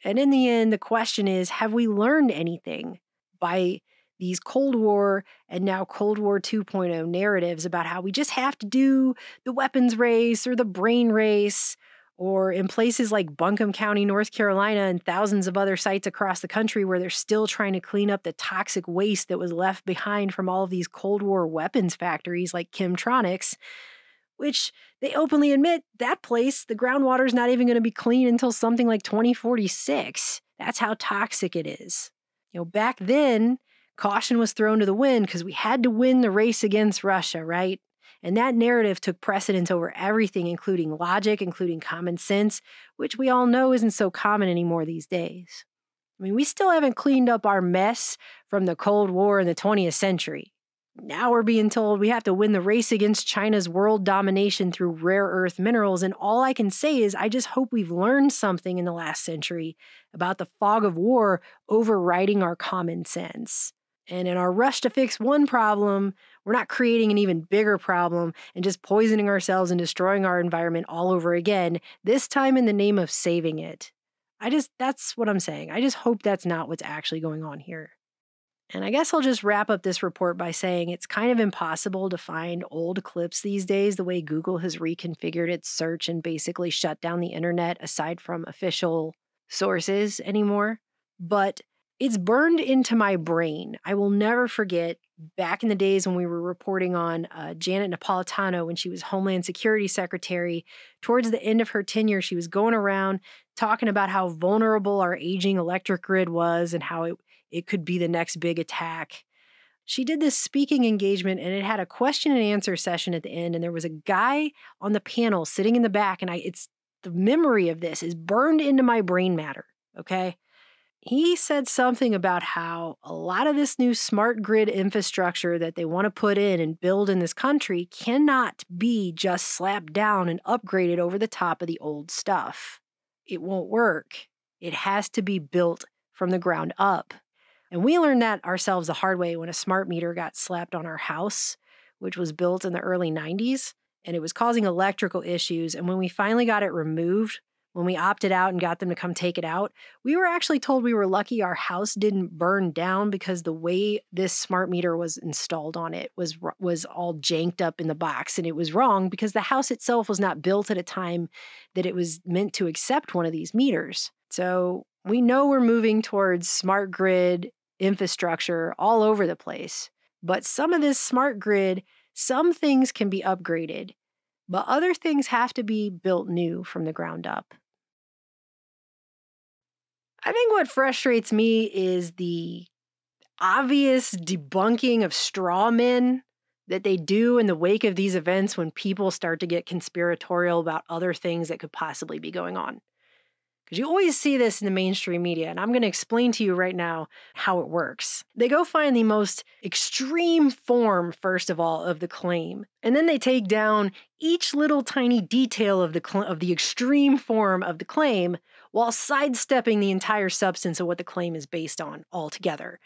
[SPEAKER 4] And in the end, the question is, have we learned anything by these Cold War and now Cold War 2.0 narratives about how we just have to do the weapons race or the brain race, or in places like Buncombe County, North Carolina, and thousands of other sites across the country where they're still trying to clean up the toxic waste that was left behind from all of these Cold War weapons factories like Chemtronics, which they openly admit that place, the groundwater is not even going to be clean until something like 2046. That's how toxic it is. You know, back then, caution was thrown to the wind because we had to win the race against Russia, right? And that narrative took precedence over everything, including logic, including common sense, which we all know isn't so common anymore these days. I mean, we still haven't cleaned up our mess from the Cold War in the 20th century. Now we're being told we have to win the race against China's world domination through rare earth minerals, and all I can say is I just hope we've learned something in the last century about the fog of war overriding our common sense. And in our rush to fix one problem, we're not creating an even bigger problem and just poisoning ourselves and destroying our environment all over again, this time in the name of saving it. That's what I'm saying. I just hope that's not what's actually going on here. And I guess I'll just wrap up this report by saying it's kind of impossible to find old clips these days the way Google has reconfigured its search and basically shut down the internet aside from official sources anymore. But it's burned into my brain. I will never forget back in the days when we were reporting on Janet Napolitano when she was Homeland Security Secretary. Towards the end of her tenure, she was going around talking about how vulnerable our aging electric grid was and how it could be the next big attack. She did this speaking engagement and it had a question and answer session at the end. And there was a guy on the panel sitting in the back. And it's the memory of this is burned into my brain matter. Okay. He said something about how a lot of this new smart grid infrastructure that they want to put in and build in this country cannot be just slapped down and upgraded over the top of the old stuff. It won't work. It has to be built from the ground up. And we learned that ourselves the hard way when a smart meter got slapped on our house, which was built in the early 90s, and it was causing electrical issues. And when we finally got it removed, when we opted out and got them to come take it out, we were actually told we were lucky our house didn't burn down because the way this smart meter was installed on it was all janked up in the box. And it was wrong because the house itself was not built at a time that it was meant to accept one of these meters. So we know we're moving towards smart grid infrastructure all over the place. But some of this smart grid, some things can be upgraded, but other things have to be built new from the ground up. I think what frustrates me is the obvious debunking of straw men that they do in the wake of these events when people start to get conspiratorial about other things that could possibly be going on. Because you always see this in the mainstream media, and I'm going to explain to you right now how it works. They go find the most extreme form, first of all, of the claim, and then they take down each little tiny detail of the extreme form of the claim while sidestepping the entire substance of what the claim is based on altogether.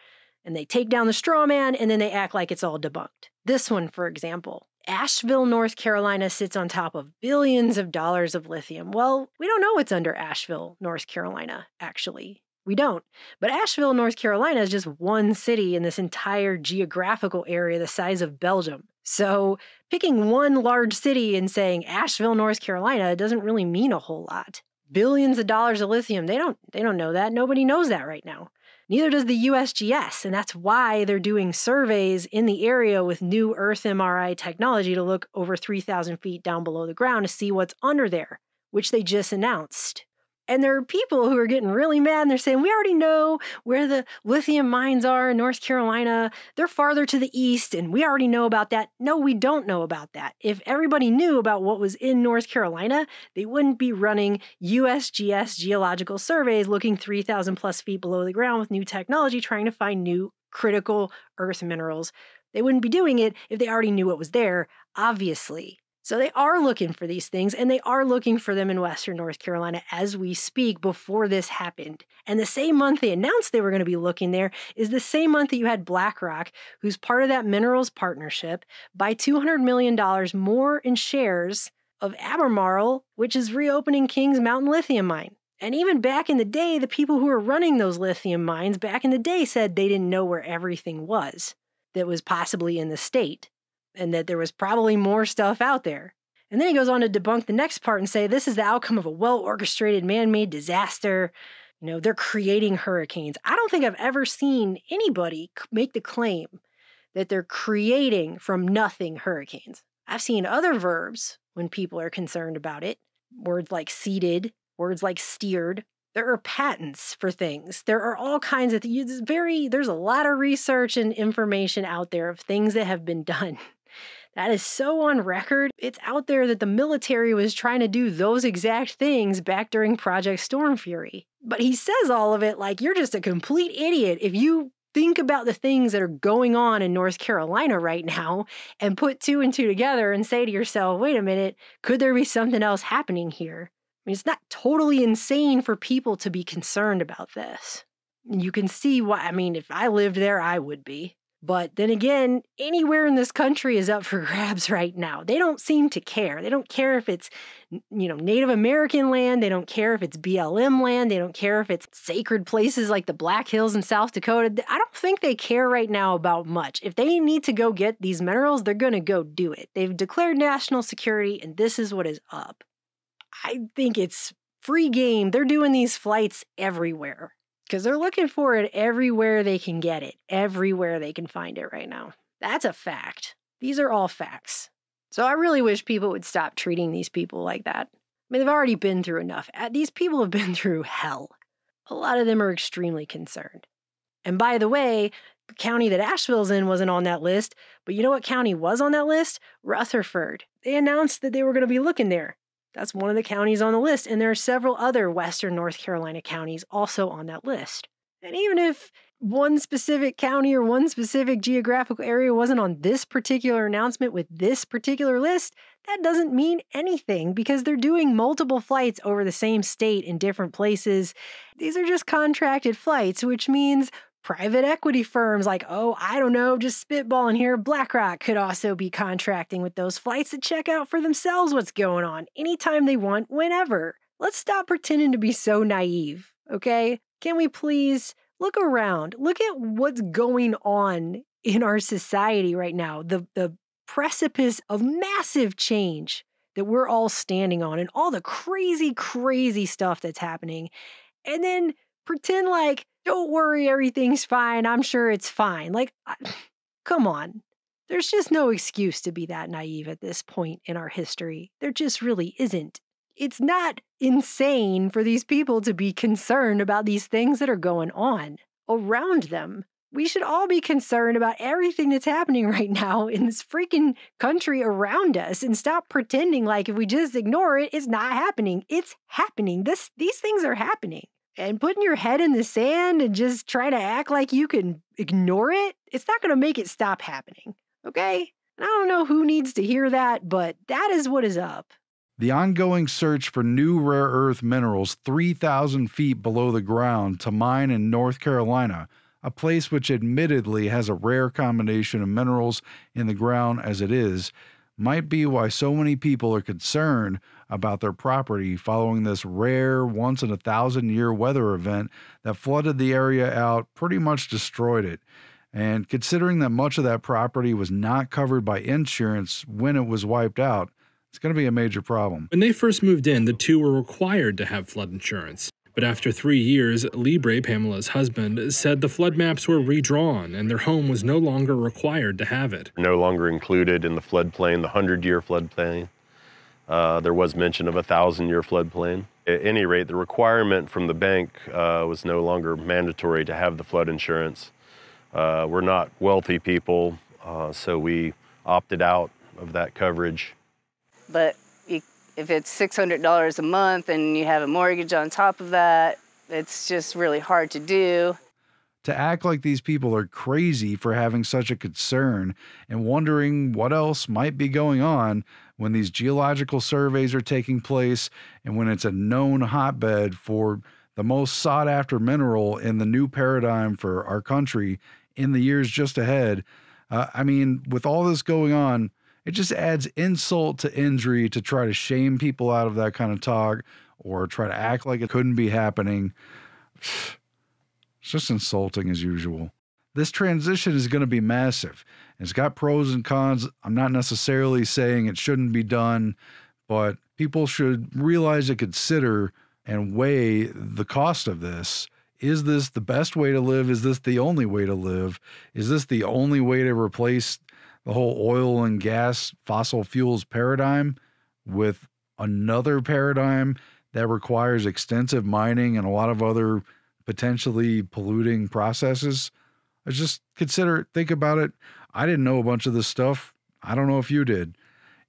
[SPEAKER 4] And they take down the straw man, and then they act like it's all debunked. This one, for example. Asheville, North Carolina sits on top of billions of dollars of lithium. Well, we don't know what's under Asheville, North Carolina, actually. We don't. But Asheville, North Carolina is just one city in this entire geographical area the size of Belgium. So picking one large city and saying Asheville, North Carolina doesn't really mean a whole lot. Billions of dollars of lithium, they don't know that. Nobody knows that right now. Neither does the USGS, and that's why they're doing surveys in the area with new Earth MRI technology to look over 3,000 feet down below the ground to see what's under there, which they just announced. And there are people who are getting really mad and they're saying, we already know where the lithium mines are in North Carolina. They're farther to the east and we already know about that. No, we don't know about that. If everybody knew about what was in North Carolina, they wouldn't be running USGS geological surveys looking 3,000 plus feet below the ground with new technology trying to find new critical earth minerals. They wouldn't be doing it if they already knew what was there, obviously. So they are looking for these things, and they are looking for them in Western North Carolina as we speak before this happened. And the same month they announced they were going to be looking there is the same month that you had BlackRock, who's part of that minerals partnership, buy $200 million more in shares of Albemarle, which is reopening Kings Mountain lithium mine. And even back in the day, the people who were running those lithium mines back in the day said they didn't know where everything was that was possibly in the state, and that there was probably more stuff out there. And then he goes on to debunk the next part and say, this is the outcome of a well-orchestrated man-made disaster. You know, they're creating hurricanes. I don't think I've ever seen anybody make the claim that they're creating from nothing hurricanes. I've seen other verbs when people are concerned about it. Words like seeded, words like steered. There are patents for things. There are all kinds of things. There's a lot of research and information out there of things that have been done. That is so on record. It's out there that the military was trying to do those exact things back during Project Storm Fury. But he says all of it like you're just a complete idiot if you think about the things that are going on in North Carolina right now and put two and two together and say to yourself, wait a minute, could there be something else happening here? I mean, it's not totally insane for people to be concerned about this. You can see why. I mean, if I lived there, I would be. But then again, anywhere in this country is up for grabs right now. They don't seem to care. They don't care if it's, Native American land. They don't care if it's BLM land. They don't care if it's sacred places like the Black Hills in South Dakota. I don't think they care right now about much. If they need to go get these minerals, they're going to go do it. They've declared national security, and this is what is up. I think it's free game. They're doing these flights everywhere. Because they're looking for it everywhere they can get it, everywhere they can find it right now. That's a fact. These are all facts. So I really wish people would stop treating these people like that. I mean, they've already been through enough. These people have been through hell. A lot of them are extremely concerned. And by the way, the county that Asheville's in wasn't on that list, but you know what county was on that list? Rutherford. They announced that they were going to be looking there. That's one of the counties on the list, and there are several other Western North Carolina counties also on that list. And even if one specific county or one specific geographical area wasn't on this particular announcement with this particular list, that doesn't mean anything because they're doing multiple flights over the same state in different places. These are just contracted flights, which means private equity firms like, just spitballing here, BlackRock could also be contracting with those flights to check out for themselves what's going on anytime they want, whenever. Let's stop pretending to be so naive, okay? Can we please look around? Look at what's going on in our society right now, the precipice of massive change that we're all standing on and all the crazy, crazy stuff that's happening. And then pretend like, don't worry, everything's fine. I'm sure it's fine. Like, come on. There's just no excuse to be that naive at this point in our history. There just really isn't. It's not insane for these people to be concerned about these things that are going on around them. We should all be concerned about everything that's happening right now in this freaking country around us and stop pretending like if we just ignore it, it's not happening. It's happening. These things are happening. And putting your head in the sand and just trying to act like you can ignore it, it's not going to make it stop happening. Okay? And I don't know who needs to hear that, but that is what is up.
[SPEAKER 5] The ongoing search for new rare earth minerals 3,000 feet below the ground to mine in North Carolina, a place which admittedly has a rare combination of minerals in the ground as it is, might be why so many people are concerned about their property following this rare once-in-a-thousand-year weather event that flooded the area out, pretty much destroyed it. And considering that much of that property was not covered by insurance when it was wiped out, it's going to be a major problem.
[SPEAKER 6] When they first moved in, the two were required to have flood insurance. But after 3 years, Libre, Pamela's husband, said the flood maps were redrawn and their home was no longer required to have it.
[SPEAKER 20] No longer included in the floodplain, the 100-year floodplain. There was mention of a 1,000-year floodplain. At any rate, the requirement from the bank was no longer mandatory to have the flood insurance. We're not wealthy people, so we opted out of that coverage.
[SPEAKER 21] But if it's $600 a month and you have a mortgage on top of that, it's just really hard to do.
[SPEAKER 5] To act like these people are crazy for having such a concern and wondering what else might be going on when these geological surveys are taking place and when it's a known hotbed for the most sought after mineral in the new paradigm for our country in the years just ahead. I mean, with all this going on, it just adds insult to injury to try to shame people out of that kind of talk or try to act like it couldn't be happening. It's just insulting as usual. This transition is going to be massive. It's got pros and cons. I'm not necessarily saying it shouldn't be done, but people should realize and consider and weigh the cost of this. Is this the best way to live? Is this the only way to live? Is this the only way to replace the whole oil and gas fossil fuels paradigm with another paradigm that requires extensive mining and a lot of other potentially polluting processes? Just consider it, think about it. I didn't know a bunch of this stuff. I don't know if you did.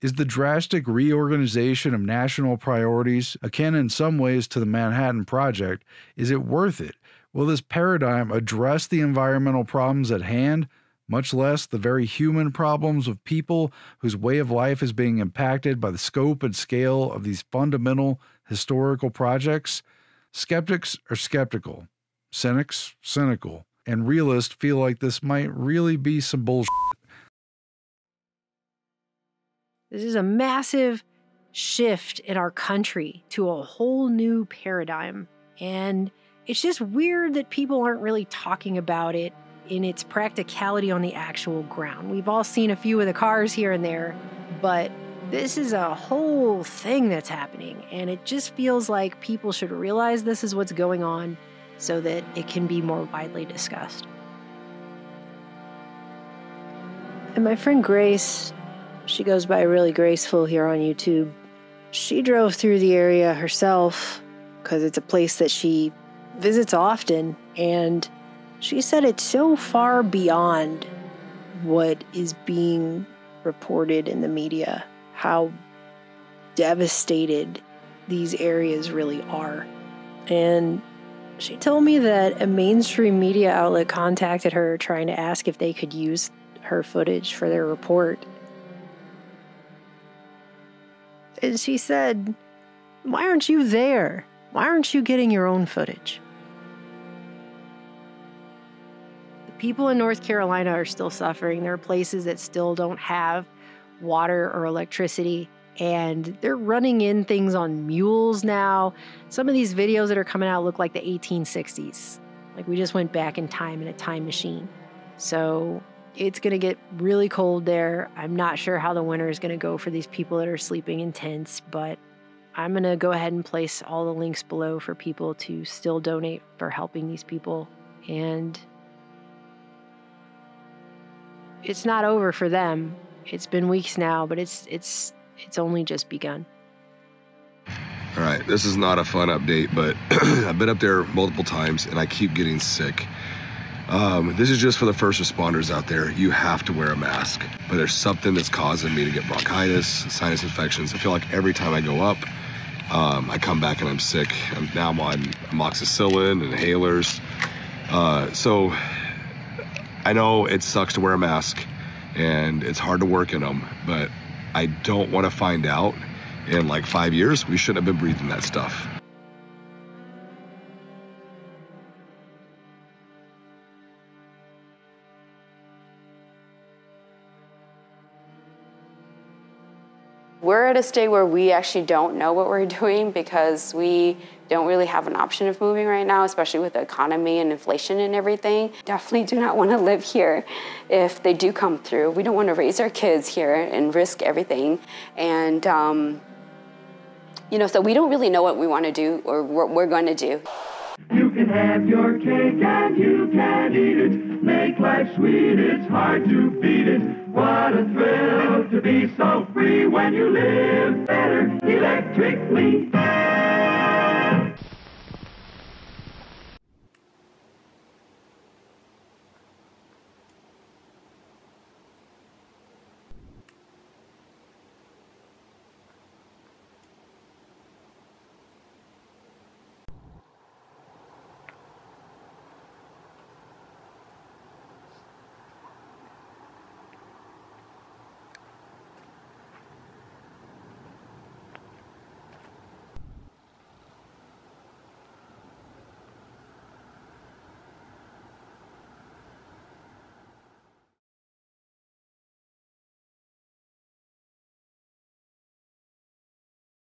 [SPEAKER 5] Is the drastic reorganization of national priorities, akin in some ways to the Manhattan Project, is it worth it? Will this paradigm address the environmental problems at hand, much less the very human problems of people whose way of life is being impacted by the scope and scale of these fundamental historical projects? Skeptics are skeptical, cynics cynical, and realists feel like this might really be some bullshit.
[SPEAKER 4] This is a massive shift in our country to a whole new paradigm. And it's just weird that people aren't really talking about it in its practicality on the actual ground. We've all seen a few of the cars here and there, but this is a whole thing that's happening. And it just feels like people should realize this is what's going on so that it can be more widely discussed. And my friend Grace, she goes by Really Graceful here on YouTube. She drove through the area herself because it's a place that she visits often, and she said it's so far beyond what is being reported in the media, how devastated these areas really are. And she told me that a mainstream media outlet contacted her trying to ask if they could use her footage for their report. And she said, "Why aren't you there? Why aren't you getting your own footage?" The people in North Carolina are still suffering. There are places that still don't have water or electricity, and they're running in things on mules now. Some of these videos that are coming out look like the 1860s. Like we just went back in time in a time machine. So it's going to get really cold there. I'm not sure how the winter is going to go for these people that are sleeping in tents, but I'm going to go ahead and place all the links below for people to still donate for helping these people. And it's not over for them. It's been weeks now, but it's only just begun.
[SPEAKER 22] All right, this is not a fun update, but I've been up there multiple times and I keep getting sick. This is just for the first responders out there. You have to wear a mask. But there's something that's causing me to get bronchitis, sinus infections. I feel like every time I go up, I come back and I'm sick. Now I'm on amoxicillin, inhalers. So I know it sucks to wear a mask and it's hard to work in them, but I don't want to find out in like 5 years we shouldn't have been breathing that stuff.
[SPEAKER 7] We're at a state where we actually don't know what we're doing because we don't really have an option of moving right now, especially with the economy and inflation and everything. Definitely do not want to live here if they do come through. We don't want to raise our kids here and risk everything. And, so we don't really know what we want to do or what we're going to do.
[SPEAKER 8] You can have your cake and you can eat it. Make life sweet, it's hard to beat it. What a thrill to be so free when you live better electrically.